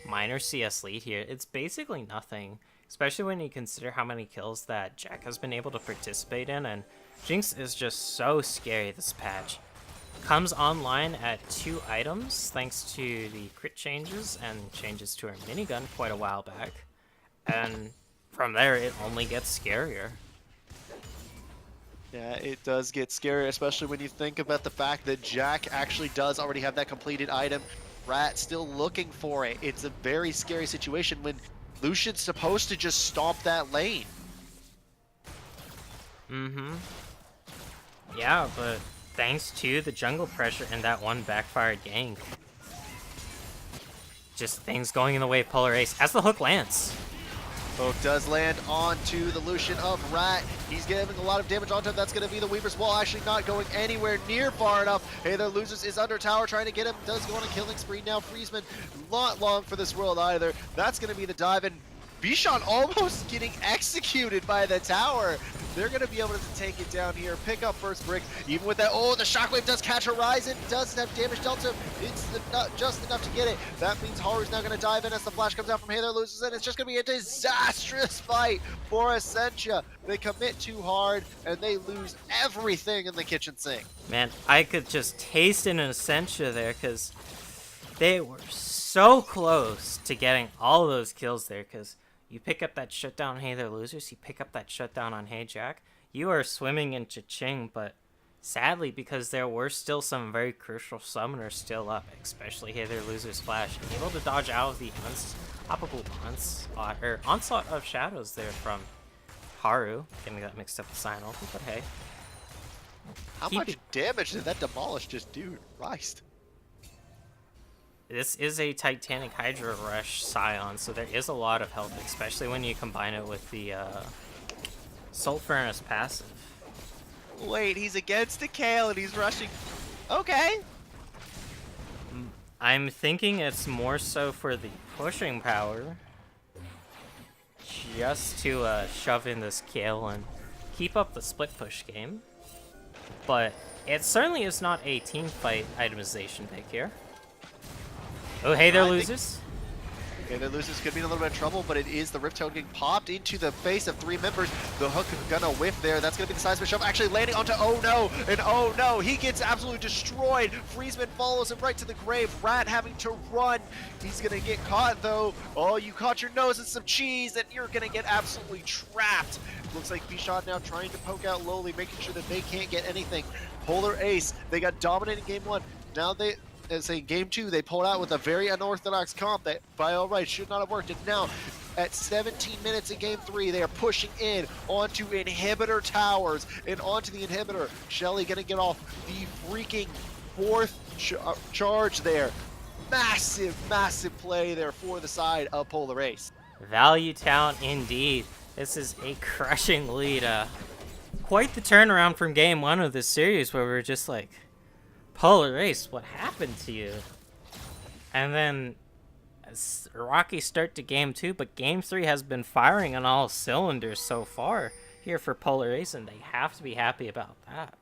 minor CS lead here, it's basically nothing, especially when you consider how many kills that Jack has been able to participate in, and Jinx is just so scary this patch. Comes online at 2 items thanks to the crit changes and changes to her minigun quite a while back, and from there it only gets scarier. Yeah, it does get scary, especially when you think about the fact that Jack actually does already have that completed item. Rat still looking for it. It's a very scary situation when Lucian's supposed to just stomp that lane. Yeah, but thanks to the jungle pressure and that one backfired gank, just things going in the way of Polar Ace as the hook lands. Hook does land onto the Lucian of Rat. He's giving a lot of damage onto him. That's going to be the Weaver's Wall, actually not going anywhere near far enough. Hey there, losers is under tower trying to get him. Does go on a killing spree now. Freezeman, not long for this world either. That's going to be the dive, and Bichon almost getting executed by the tower. they're going to be able to take it down here, pick up first brick, even with that. Oh, the shockwave does catch Horizon, doesn't have damage dealt to him. It's just enough to get it. That means Haru's now going to dive in as the flash comes out from Hey There Losers, and it's just going to be a disastrous fight for Ascentia. They commit too hard, and they lose everything in the kitchen sink. Man, I could just taste an Ascentia there, because they were so close to getting all of those kills there, because you pick up that shutdown, Hey There Losers, you pick up that shutdown on Hey Jack, you are swimming in cha-ching, but sadly, because there were still some very crucial summoners still up, especially Hey There Losers Flash, able to dodge out of the unstoppable onslaught of shadows there from Haru, getting that mixed up with Sinal, but hey. How much damage did that demolish just do? Christ. This is a Titanic Hydra Rush Scion, so there is a lot of health, especially when you combine it with the Salt Furnace passive. Wait, he's against the Kale and he's rushing. Okay. I'm thinking it's more so for the pushing power. Just to shove in this Kale and keep up the split push game. But it certainly is not a team fight itemization pick here. Oh, Hey There Losers. Hey There Losers could be in a little bit of trouble, but it is the Rift Toad getting popped into the face of 3 members. The hook gonna whiff there. That's gonna be the seismic shove actually landing onto Oh No, and Oh No, he gets absolutely destroyed. Freezeman follows him right to the grave. Rat having to run. He's gonna get caught though. Oh, you caught your nose in some cheese, and you're gonna get absolutely trapped. Looks like B-Shot now trying to poke out Lowly, making sure that they can't get anything. Polar Ace, they got dominated in game 1. Now they say game 2, they pulled out with a very unorthodox comp that by all rights should not have worked. And now at 17 minutes in game 3, they are pushing in onto inhibitor towers and onto the inhibitor. Shelly gonna get off the freaking 4th charge there. Massive, massive play there for the side of Polar Ace. Value Town indeed. This is a crushing lead. Quite the turnaround from game 1 of this series where we were just like, Polar Ace, what happened to you? And then a rocky start to game 2, but game 3 has been firing on all cylinders so far here for Polar Ace, and they have to be happy about that.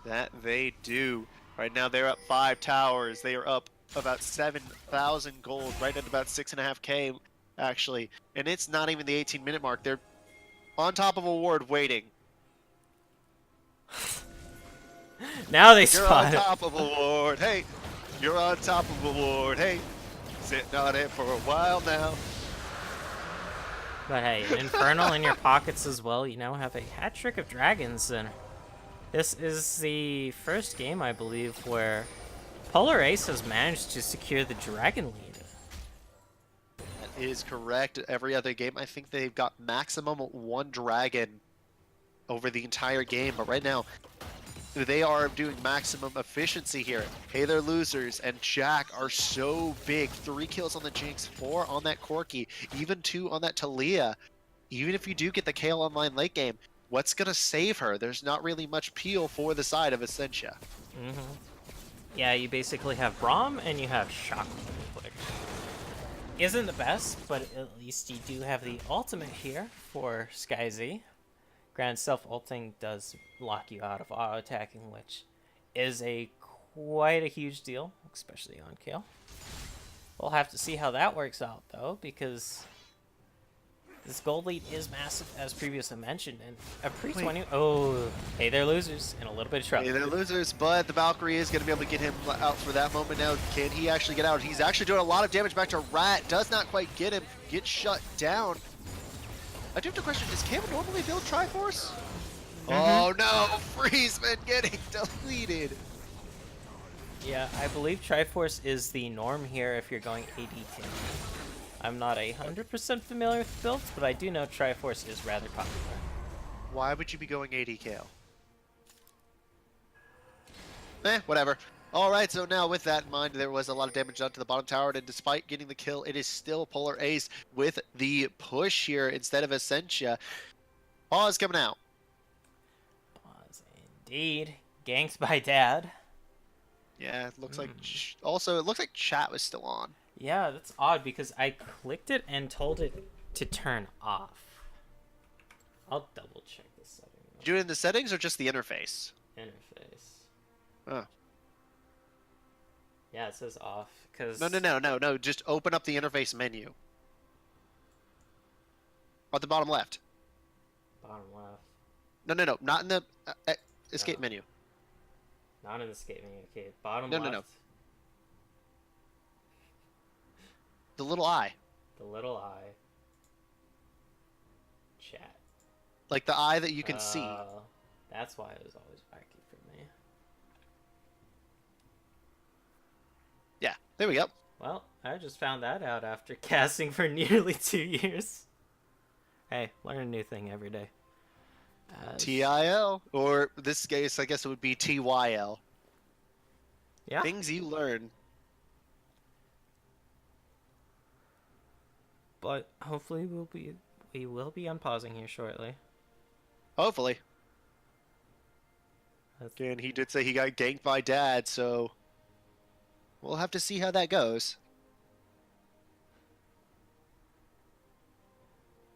That they do. Right now they're up 5 towers. They are up about 7,000 gold, right at about 6.5k actually. And it's not even the 18-minute mark. They're on top of a ward waiting. Now they You're spot on it. top of a ward. Hey, you're on top of a ward. Hey, sitting on it for a while now. But hey, Infernal in your pockets as well. You now have a hat trick of dragons, and this is the first game, I believe, where Polar Ace has managed to secure the dragon lead. That is correct. Every other game, I think they've got maximum 1 dragon over the entire game, but right now, they are doing maximum efficiency here. Hey There Losers and Jack are so big. 3 kills on the Jinx, 4 on that Corki, even 2 on that Talia. Even if you do get the Kale online late game, what's going to save her? There's not really much peel for the side of Ascentia. Yeah, you basically have Braum and you have Shockwave, which isn't the best, but at least you do have the ultimate here for SkyZ. Granted, self-ulting does lock you out of auto-attacking, which is quite a huge deal, especially on Kale. We'll have to see how that works out, though, because this gold lead is massive, as previously mentioned, and a pre-20... Oh, Hey There Losers, in a little bit of trouble. Hey There Losers, but the Valkyrie is going to be able to get him out for that moment now. Can he actually get out? He's actually doing a lot of damage back to Rat. Does not quite get him. Gets shut down. I do have to question, does Cam normally build Triforce? Oh no, Freezeman getting deleted. Yeah, I believe Triforce is the norm here if you're going AD10. I'm not 100% familiar with builds, but I do know Triforce is rather popular. Why would you be going AD Kale? Whatever. Alright, so now with that in mind, there was a lot of damage done to the bottom tower, and despite getting the kill, it is still Polar Ace with the push here instead of Ascentia. Pause coming out. Pause indeed. Ganked by Dad. Yeah, it looks like... Also, it looks like chat was still on. Yeah, that's odd, because I clicked it and told it to turn off. I'll double check the setting. Did you do it in the settings or just the interface? Interface. Oh. Yeah, it says off. Cause No. Just open up the interface menu. At the bottom left. bottom left. No. Not in the escape No. menu. Not in the escape menu. Okay, bottom No. left. The little eye. The little eye. Chat. Like the eye that you can see. That's why it was always wacky for me. Yeah, there we go. Well, I just found that out after casting for nearly 2 years. Hey, learn a new thing every day. TIL. Or this case, I guess it would be TYL. Yeah. Things you learn. But hopefully we will be unpausing here shortly. Hopefully. That's- Again, he did say he got ganked by Dad, so we'll have to see how that goes.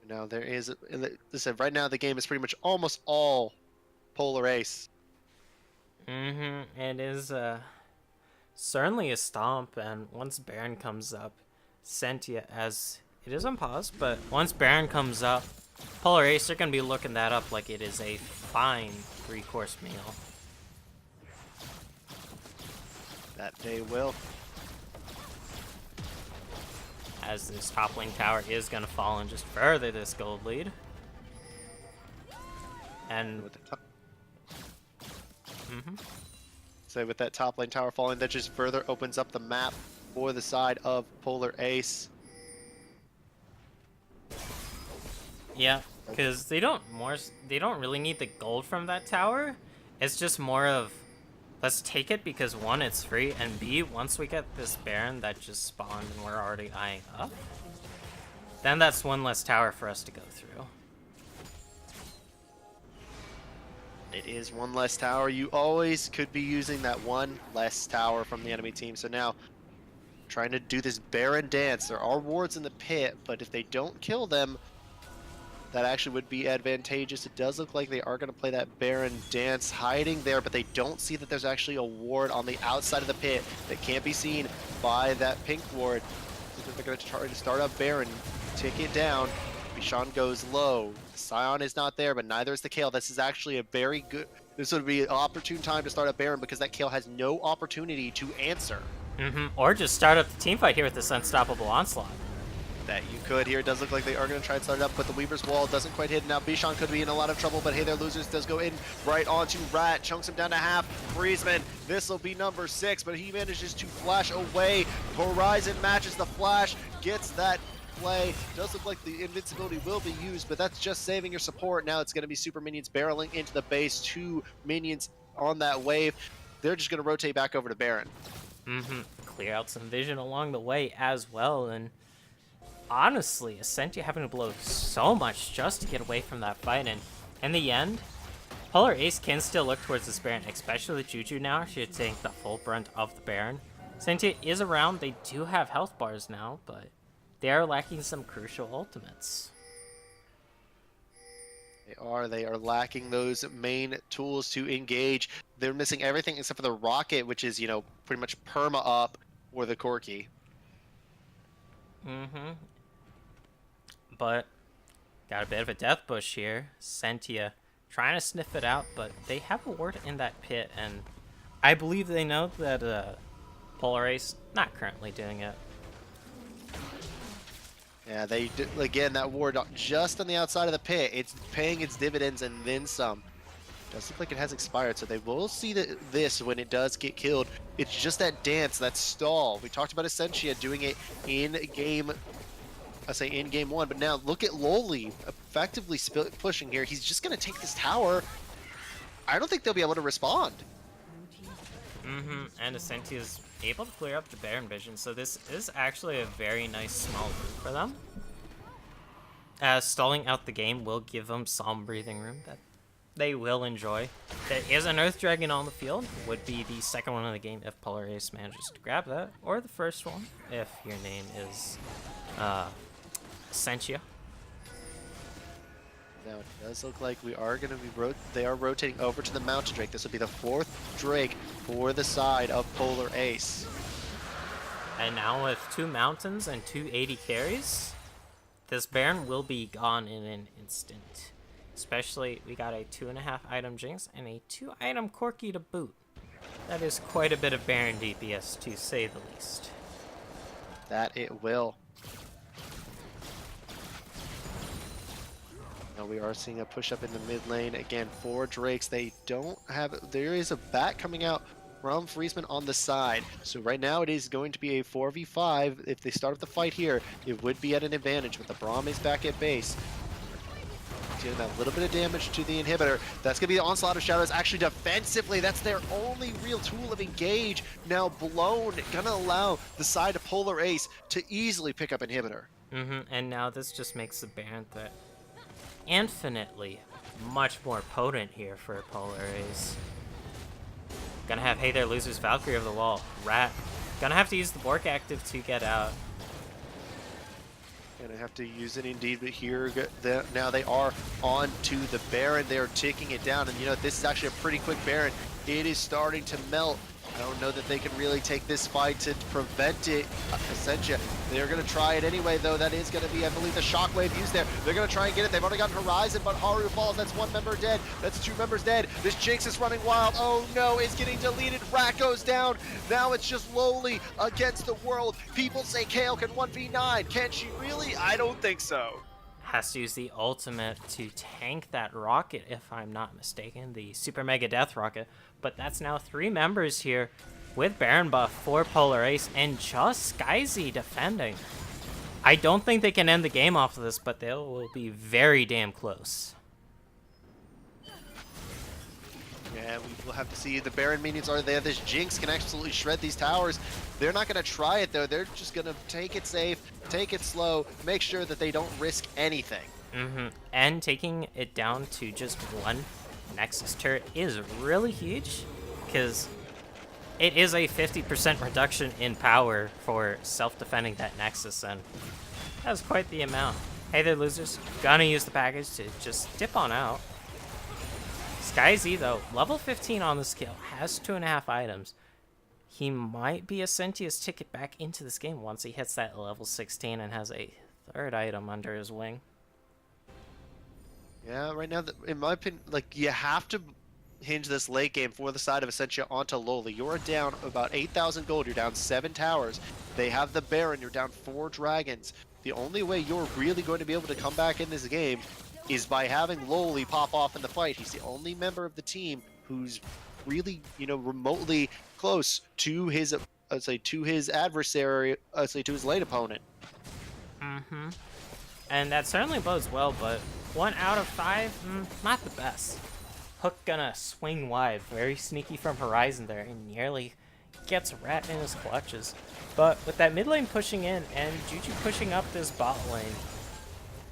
Now there is, listen, right now the game is pretty much almost all Polar Ace. It is certainly a stomp, and once Baron comes up, Ascentia, as it is on pause, but once Baron comes up, Polar Ace are going to be looking that up like it is a fine 3-course meal. That they will. As this top lane tower is going to fall and just further this gold lead. And With the top... So with that top lane tower falling, that just further opens up the map for the side of Polar Ace. yeah, because they don't really need the gold from that tower. It's just more of, let's take it because one, it's free, and B, once we get this Baron that just spawned and we're already eyeing up, then that's one less tower for us to go through. It is one less tower. You always could be using that one less tower from the enemy team. So now, trying to do this Baron dance. There are wards in the pit, but if they don't kill them, that actually would be advantageous. It does look like they are going to play that Baron dance hiding there, but they don't see that there's actually a ward on the outside of the pit that can't be seen by that pink ward. They're going to try to start up Baron, tick it down. Bishan goes low. Scion is not there, but neither is the Kale. This is actually a very good... This would be an opportune time to start up Baron because that Kale has no opportunity to answer. Or just start up the team fight here with this unstoppable onslaught. That you could here. It does look like they are going to try and start it up, but the Weaver's Wall doesn't quite hit. Now Bishan could be in a lot of trouble, but hey there, losers does go in right onto Rat. Chunks him down to half. Friesman, this will be number 6, but he manages to flash away. Horizon matches the flash, gets that play. Does look like the invincibility will be used, but that's just saving your support. Now it's going to be super minions barreling into the base. 2 minions on that wave. They're just going to rotate back over to Baron. Clear out some vision along the way as well, and honestly, Ascentia having to blow so much just to get away from that fight, and in the end, Polar Ace can still look towards this Baron, especially with Juju now. Should take the full brunt of the Baron. Ascentia is around. They do have health bars now, but they are lacking some crucial ultimates. They are lacking those main tools to engage. They're missing everything except for the rocket, which is, you know, pretty much perma up or the Corki. But got a bit of a death bush here. Ascentia trying to sniff it out, but they have a ward in that pit, and I believe they know that Polar Ace not currently doing it. Yeah, they again, that ward just on the outside of the pit. It's paying its dividends and then some. Does look like it has expired, so they will see this when it does get killed. It's just that dance, that stall. We talked about Ascentia doing it in game, in game 1, but now look at Loli effectively pushing here. He's just going to take this tower. I don't think they'll be able to respond. And Ascentia is able to clear up the Baron vision, so this is actually a very nice small move for them. As stalling out the game will give them some breathing room that they will enjoy. There is an Earth Dragon on the field. Would be the second one of the game if Polar Ace manages to grab that, or the first one if your name is Ascentia. Now it does look like we are going to be they are rotating over to the Mountain Drake. This will be the 4th Drake for the side of Polar Ace. And now with 2 mountains and 2 80 carries, this Baron will be gone in an instant. Especially, we got a 2.5 item Jinx and a 2 item Corki to boot. That is quite a bit of Baron DPS, to say the least. That it will. Now we are seeing a push up in the mid lane. Again, 4 Drakes. They don't have... There is a bat coming out from Friesman on the side. So right now it is going to be a 4v5. If they start the fight here, it would be at an advantage with the Braum is back at base. Doing that little bit of damage to the inhibitor. That's going to be the Onslaught of Shadows. Actually, defensively, that's their only real tool of engage. Now blown, going to allow the side of Polar Ace to easily pick up inhibitor. And now this just makes the Baron threat infinitely much more potent here for Polar Ace. Gonna have Hey There Losers Valkyrie over the wall. Rat. Gonna have to use the Bork active to get out. Gonna have to use it indeed, but here now they are on to the Baron. They're taking it down, and you know, this is actually a pretty quick Baron. It is starting to melt. I don't know that they can really take this fight to prevent it. Ascentia, they're going to try it anyway, though. That is going to be, I believe, the Shockwave used there. They're going to try and get it. They've already gotten Horizon, but Haru falls. That's 1 member dead. That's 2 members dead. This Jinx is running wild. Oh, no, it's getting deleted. Rat goes down. Now it's just lowly against the world. People say Kale can 1v9. Can she really? I don't think so. Has to use the ultimate to tank that rocket, if I'm not mistaken, the Super Mega Death Rocket. But that's now 3 members here with Baron buff for Polar Ace and just Skyzy defending. I don't think they can end the game off of this, but they will be very damn close. Yeah, we will have to see. The Baron minions are there. This Jinx can absolutely shred these towers. They're not going to try it, though. They're just going to take it safe, take it slow, make sure that they don't risk anything. And taking it down to just 1 Nexus turret is really huge, because it is a 50% reduction in power for self-defending that Nexus, and that's quite the amount. Hey there, losers. Gonna use the package to just dip on out. Skyzy, though, level 15 on the skill, has 2.5 items. He might be Ascentia's ticket back into this game once he hits that level 16 and has a 3rd item under his wing. Yeah, right now, in my opinion, like, you have to hinge this late game for the side of Ascentia onto Loli. You're down about 8,000 gold. You're down 7 towers. They have the Baron. You're down 4 dragons. The only way you're really going to be able to come back in this game is by having Loli pop off in the fight. He's the only member of the team who's really, you know, remotely close to his, to his adversary, to his late opponent. And that certainly bodes well, but 1 out of 5, not the best. Hook gonna swing wide, very sneaky from Horizon there, and nearly gets Rat in his clutches. But with that mid lane pushing in and Juju pushing up this bot lane,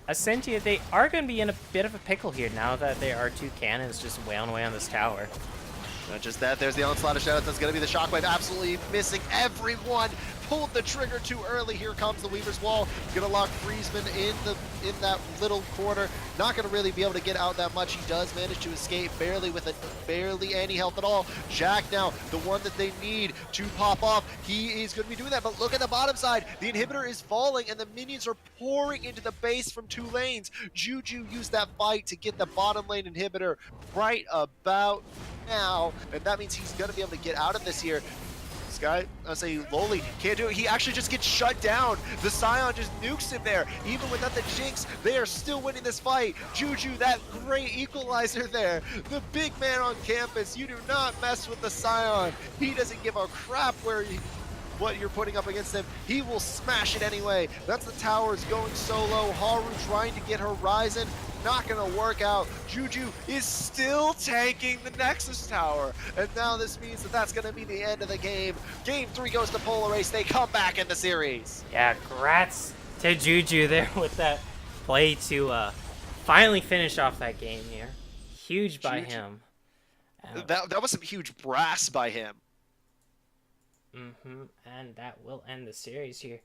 Ascentia, they are going to be in a bit of a pickle here now that there are 2 cannons just wailing away on this tower. Not just that, there's the Onslaught of Shadows. That's going to be the Shockwave, absolutely missing everyone. Pulled the trigger too early. Here comes the Weaver's Wall. Going to lock Friesman in that little corner. Not going to really be able to get out that much. He does manage to escape barely any health at all. Jack now, the one that they need to pop off. He is going to be doing that, but look at the bottom side. The inhibitor is falling, and the minions are pouring into the base from 2 lanes. Juju used that fight to get the bottom lane inhibitor right about now, and that means he's going to be able to get out of this here. This guy, I'll say Loli, can't do it. He actually just gets shut down. The Scion just nukes him there. Even without the Jinx, they are still winning this fight. Juju, that great equalizer there. The big man on campus. You do not mess with the Scion. He doesn't give a crap what you're putting up against him. He will smash it anyway. That's the towers going solo. Haru trying to get Horizon. Not going to work out. Juju is still tanking the Nexus Tower. And now this means that that's going to be the end of the game. Game 3 goes to Polar Ace. They come back in the series. Yeah, congrats to Juju there with that play to finally finish off that game here. Huge by him. That was some huge brass by him. And that will end the series here.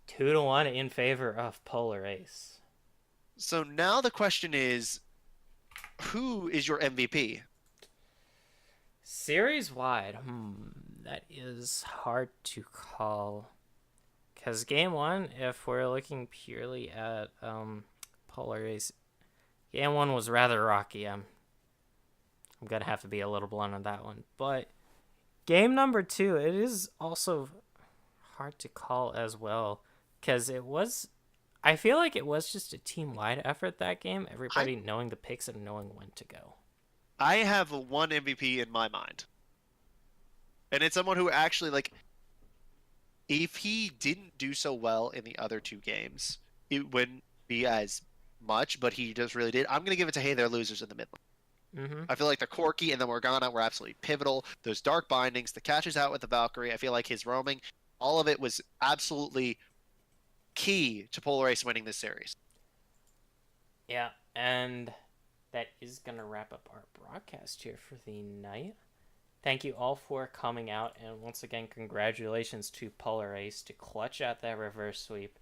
2-1 in favor of Polar Ace. So now the question is, who is your MVP? Series wide, that is hard to call. Because game one, if we're looking purely at Polar Ace, game one was rather rocky. I'm gonna have to be a little blunt on that one. But game number two, it is also hard to call as well. Because I feel like it was just a team-wide effort that game. Everybody knowing the picks and knowing when to go. I have one MVP in my mind. And it's someone who actually, like, if he didn't do so well in the other two games, it wouldn't be as much, but he just really did. I'm going to give it to Hey There Losers in the mid lane. Mm-hmm. I feel like the Corki and the Morgana were absolutely pivotal. Those dark bindings, the catches out with the Valkyrie, I feel like his roaming, all of it was absolutely key to Polar Ace winning this series. Yeah, and that is going to wrap up our broadcast here for the night. Thank you all for coming out, and once again, congratulations to Polar Ace to clutch out that reverse sweep